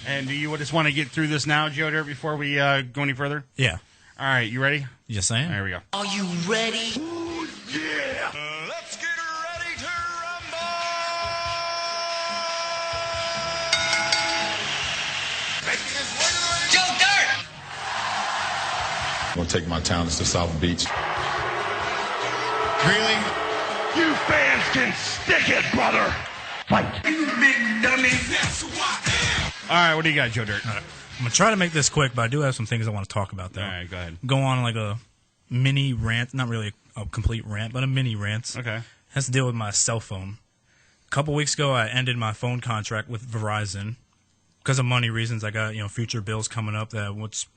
And do you just want to get through this now, Joe Dirt, before we go any further? Yeah. All right, you ready? Yes, I am. There we go. Are you ready? Ooh, yeah. Let's get ready to rumble. Joe Dirt! I'm going to take my talents to South Beach. Really? You fans can stick it, brother. Fight. You big dummy. That's who I am. All right, what do you got, Joe Dirt? All right. I'm going to try to make this quick, but I do have some things I want to talk about, though. All right, go ahead. Go on like a mini rant. Not really a complete rant, but a mini rant. Okay. Has to deal with my cell phone. A couple weeks ago, I ended my phone contract with Verizon. Because of money reasons, I got future bills coming up that won't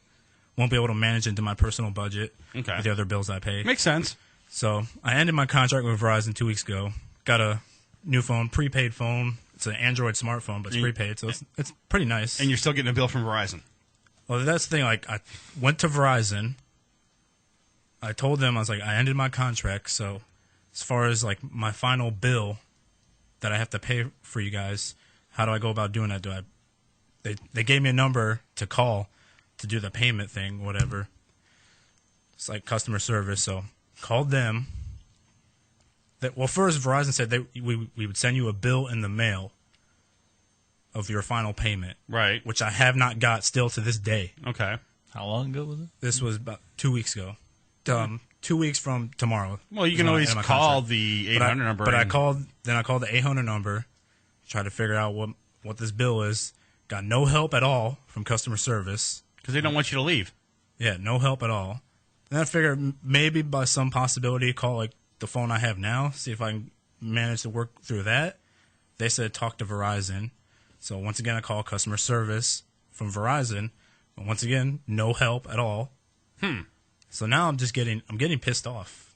be able to manage into my personal budget with the other bills I pay. Makes sense. So I ended my contract with Verizon 2 weeks ago. Got a new phone, prepaid phone. It's an Android smartphone, but it's prepaid, so it's pretty nice. And you're still getting a bill from Verizon. Well, that's the thing. Like, I went to Verizon. I told them, I was like, I ended my contract, so as far as like my final bill that I have to pay for you guys, how do I go about doing that? They gave me a number to call to do the payment thing, whatever. It's like customer service, so called them. Well, first Verizon said we would send you a bill in the mail of your final payment, right? Which I have not got still to this day. Okay. How long ago was it? This was about 2 weeks ago. 2 weeks from tomorrow. Well, you can always call the 800 number. But I called the 800 number, tried to figure out what this bill is. Got no help at all from customer service because they don't want you to leave. Yeah, no help at all. Then I figured maybe by some possibility call like the phone I have now, see if I can manage to work through that. They said talk to Verizon. So once again, I call customer service from Verizon. And once again, no help at all. So now I'm getting pissed off.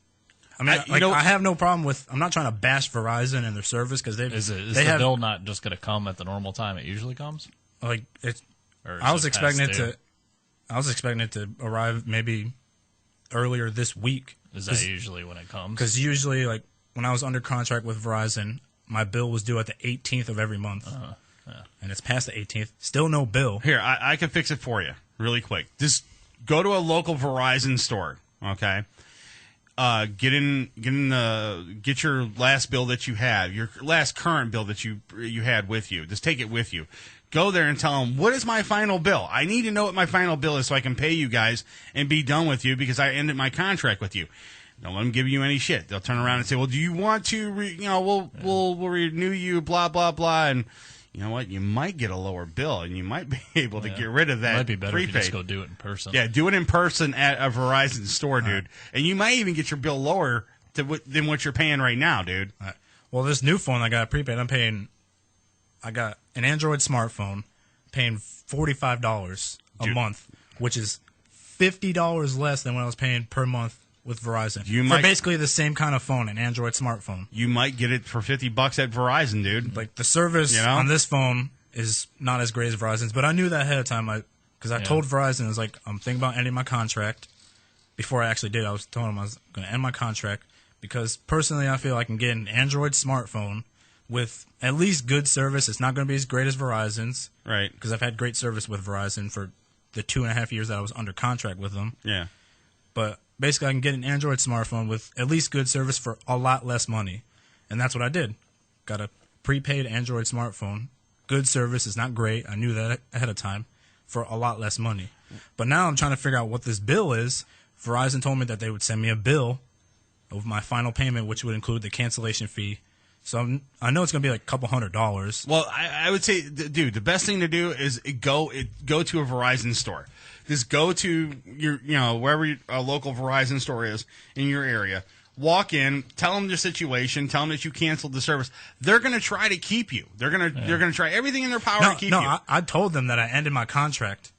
I mean, I have no problem with. I'm not trying to bash Verizon and their service because Is the bill not just going to come at the normal time it usually comes? Like it's. Or is I was it expecting it past due? to. I was expecting it to arrive maybe earlier this week. Is that usually when it comes? Because usually, like when I was under contract with Verizon, my bill was due at the 18th of every month, and it's past the 18th. Still no bill. Here, I can fix it for you really quick. Just go to a local Verizon store, okay? Get your last bill that you have, your last current bill that you had with you. Just take it with you. Go there and tell them, what is my final bill? I need to know what my final bill is so I can pay you guys and be done with you because I ended my contract with you. Don't let them give you any shit. They'll turn around and say, well, do you want to, we'll renew you, blah, blah, blah. And you know what? You might get a lower bill and you might be able to get rid of that. It might be better prepaid. if you just go do it in person. Yeah, do it in person at a Verizon store, dude. And you might even get your bill lower than what you're paying right now, dude. All right. Well, this new phone I got prepaid, I got an Android smartphone, paying $45 a month, which is $50 less than what I was paying per month with Verizon. For basically the same kind of phone, an Android smartphone. You might get it for $50 at Verizon, dude. Like the service on this phone is not as great as Verizon's, but I knew that ahead of time. Because I told Verizon, I was like, I'm thinking about ending my contract. Before I actually did, I was telling them I was going to end my contract because personally, I feel I can get an Android smartphone with at least good service. It's not going to be as great as Verizon's. Right. Because I've had great service with Verizon for the 2.5 years that I was under contract with them. Yeah. But basically, I can get an Android smartphone with at least good service for a lot less money. And that's what I did. Got a prepaid Android smartphone. Good service. It's not great. I knew that ahead of time for a lot less money. But now I'm trying to figure out what this bill is. Verizon told me that they would send me a bill of my final payment, which would include the cancellation fee. So I know it's going to be like a couple $100. Well, I would say, dude, the best thing to do is go to a Verizon store. Just go to your, wherever a local Verizon store is in your area. Walk in, tell them your situation, tell them that you canceled the service. They're going to try to keep you. They're going to try everything in their power to keep you. No, I told them that I ended my contract,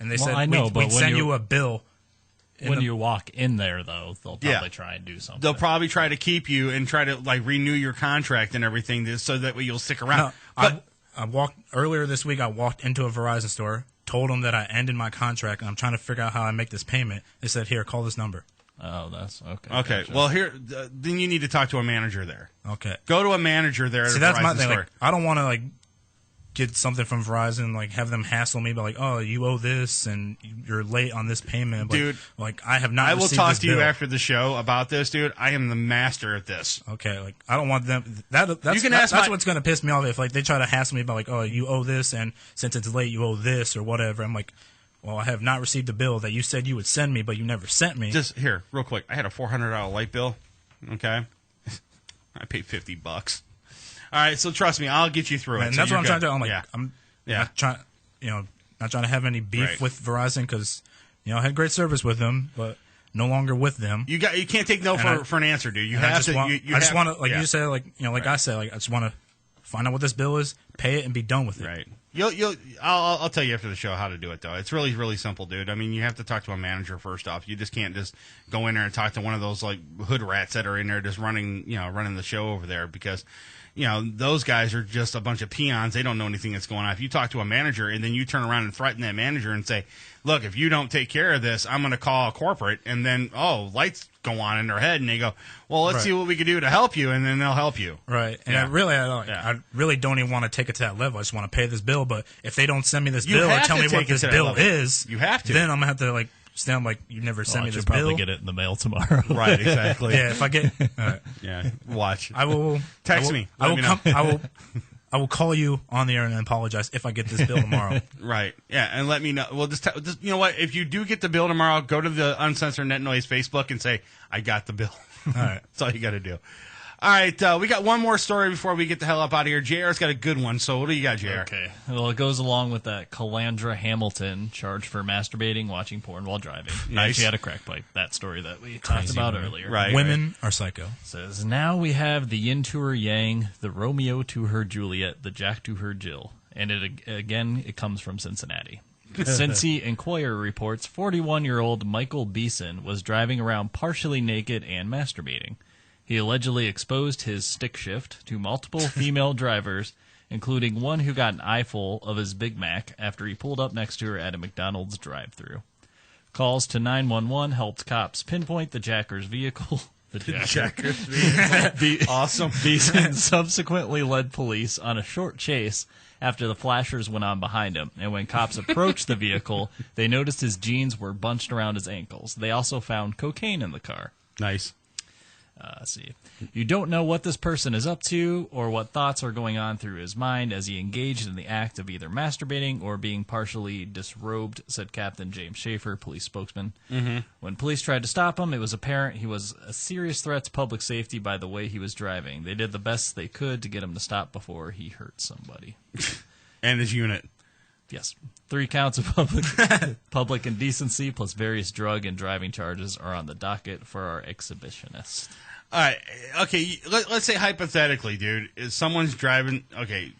and they said we'd send you a bill. When you walk in there, though, they'll probably try and do something. They'll probably try to keep you and try to renew your contract and everything, so that way you'll stick around. No, I walked earlier this week. I walked into a Verizon store, told them that I ended my contract, and I'm trying to figure out how I make this payment. They said, "Here, call this number." Oh, that's okay. Okay, gotcha. well then you need to talk to a manager there. Okay, go to a manager there. See, that's my thing. Like, I don't want to get something from Verizon, have them hassle me, but oh, you owe this and you're late on this payment. But, dude, I have not. I will received talk this to bill. you after the show about this, dude. I am the master at this. Okay, I don't want them. That's what's going to piss me off if they try to hassle me about oh, you owe this, and since it's late, you owe this or whatever. I'm like, well, I have not received the bill that you said you would send me, but you never sent me. Just here, real quick. I had a $400 light bill. Okay, I paid $50. All right, so trust me, I'll get you through it. And that's what I'm trying to do. I'm like, yeah. I'm not trying, not trying to have any beef with Verizon because, I had great service with them, but no longer with them. You can't take no for an answer, dude. You have to. I just want to, you said, I said, I just want to find out what this bill is, pay it, and be done with it. Right. I'll tell you after the show how to do it, though. It's really, really simple, dude. I mean, you have to talk to a manager first off. You just can't just go in there and talk to one of those hood rats that are in there just running the show over there because. Those guys are just a bunch of peons. They don't know anything that's going on. If you talk to a manager and then you turn around and threaten that manager and say, look, if you don't take care of this, I'm going to call corporate, and then, lights go on in their head, and they go, well, let's see what we can do to help you, and then they'll help you. Right. And I really don't even want to take it to that level. I just want to pay this bill, but if they don't send me this bill or tell me what this bill is, you have to. Then I'm going to have to, stand you never sent me this bill. I'll probably get it in the mail tomorrow. Right, exactly. Yeah, if I get... Right. Yeah, watch. I will... Text me. I will call you on the air and apologize if I get this bill tomorrow. Right. Yeah, and let me know. Well, just you know what? If you do get the bill tomorrow, go to the Uncensored Net Noise Facebook and say, I got the bill. All right. That's all you got to do. All right, we got one more story before we get the hell up out of here. JR's got a good one, so what do you got, JR? Okay. Well, it goes along with that. Calandra Hamilton charged for masturbating, watching porn while driving. Nice. She had a crack pipe. That story that we talked about earlier. Right. Women are psycho. Says, now we have the yin to her yang, the Romeo to her Juliet, the Jack to her Jill. And it comes from Cincinnati. Cincy Enquirer reports 41-year-old Michael Beeson was driving around partially naked and masturbating. He allegedly exposed his stick shift to multiple female drivers, including one who got an eyeful of his Big Mac after he pulled up next to her at a McDonald's drive-thru. Calls to 911 helped cops pinpoint the jacker's vehicle. The jacker's vehicle. Awesome. Beeson subsequently led police on a short chase after the flashers went on behind him, and when cops approached the vehicle, they noticed his jeans were bunched around his ankles. They also found cocaine in the car. Nice. Let's see. You don't know what this person is up to or what thoughts are going on through his mind as he engaged in the act of either masturbating or being partially disrobed, said Captain James Schaefer, police spokesman. Mm-hmm. When police tried to stop him, it was apparent he was a serious threat to public safety by the way he was driving. They did the best they could to get him to stop before he hurt somebody. And his unit. Yes. 3 counts of public indecency plus various drug and driving charges are on the docket for our exhibitionist. All right. Okay. Let's say hypothetically, dude, is someone's driving. Okay.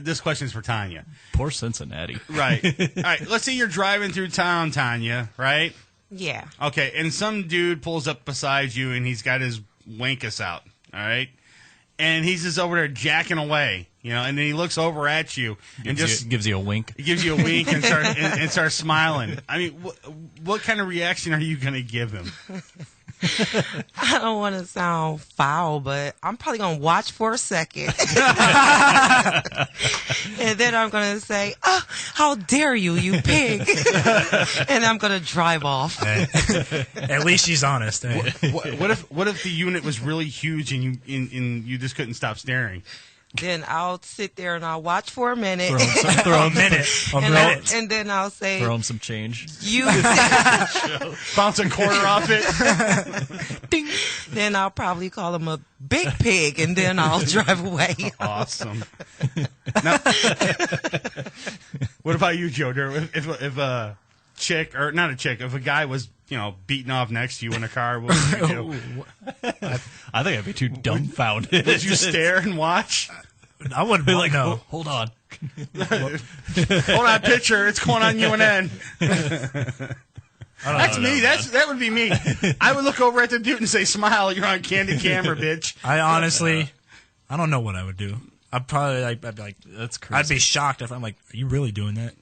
This question's for Tanya. Poor Cincinnati. Right. All right. Let's say you're driving through town, Tanya. Right. Yeah. Okay. And some dude pulls up beside you, and he's got his wankus out. All right. And he's just over there jacking away, and then he looks over at you and gives you a wink. He gives you a wink and starts smiling. I mean, what kind of reaction are you going to give him? I don't want to sound foul, but I'm probably going to watch for a second. And then I'm going to say, oh, how dare you, you pig. And I'm going to drive off. At least she's honest. What if the unit was really huge and you just couldn't stop staring? Then I'll sit there and I'll watch for a minute. Throw him and then I'll say, throw him some change. You bounce a quarter off it. Ding. Then I'll probably call him a big pig, and then I'll drive away. Awesome. Now, what about you, Joe? If a chick, or not a chick, if a guy was beating off next to you in a car, what would you do? I think I'd be too dumbfounded. Would you stare and watch? I wouldn't be like, no. Hold on. Hold on, picture. It's going on UNN. That's me. That would be me. I would look over at the dude and say, "Smile, you're on candid camera, bitch." I honestly, I don't know what I would do. I'd probably I'd be like, that's crazy. I'd be shocked if I'm like, are you really doing that?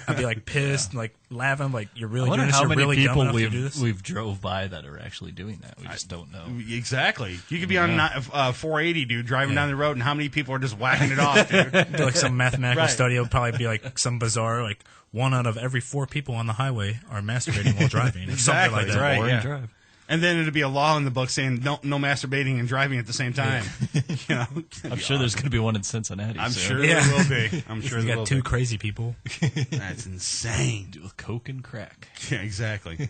I'd be like pissed, like laughing, like you're really doing this. How you're many really people dumb enough to do this? we've drove by that are actually doing that? We just don't know. Exactly. You could be on 480, dude, driving down the road, and how many people are just whacking it off, dude? Do like some mathematical study. It'll probably be like some bizarre, like 1 out of every 4 people on the highway are masturbating while driving. Exactly. Something like that. Right. Yeah. Drive. And then it'd be a law in the book saying no masturbating and driving at the same time. I'm sure there's going to be one in Cincinnati. I'm soon. sure there will be. I'm sure you there got will 2 be. crazy people. That's insane. With coke and crack. Yeah, exactly.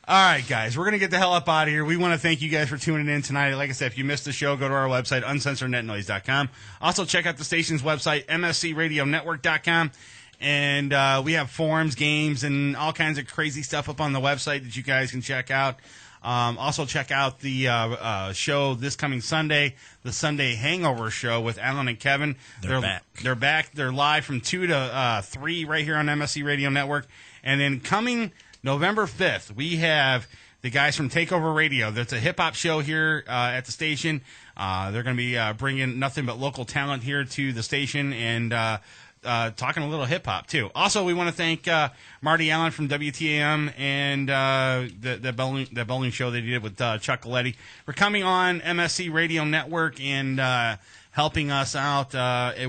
All right, guys, we're going to get the hell up out of here. We want to thank you guys for tuning in tonight. Like I said, if you missed the show, go to our website, uncensorednetnoise.com. Also, check out the station's website, mscradionetwork.com. And we have forums, games, and all kinds of crazy stuff up on the website that you guys can check out. Also, check out the show this coming Sunday, the Sunday Hangover Show with Alan and Kevin. They're back. They're back. They're live from 2 to 3 right here on MSC Radio Network. And then coming November 5th, we have the guys from Takeover Radio. That's a hip-hop show here at the station. They're going to be bringing nothing but local talent here to the station and talking a little hip-hop, too. Also, we want to thank Marty Allen from WTAM and the bowling show they did with Chuck Coletti for coming on MSC Radio Network and helping us out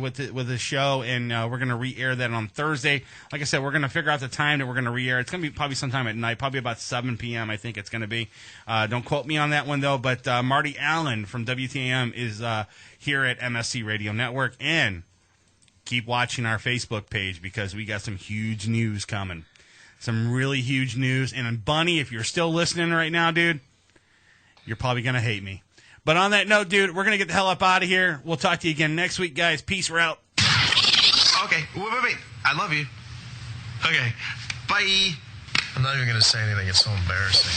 with the show. And we're going to re-air that on Thursday. Like I said, we're going to figure out the time that we're going to re-air. It's going to be probably sometime at night, probably about 7 p.m. I think it's going to be. Don't quote me on that one, though. But Marty Allen from WTAM is here at MSC Radio Network. And keep watching our Facebook page because we got some huge news coming. Some really huge news. And Bunny, if you're still listening right now, dude, you're probably going to hate me. But on that note, dude, we're going to get the hell up out of here. We'll talk to you again next week, guys. Peace. We're out. Okay. Wait. I love you. Okay. Bye. I'm not even going to say anything. It's so embarrassing.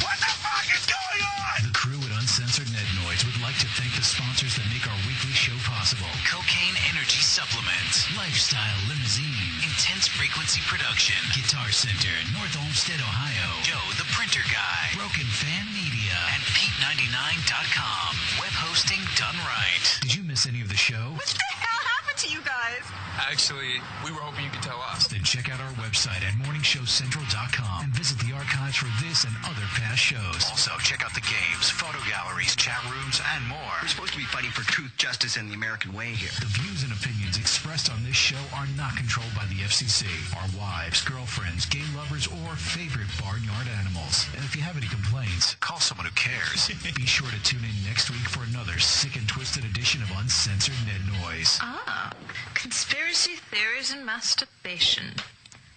What the fuck is going on? The crew at Uncensored Net Noise would like to thank the sponsors that make our weekly show possible. Cocaine Energy Energy Supplement, Lifestyle Limousine, Intense Frequency Production, Guitar Center, North Olmsted, Ohio, Joe the Printer Guy, Broken Fan Media, and Pete99.com. Web hosting done right. Did you miss any of the show? What the hell happened to you guys? Actually, we were hoping you could tell us. Then check out our website at morningshowcentral.com and visit the archives for this and other past shows. Also, check out the games, photo galleries, chat rooms, and more. We're supposed to be fighting for truth, justice, and the American way here. The views and opinions expressed on this show are not controlled by the FCC, our wives, girlfriends, gay lovers, or favorite barnyard animals. And if you have any complaints, call someone who cares. Be sure to tune in next week for another sick and twisted edition of Uncensored Net Noise. Conspiracy theories and masturbation.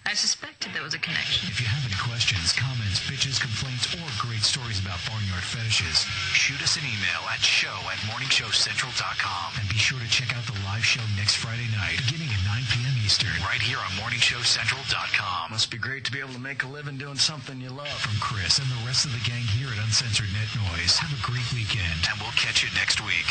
I suspected there was a connection. If you have any questions, comments, bitches, complaints, or great stories about barnyard fetishes, shoot us an email at show@morningshowcentral.com. And be sure to check out the live show next Friday night, beginning at 9 p.m. Eastern, right here on morningshowcentral.com. Must be great to be able to make a living doing something you love. From Chris and the rest of the gang here at Uncensored Net Noise, have a great weekend. And we'll catch you next week.